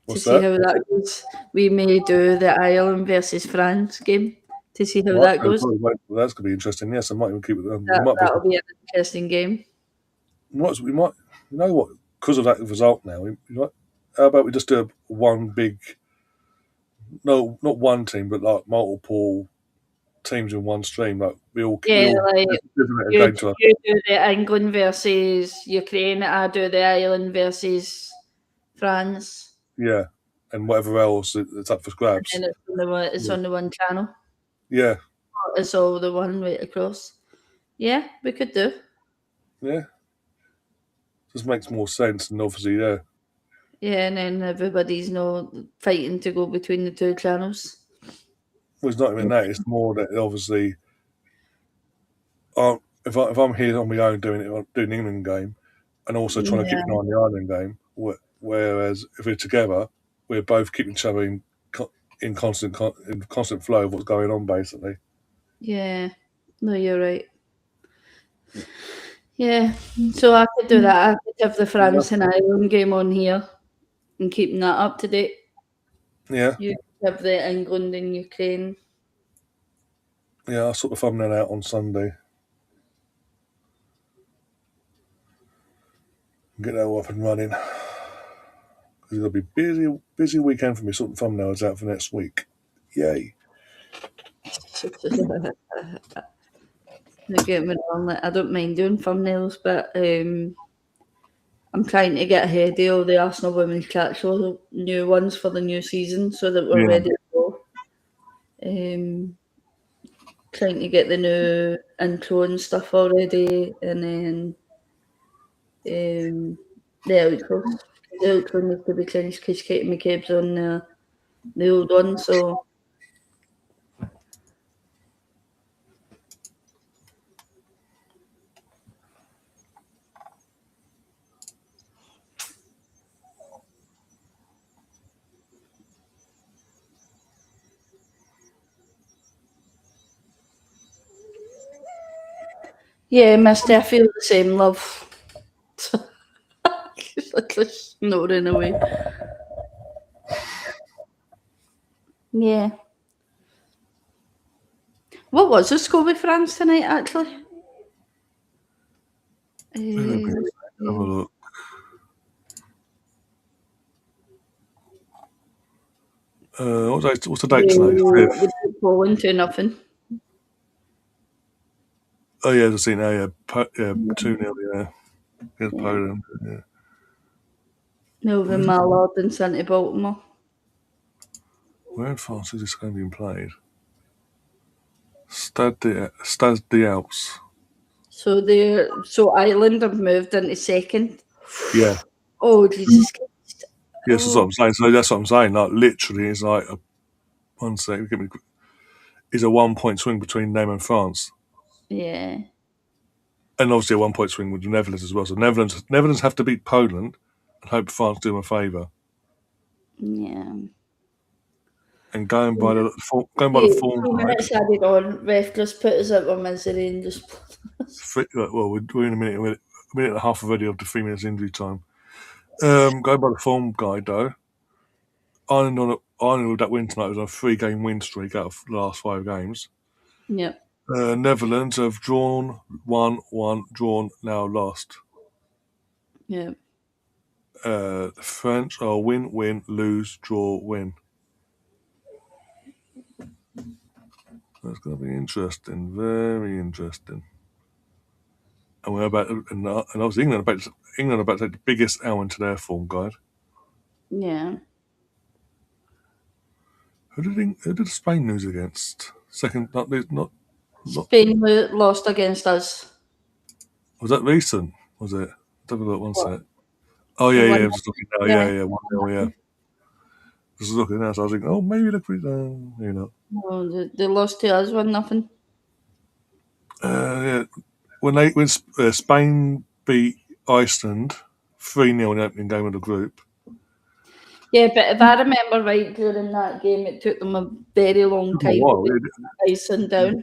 What's to see that? how that goes. We may do the Ireland versus France game to see how that goes. Well, that's going to be interesting. Yes, I might even keep it. That'll be an interesting game. We might, you know what? Because of that result now, how about we just do one big, no, not one team, but like multiple teams in one stream. Like like you do the England versus Ukraine, I do the Ireland versus France. Yeah, and whatever else it's up for grabs. And it's on the one channel. Yeah. It's all the one right across. Yeah, we could do. Yeah. Just makes more sense, and obviously, yeah. Yeah, and then everybody's fighting to go between the two channels. Well, it's not even that. It's more that obviously, if I'm here on my own doing the England game, and also trying to keep an eye on the Ireland game, whereas if we're together, we're both keeping each other in constant flow of what's going on, basically. Yeah, no, you're right. Yeah, so I could do that. I could have the France and Ireland game on here and keeping that up to date. Yeah. You have the England and Ukraine. Yeah, I'll sort the thumbnail out on Sunday. Get that all up and running. Because it'll be busy weekend for me sorting thumbnails out for next week. Yay. Don't get me wrong, I don't mind doing thumbnails, but I'm trying to get ahead of all the Arsenal Women's Chat Show new ones for the new season so that we're ready to go. Trying to get the new intro and stuff already, and then the outro. The outro needs to be changed because Katie McCabe's on the old one, so. Yeah, Misty, I feel the same, love. She's like snoring away. Yeah. What was the score with France tonight, actually? Have a look. What's the date today? We beat Poland 2-0. Oh yeah, I've seen that. Yeah, 2-0. Yeah, against Poland. Yeah. Melvin Mallard and sent to Baltimore. Where in France is this game being played? Stade des Alpes. So Ireland have moved into second. Yeah. Oh Jesus Christ! Yes, that's what I'm saying. So that's what I'm saying. Like literally, it's like one sec. It's a 1 point swing between them and France. Yeah. And obviously a 1 point swing with the Netherlands as well. So Netherlands have to beat Poland and hope France do them a favour. Yeah. And going by the form. 2 minutes added on. Ref just put us out of misery and just. Well, we're in a minute minute and a half already of the 3 minutes injury time. Going by the form guide though, Ireland with that win tonight was on a 3-game win streak out of the last 5 games. Yeah. Netherlands have drawn, won, drawn, now lost. Yeah. The French are win, win, lose, draw, win. That's going to be interesting, very interesting. And we're about, and obviously England about to take the biggest L into their form guide. Yeah. Who did Spain lose against? Second, not Spain lost against us. was that recent? Was it? Let's have a look. One sec. Oh The yeah, one- yeah. Just looking now. Yeah. 1-0, yeah. Just looking now, so I was thinking, oh, maybe look, No, they lost to us 1-0. Yeah. When Spain beat Iceland 3-0 in the opening game of the group. Yeah, but if I remember right, during that game, it took them a very long time Wow, to get Iceland down.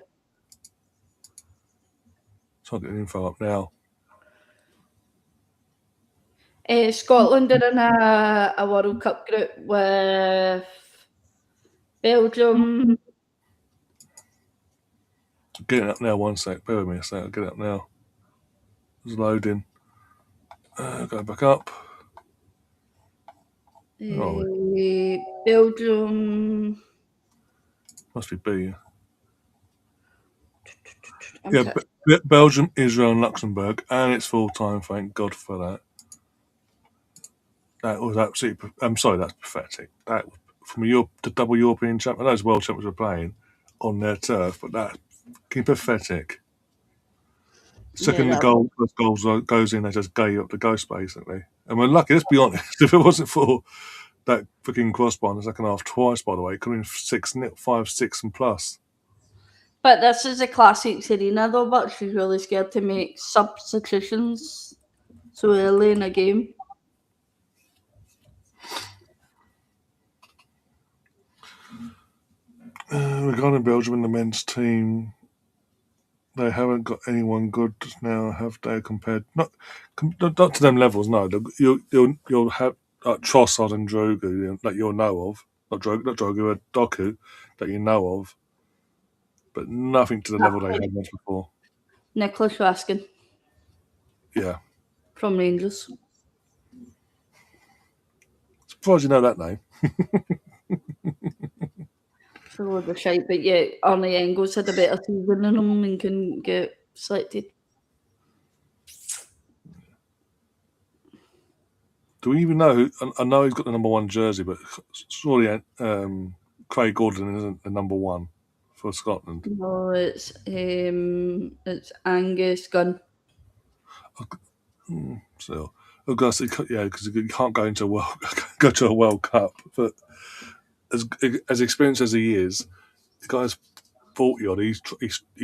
So I'll get the info up now. Scotland are in a World Cup group with Belgium. Getting up now. One sec. Bear with me a sec. I'll get it up now. It's loading. Go back up. Belgium. Must be B. I'm Yeah, sorry. Belgium, Israel, and Luxembourg, and it's full time. Thank God for that. That was absolutely. I'm sorry, that's pathetic. That from the double European champ. I know those world champions were playing on their turf, but that's fucking pathetic. Second, Yeah, the first goal goes in, they just gave up the ghost basically. And we're lucky. Let's be honest. If it wasn't for that freaking crossbar in the second half twice, by the way, it could have been 6-0, 5-6 and plus. But this is a classic Serena, though, but she's really scared to make substitutions so early in a game. Regarding Belgium and the men's team, they haven't got anyone good now, have they? Compared not to them levels. No, you'll have Trossard and Drogu that you'll know of, not Drogu, Doku that you know of, but nothing to the level they had once before. Nicholas Raskin Yeah, from Rangers. surprised you know that name. It's a load of shite, but yeah, Arnie Engels had a better season than him and couldn't get selected. Do we even know who? I know he's got the number 1 jersey, but surely Craig Gordon isn't the number 1 for Scotland. No, it's Angus Gunn. So, because you can't go into a World Cup, but as experienced as he is, the guy's 40 odd. He's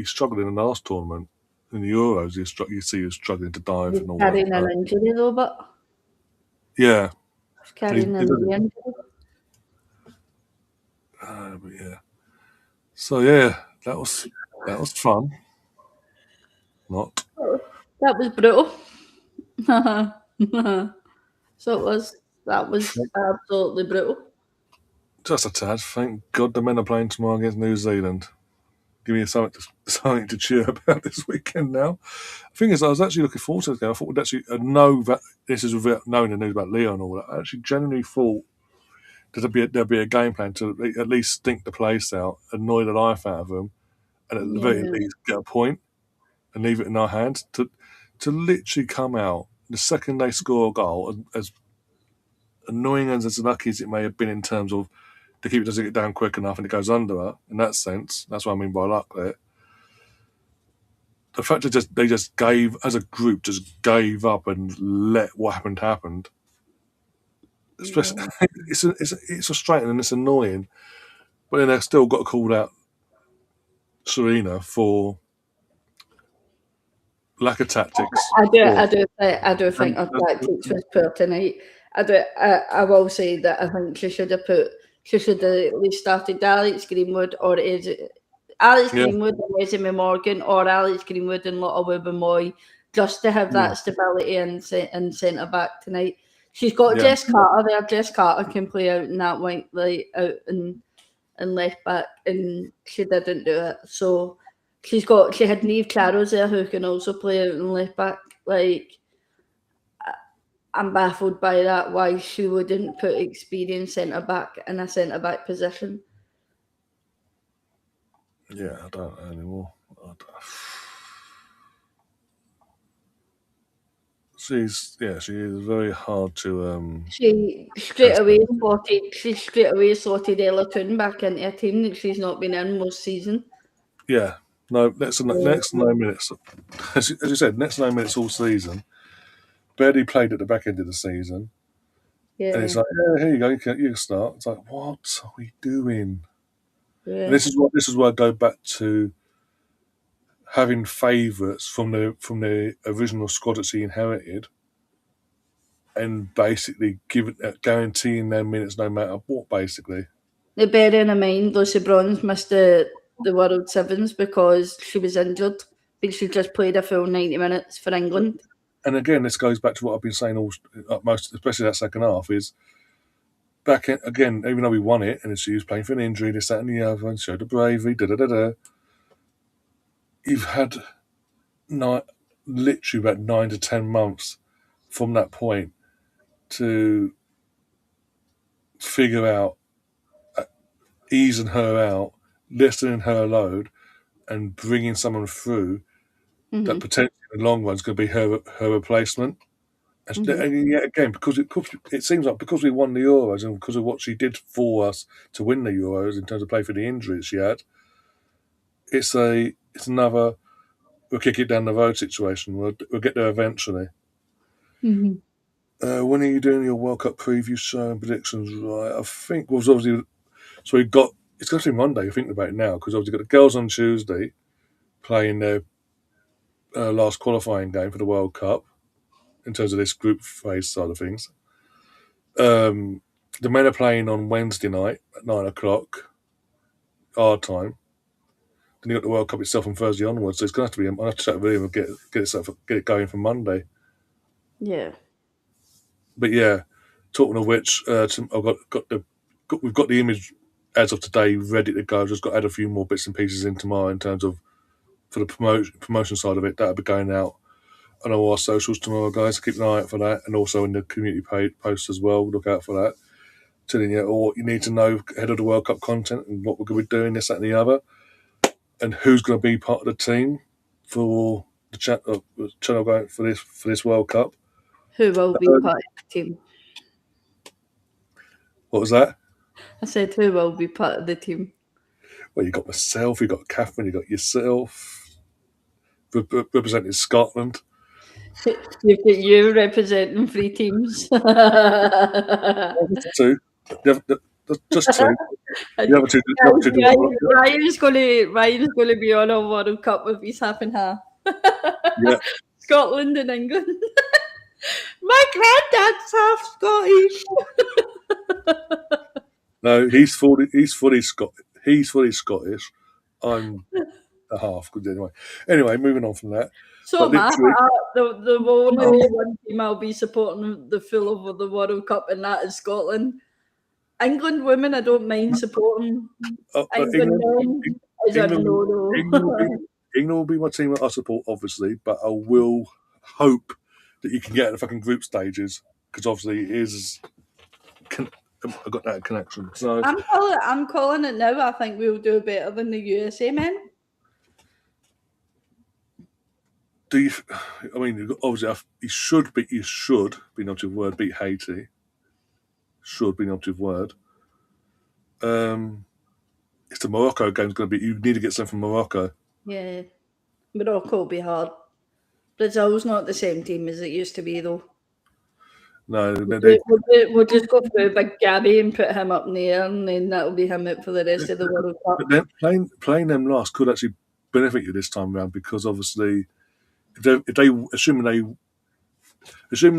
struggled in the last tournament in the Euros. You see, he's struggling to dive He's and all carrying that. an injury though, but Yeah, he's carrying an injury. but yeah. So yeah, that was fun. Not. That was brutal. So that was absolutely brutal. Just a tad. Thank God the men are playing tomorrow against New Zealand. Give me something to cheer about this weekend now. The thing is, I was actually looking forward to this game. I thought we'd actually know that this is without knowing the news about Leo and all that. I actually genuinely thought there'd be a game plan to at least stink the place out, annoy the life out of them, and at the very least get a point and leave it in our hands. To literally come out the second they score a goal, as annoying and as lucky as it may have been in terms of the keeper doesn't get down quick enough and it goes under her. In that sense, that's what I mean by luck there. The fact that they just gave, as a group, just gave up and let what happened happened. Especially, it's frustrating and it's annoying, but then they've still got to call out Serena for lack of tactics. I do think her tactics was poor tonight. I will say that I think she should have at least started Alex Greenwood or Greenwood and Esme Morgan, or Alex Greenwood and Lotta Wubben-Moy, just to have that stability in centre back tonight. She's got Jess Carter there. Jess Carter can play out in that wing, like out in left back, and she didn't do it. So she had Niamh Carrows there who can also play out in left back. Like, I'm baffled by that. Why she wouldn't put experienced centre back in a centre back position. Yeah, I don't know anymore. She is very hard to. She straight away slotted Ella Toon back into a team that she's not been in most season. Yeah, no, next 9 minutes. As you said, next 9 minutes all season. Barely played at the back end of the season. Yeah. And it's like, here you go, you can start. It's like, what are we doing? Yeah. And this is where I go back to having favourites from the original squad that she inherited, and basically guaranteeing their minutes no matter what. Basically, Now, bearing in mind, Lucy Bronze missed the World Sevens because she was injured, but she just played a full 90 minutes for England. And again, this goes back to what I've been saying most, especially that second half, is back in, again, even though we won it, and she was playing for an injury, this, that, and the other, and showed the bravery, You've had literally about 9 to 10 months from that point to figure out, easing her out, lessening her load, and bringing someone through that potentially in the long run is going to be her replacement. And yet again, because it seems like because we won the Euros and because of what she did for us to win the Euros in terms of play for the injuries she had, it's another we'll kick it down the road situation. We'll get there eventually. When are you doing your World Cup preview show and predictions? Right, I think was obviously so it's going to be Monday. Thinking about it now because obviously got the girls on Tuesday playing their last qualifying game for the World Cup in terms of this group phase side of things. The men are playing on Wednesday night at 9:00 our time. Then you got the World Cup itself on Thursday onwards. So it's going to have to be. I'll have to chat with him and get it going for Monday. Yeah. But yeah, talking of which, we've got the image as of today ready to go. I've just got to add a few more bits and pieces in tomorrow in terms of for the promotion side of it. That'll be going out on all our socials tomorrow, guys. Keep an eye out for that, and also in the community post as well. Look out for that. Telling you all what you need to know ahead of the World Cup content and what we're going to be doing, this, that, and the other, and who's going to be part of the team for the channel going for this World Cup. Who will be part of the team? What was that? I said, who will be part of the team? Well, you got myself, you got Catherine, you got yourself representing Scotland. You've got you representing 3 teams. Just 2. Just 2. The other two Ryan's going to be on a World Cup with his half and half. Yeah. Scotland and England. My granddad's half Scottish. No, he's fully Scottish. I'm a half. Anyway, moving on from that. So the only one team I'll be supporting the full of the World Cup, and that is Scotland. England women, I don't mind supporting. England men is a no-no. England will be my team that I support, obviously, but I will hope that you can get in the fucking group stages because obviously it is. I've got that connection. So I'm calling it now. I think we'll do better than the USA men. Do you? I mean, obviously, you should be an operative word. Beat Haiti. Should be an operative word. It's the Morocco game's going to be. You need to get something from Morocco. Yeah, Morocco will be hard. Brazil's not the same team as it used to be, though. No, we'll just go through Big Gabby and put him up in the air, and then that'll be him out for the rest of the World Cup. But then playing them last could actually benefit you this time around because obviously, if they assuming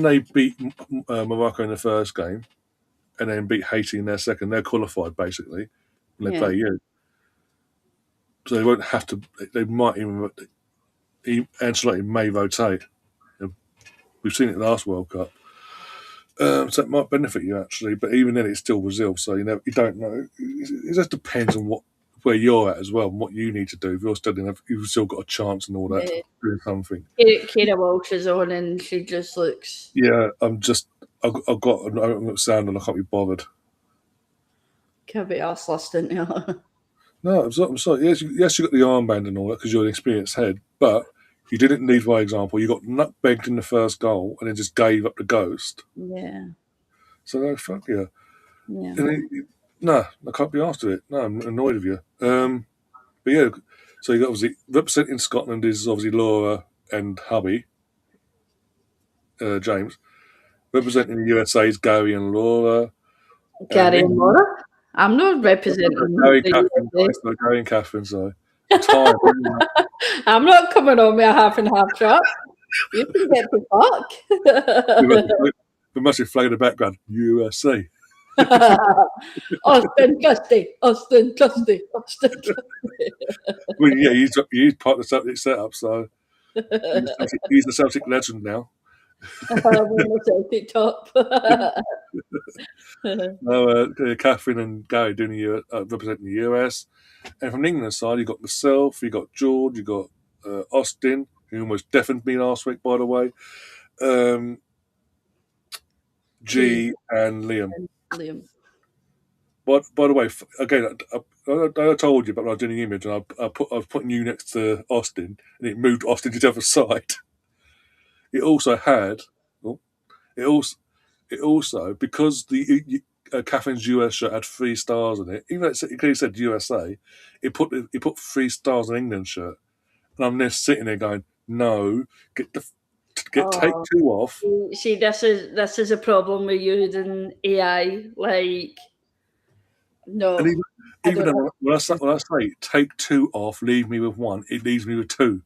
they beat Morocco in the first game, and then beat Haiti in their second, they're qualified basically, and they play you. So they won't have to. They might even. Ancelotti may rotate We've seen it last World Cup. So it might benefit you actually, but even then, it's still Brazil, so you don't know. It just depends on where you're at as well, and what you need to do. If you're studying, you've still got a chance and all that Yeah. to do something. Kira Walsh is on, and she just looks. Yeah, I've got sound and I can't be bothered. Can't be arsed lost, didn't you? No, I'm sorry. Yes, you got the armband and all that because you're an experienced head, but you didn't need, for example, you got nutbegged in the first goal and then just gave up the ghost. Yeah. So no, fuck you. Yeah. No, I can't be asked to it. No, I'm annoyed with you. But yeah, so you got obviously representing Scotland is obviously Laura and hubby, James. Representing the USA is Gary and Laura. Gary and England, Laura. I'm not representing Gary, the Catherine, USA. sorry, Gary and Catherine, sorry. I'm tired. I'm not coming on with a half and half truck. You can get the fuck. We must have flagged the background. USA. Austin Custy, Austin Custy, Austin Custy. Well, yeah, he's part of the Celtic setup, so he's the Celtic legend now. Wearing a Celtic top. Catherine and Gary doing representing the US. And from the England side, you got myself, you got George, you got Austin, who almost deafened me last week, by the way. G and Liam. By the way, again, I told you, but I was doing the image, and I was putting you next to Austin, and it moved Austin to the other side. It also had, it also because the Catherine's US shirt had 3 stars on it. Even though it clearly said USA, it put 3 stars on England's shirt, and I'm there sitting there going, "No, take 2 off." See, this is a problem with using AI. Like, no. And even then, when I say take 2 off, leave me with 1, it leaves me with 2.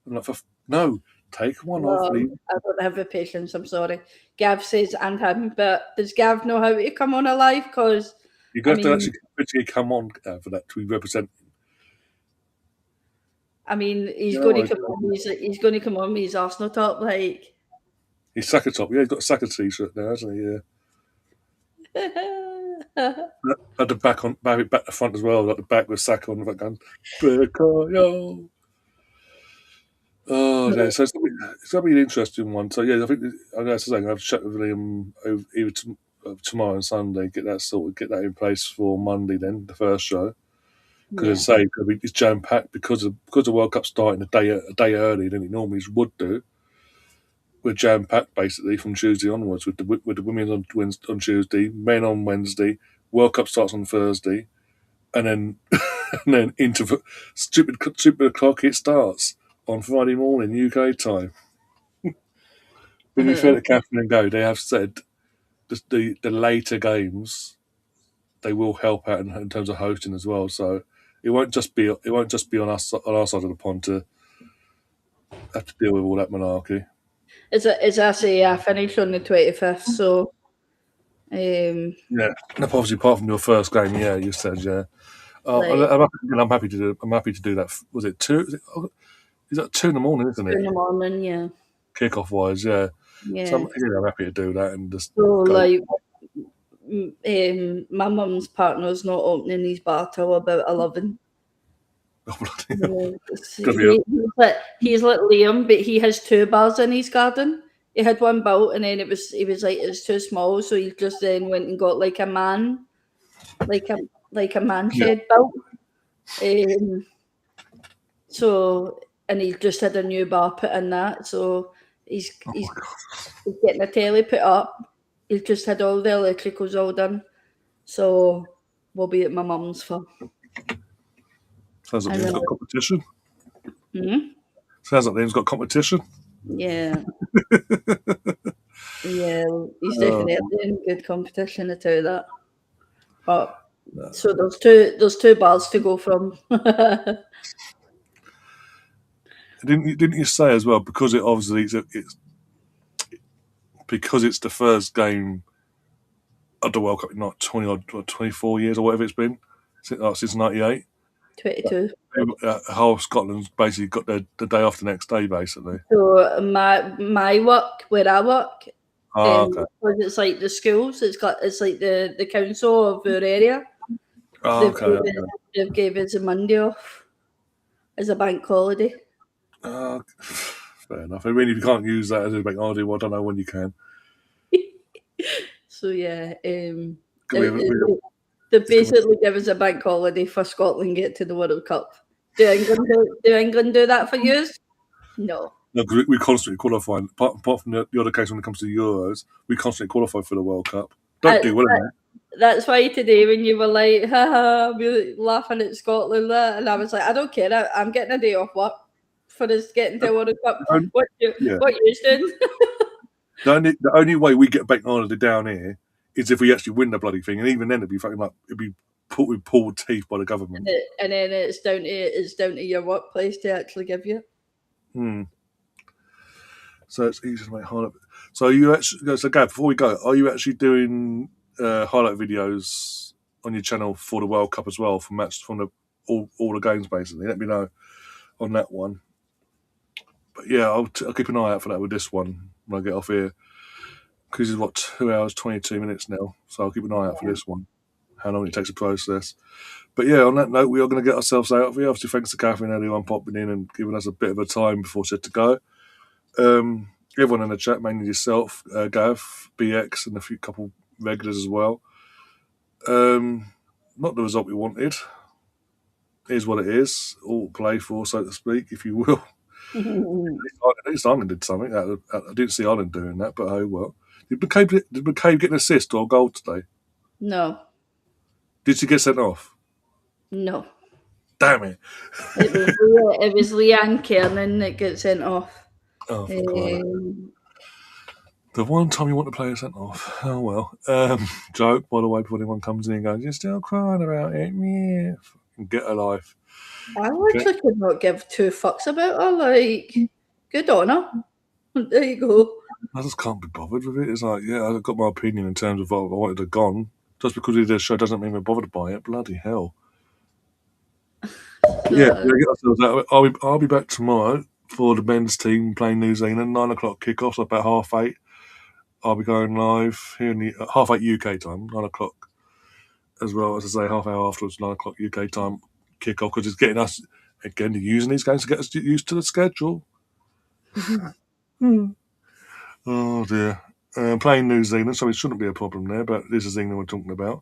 I'm like, no, take 1 off, leave. I don't have the patience. I'm sorry. Gav says and him, but does Gav know how to come on a live? Because you got to actually come on for that to represent. I mean, he's going to come on. He's going to come on with his Arsenal top, like. He's Saka top. Yeah, he's got a Saka t-shirt now, hasn't he? Yeah. Had the back the front as well. Like the back with Saka on the back gun. Bukayo. Oh, yeah. So it's gonna be an interesting one. So yeah, I think I'm going to have a chat with Liam either tomorrow and Sunday. Get that sorted. Get that in place for Monday. Then the first show. Because as I say, it's jam packed because the World Cup starting a day early than it normally would do. We're jam packed basically from Tuesday onwards with the women on Tuesday, men on Wednesday. World Cup starts on Thursday, and then into stupid o'clock it starts on Friday morning UK time. When you fair to Catherine and Go, they have said the later games they will help out in terms of hosting as well. So it won't just be on our side of the pond to have to deal with all that malarkey. As I say, I finished on the 25th, so. Yeah, obviously, apart from your first game, yeah, you said, yeah. I'm happy to do. I'm happy to do that. Was it 2? Is that 2 in the morning? Isn't it? 2 in the morning, yeah. Kickoff wise, yeah. Yeah. So I'm happy to do that and just. So like, my mum's partner's not opening his bar till about 11. He's like Liam, but he has 2 bars in his garden. He had 1 built, and then he was like it's too small, so he just then went and got like a man shed built. So and he just had a new bar put in that, so he's getting a telly put up. He's just had all the electricals all done, so we'll be at my mum's for. Sounds like Liam's got competition. Hmm? Sounds like Liam's got competition. Yeah. Yeah, he's definitely in good competition, I tell you that. But so there's two bars to go from. Didn't you say as well, because it obviously it's the first game of the World Cup in like 20 or 24 years or whatever it's been since '98. 22. Whole Scotland's basically got the day off the next day, basically. So my work, where I work, Oh, okay. because it's like the schools, it's like the council of our area. Oh, They've gave us a Monday off as a bank holiday. Fair enough. I mean, if you can't use that as a bank holiday, well, I don't know when you can. So yeah, Can we- they basically give us a bank holiday for Scotland get to the World Cup. Do England do that for you? No. No, because we constantly qualify. Apart from the other case when it comes to the Euros, we constantly qualify for the World Cup. Don't do well in that. That's why today when you were like, haha, we were laughing at Scotland, and I was like, I don't care, I'm getting a day off work for us getting to World Cup. What you doing? The only way we get a bank holiday down here is if we actually win the bloody thing, and even then it'd be put with pulled teeth by the government. And then it's down to your workplace to actually give you. So it's easy to make highlight. So Gav, before we go, are you actually doing highlight videos on your channel for the World Cup as well, from all the games basically? Let me know on that one. But yeah, I'll keep an eye out for that with this one when I get off here, because it's 2 hours 22 minutes now. So I'll keep an eye out for this one. How long it takes to process. But yeah, on that note, we are going to get ourselves out of here. Obviously, thanks to Catherine and everyone popping in and giving us a bit of a time before she had to go. Everyone in the chat, mainly yourself, Gav, BX, and a couple regulars as well. Not the result we wanted. It is what it is. All play for, so to speak, if you will. At least Ireland did something. I didn't see Ireland doing that, but oh well. Did McCabe get an assist or a goal today? No. Did she get sent off? No. Damn it. It was Leanne Kernan that got sent off. Oh, for crying out loud. The one time you want to play sent off. Oh well. Joke, by the way, before anyone comes in and goes, you're still crying about it. Yeah. Get a life. I actually could not give two fucks about her. Like, good on her. There you go. I just can't be bothered with it. It's like, yeah, I've got my opinion in terms of what I wanted her gone. Just because he did a show doesn't mean we're bothered by it. Bloody hell. Yeah, get ourselves out of it. I'll be back tomorrow for the men's team playing New Zealand. 9 o'clock kickoff, so about 8:30. I'll be going live here in the 8:30 UK time, 9 o'clock as well. As I say, half hour afterwards, 9 o'clock UK time kickoff, because it's getting us again to using these games to get us used to the schedule. Oh dear. Playing New Zealand, so it shouldn't be a problem there, but this is England we're talking about.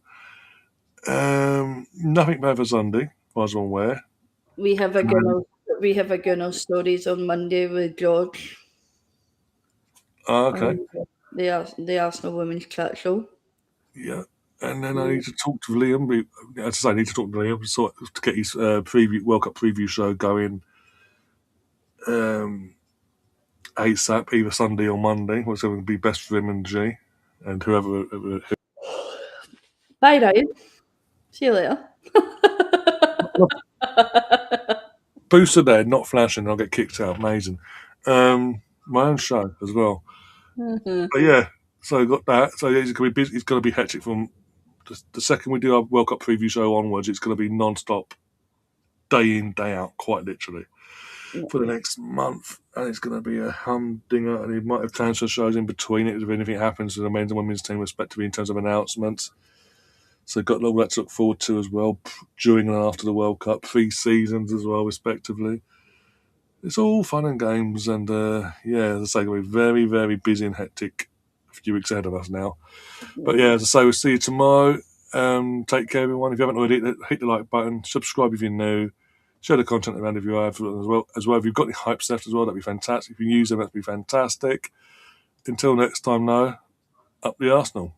Nothing bad for Sunday, as far as I'm aware. We have a Gunnar stories on Monday with George. Okay. The Arsenal Women's Chat Show. Yeah. And then I need to talk to Liam. As I say, I need to talk to Liam to get his World Cup preview show going ASAP, either Sunday or Monday. What's going to be best for him and G, and whoever. Bye, Ryan. See you later. Booster there, not flashing. I'll get kicked out. Amazing. My own show as well. But yeah, so got that. So it's going to be busy. It's going to be hectic from the second we do our World Cup preview show onwards. It's going to be non-stop, day in, day out, quite literally, for the next month. And it's going to be a humdinger. And he might have transfer shows in between it if anything happens to the men's and women's team, respectively, in terms of announcements. So got all that to look forward to as well, during and after the World Cup, 3 seasons as well, respectively. It's all fun and games, and yeah, as I say, we're very, very busy and hectic. A few weeks ahead of us now. But yeah, as I say, we'll see you tomorrow. Take care, everyone. If you haven't already, hit the like button, subscribe if you're new, share the content around if you have as well. If you've got any hypes left as well, that'd be fantastic. If you can use them, that'd be fantastic. Until next time, now, up the Arsenal.